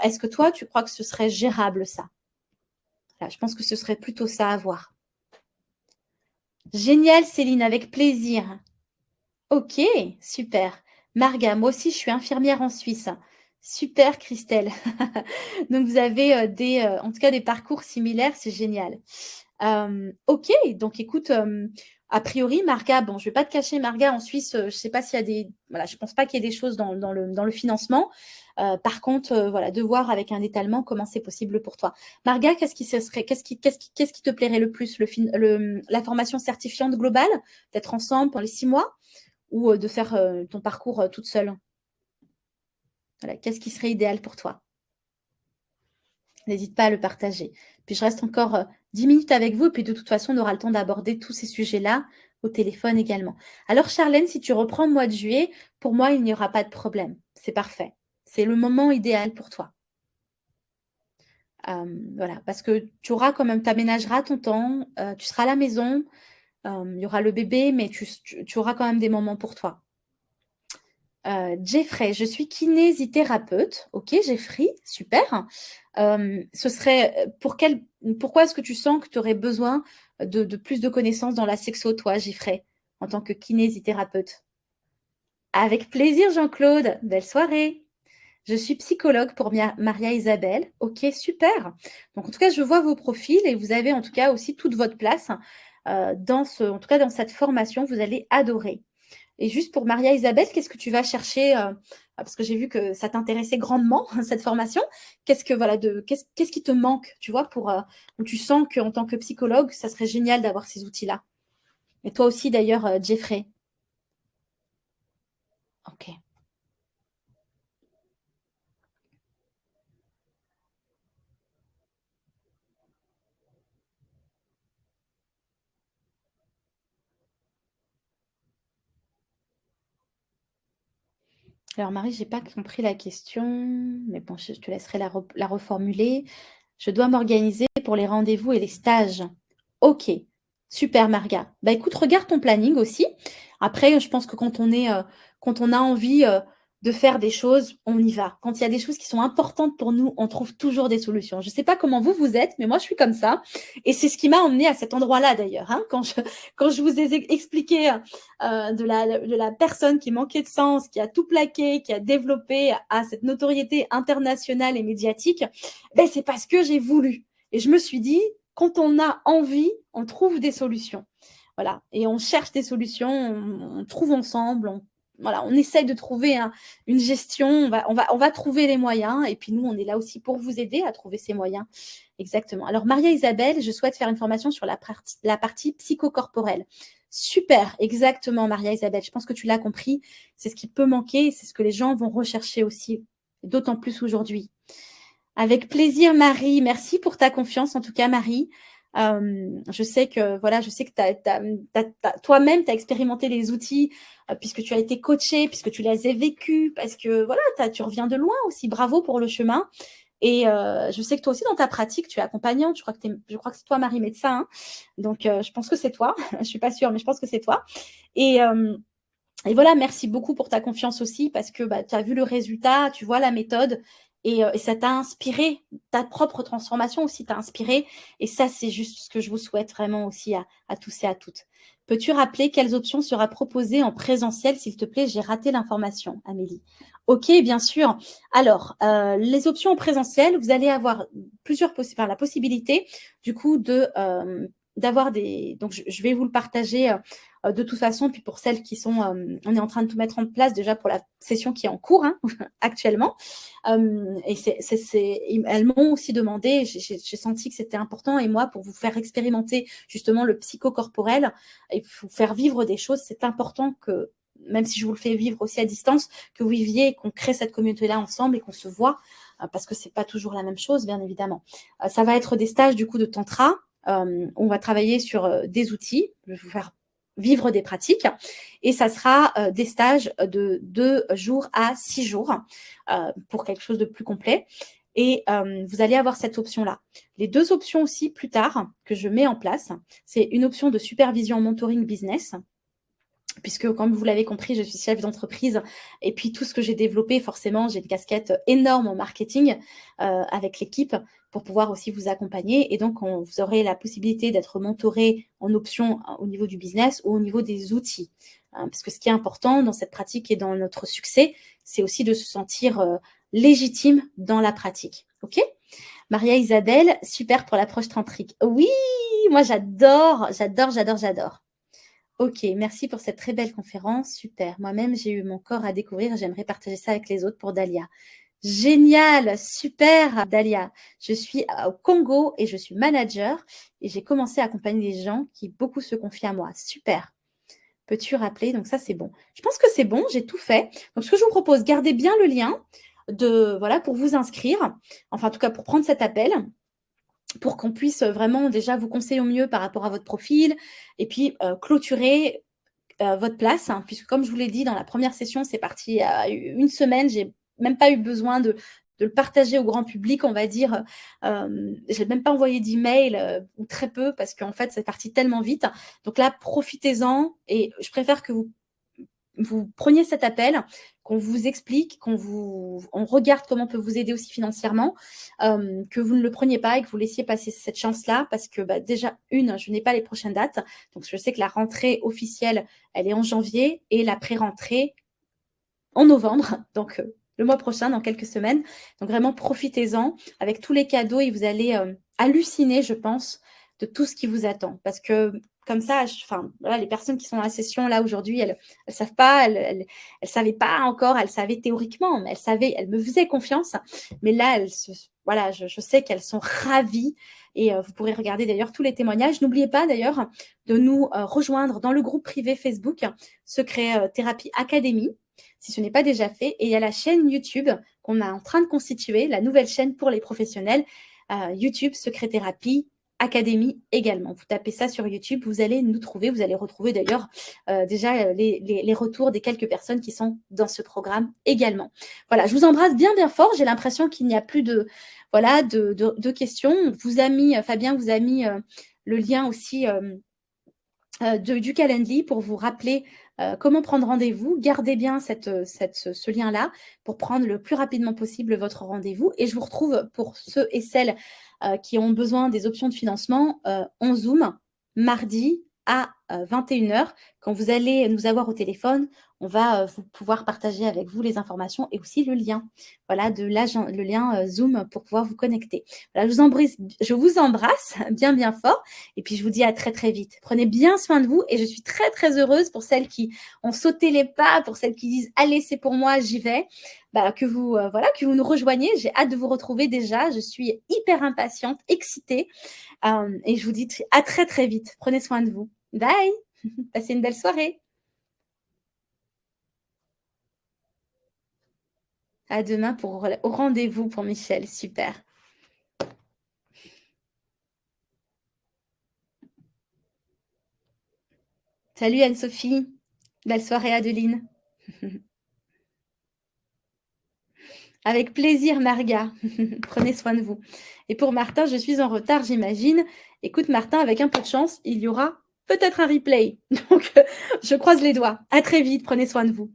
Est-ce que toi, tu crois que ce serait gérable ça? Là, je pense que ce serait plutôt ça à voir. Génial, Céline, avec plaisir. OK, super. Marga, moi aussi, je suis infirmière en Suisse. Super, Christelle. Donc, vous avez en tout cas des parcours similaires, c'est génial. OK, donc écoute, a priori, Marga, bon, je vais pas te cacher, Marga, en Suisse, je sais pas s'il y a voilà, je pense pas qu'il y ait des choses dans le financement. Par contre, voilà, de voir avec un étalement comment c'est possible pour toi. Marga, qu'est-ce qui te plairait le plus? La formation certifiante globale? D'être ensemble pendant les 6 mois? Ou de faire, ton parcours, toute seule? Voilà, qu'est-ce qui serait idéal pour toi? N'hésite pas à le partager. Puis je reste encore, 10 minutes avec vous et puis de toute façon, on aura le temps d'aborder tous ces sujets-là au téléphone également. Alors Charlène, si tu reprends le mois de juillet, pour moi, il n'y aura pas de problème. C'est parfait. C'est le moment idéal pour toi. Voilà, parce que tu aménageras ton temps, tu seras à la maison, il y aura le bébé, mais tu auras quand même des moments pour toi. Jeffrey, je suis kinésithérapeute. OK, Jeffrey, super. Ce serait, pourquoi est-ce que tu sens que tu aurais besoin de plus de connaissances dans la sexo, toi, Jeffrey, en tant que kinésithérapeute? Avec plaisir, Jean-Claude. Belle soirée. Je suis psychologue pour Maria Isabelle. OK, super. Donc en tout cas, je vois vos profils et vous avez en tout cas aussi toute votre place, en tout cas dans cette formation, vous allez adorer. Et juste pour Maria Isabelle, qu'est-ce que tu vas chercher, parce que j'ai vu que ça t'intéressait grandement, cette formation. Qu'est-ce qui te manque, tu vois, où tu sens qu'en tant que psychologue, ça serait génial d'avoir ces outils-là? Et toi aussi d'ailleurs, Jeffrey? OK. Alors Marie, j'ai pas compris la question, mais bon, je te laisserai la reformuler. Je dois m'organiser pour les rendez-vous et les stages. Ok, super Marga. Bah écoute, regarde ton planning aussi. Après, je pense que quand on a envie de faire des choses, on y va. Quand il y a des choses qui sont importantes pour nous, on trouve toujours des solutions. Je sais pas comment vous êtes, mais moi je suis comme ça. Et c'est ce qui m'a emmené à cet endroit-là d'ailleurs. Hein, quand je vous ai expliqué de la personne qui manquait de sens, qui a tout plaqué, qui a développé à cette notoriété internationale et médiatique, ben, c'est parce que j'ai voulu. Et je me suis dit, quand on a envie, on trouve des solutions. Voilà. Et on cherche des solutions, on trouve ensemble, voilà, on essaye de trouver une gestion, on va trouver les moyens. Et puis nous, on est là aussi pour vous aider à trouver ces moyens. Exactement. Alors, Maria Isabelle, je souhaite faire une formation sur la partie psychocorporelle. Super, exactement, Maria Isabelle. Je pense que tu l'as compris. C'est ce qui peut manquer, c'est ce que les gens vont rechercher aussi, d'autant plus aujourd'hui. Avec plaisir, Marie. Merci pour ta confiance, en tout cas, Marie. Je sais que toi-même, tu as expérimenté les outils puisque tu as été coachée, puisque tu les as vécus, parce que voilà, tu reviens de loin aussi. Bravo pour le chemin. Et je sais que toi aussi, dans ta pratique, tu es accompagnante. Je crois que c'est toi, Marie, médecin. Hein. Donc, je pense que c'est toi. Je suis pas sûre, mais je pense que c'est toi. Et, euh, et voilà, merci beaucoup pour ta confiance aussi, parce que tu as vu le résultat, tu vois la méthode, et ça t'a inspiré. Ta propre transformation aussi t'a inspiré. Et ça, c'est juste ce que je vous souhaite vraiment aussi à tous et à toutes. Peux-tu rappeler quelles options sera proposées en présentiel, s'il te plaît? J'ai raté l'information, Amélie. Ok, bien sûr. Alors, les options en présentiel, vous allez avoir la possibilité, du coup, d'avoir des. Donc, je vais vous le partager de toute façon. Puis pour celles qui sont, on est en train de tout mettre en place déjà pour la session qui est en cours hein, actuellement. Et elles m'ont aussi demandé, j'ai senti que c'était important. Et moi, pour vous faire expérimenter justement le psychocorporel et vous faire vivre des choses, c'est important que, même si je vous le fais vivre aussi à distance, que vous viviez, qu'on crée cette communauté-là ensemble et qu'on se voit, parce que c'est pas toujours la même chose, bien évidemment. Ça va être des stages du coup de tantra. On va travailler sur des outils. Je vais vous faire vivre des pratiques. Et ça sera des stages de 2 jours à 6 jours pour quelque chose de plus complet. Et vous allez avoir cette option-là. Les deux options aussi plus tard que je mets en place, c'est une option de supervision mentoring business puisque comme vous l'avez compris, je suis chef d'entreprise et puis tout ce que j'ai développé, forcément, j'ai une casquette énorme en marketing avec l'équipe pour pouvoir aussi vous accompagner. Et donc, vous aurez la possibilité d'être mentoré en option au niveau du business ou au niveau des outils. Parce que ce qui est important dans cette pratique et dans notre succès, c'est aussi de se sentir légitime dans la pratique. OK ? Maria Isabelle, super pour l'approche tantrique. Oui, moi j'adore, j'adore, j'adore, j'adore. Ok, merci pour cette très belle conférence. Super. Moi-même, j'ai eu mon corps à découvrir. J'aimerais partager ça avec les autres pour Dalia. Génial, super, Dalia. Je suis au Congo et je suis manager et j'ai commencé à accompagner des gens qui beaucoup se confient à moi. Super. Peux-tu rappeler? Donc ça, c'est bon. Je pense que c'est bon, j'ai tout fait. Donc ce que je vous propose, gardez bien le lien voilà, pour vous inscrire. Enfin, en tout cas, pour prendre cet appel pour qu'on puisse vraiment déjà vous conseiller au mieux par rapport à votre profil et puis clôturer votre place, hein, puisque comme je vous l'ai dit dans la première session, c'est parti à une semaine, j'ai même pas eu besoin de le partager au grand public, on va dire. J'ai même pas envoyé d'email ou très peu parce qu'en fait, c'est parti tellement vite. Donc là, profitez-en et je préfère que vous preniez cet appel, qu'on vous explique, on regarde comment on peut vous aider aussi financièrement, que vous ne le preniez pas et que vous laissiez passer cette chance-là parce que déjà, je n'ai pas les prochaines dates. Donc, je sais que la rentrée officielle, elle est en janvier et la pré-rentrée en novembre. Donc, le mois prochain, dans quelques semaines. Donc, vraiment, profitez-en avec tous les cadeaux et vous allez halluciner, je pense, de tout ce qui vous attend. Parce que comme ça, voilà, les personnes qui sont dans la session là aujourd'hui, elles savent pas, elles savaient pas encore, elles savaient théoriquement, mais elles me faisaient confiance. Mais là, voilà, je sais qu'elles sont ravies et vous pourrez regarder d'ailleurs tous les témoignages. N'oubliez pas d'ailleurs de nous rejoindre dans le groupe privé Facebook Secret Thérapie Academy si ce n'est pas déjà fait. Et il y a la chaîne YouTube qu'on est en train de constituer, la nouvelle chaîne pour les professionnels, YouTube Secret Thérapie Academy également. Vous tapez ça sur YouTube, vous allez nous trouver. Vous allez retrouver d'ailleurs déjà les retours des quelques personnes qui sont dans ce programme également. Voilà, je vous embrasse bien, bien fort. J'ai l'impression qu'il n'y a plus de, voilà, de questions. Fabien vous a mis le lien aussi du Calendly pour vous rappeler comment prendre rendez-vous. Gardez bien ce lien-là pour prendre le plus rapidement possible votre rendez-vous. Et je vous retrouve pour ceux et celles qui ont besoin des options de financement en Zoom, mardi à 21h. Quand vous allez nous avoir au téléphone, on va pouvoir partager avec vous les informations et aussi le lien, voilà, le lien Zoom pour pouvoir vous connecter. Voilà, je vous embrasse bien, bien fort. Et puis, je vous dis à très, très vite. Prenez bien soin de vous. Et je suis très, très heureuse pour celles qui ont sauté les pas, pour celles qui disent « Allez, c'est pour moi, j'y vais ». Que vous nous rejoigniez. J'ai hâte de vous retrouver déjà. Je suis hyper impatiente, excitée. Et je vous dis à très, très vite. Prenez soin de vous. Bye. Passez une belle soirée. À demain au rendez-vous pour Michel. Super. Salut Anne-Sophie. Belle soirée Adeline. Avec plaisir, Marga. Prenez soin de vous. Et pour Martin, je suis en retard, j'imagine. Écoute, Martin, avec un peu de chance, il y aura peut-être un replay. Donc, je croise les doigts. À très vite. Prenez soin de vous.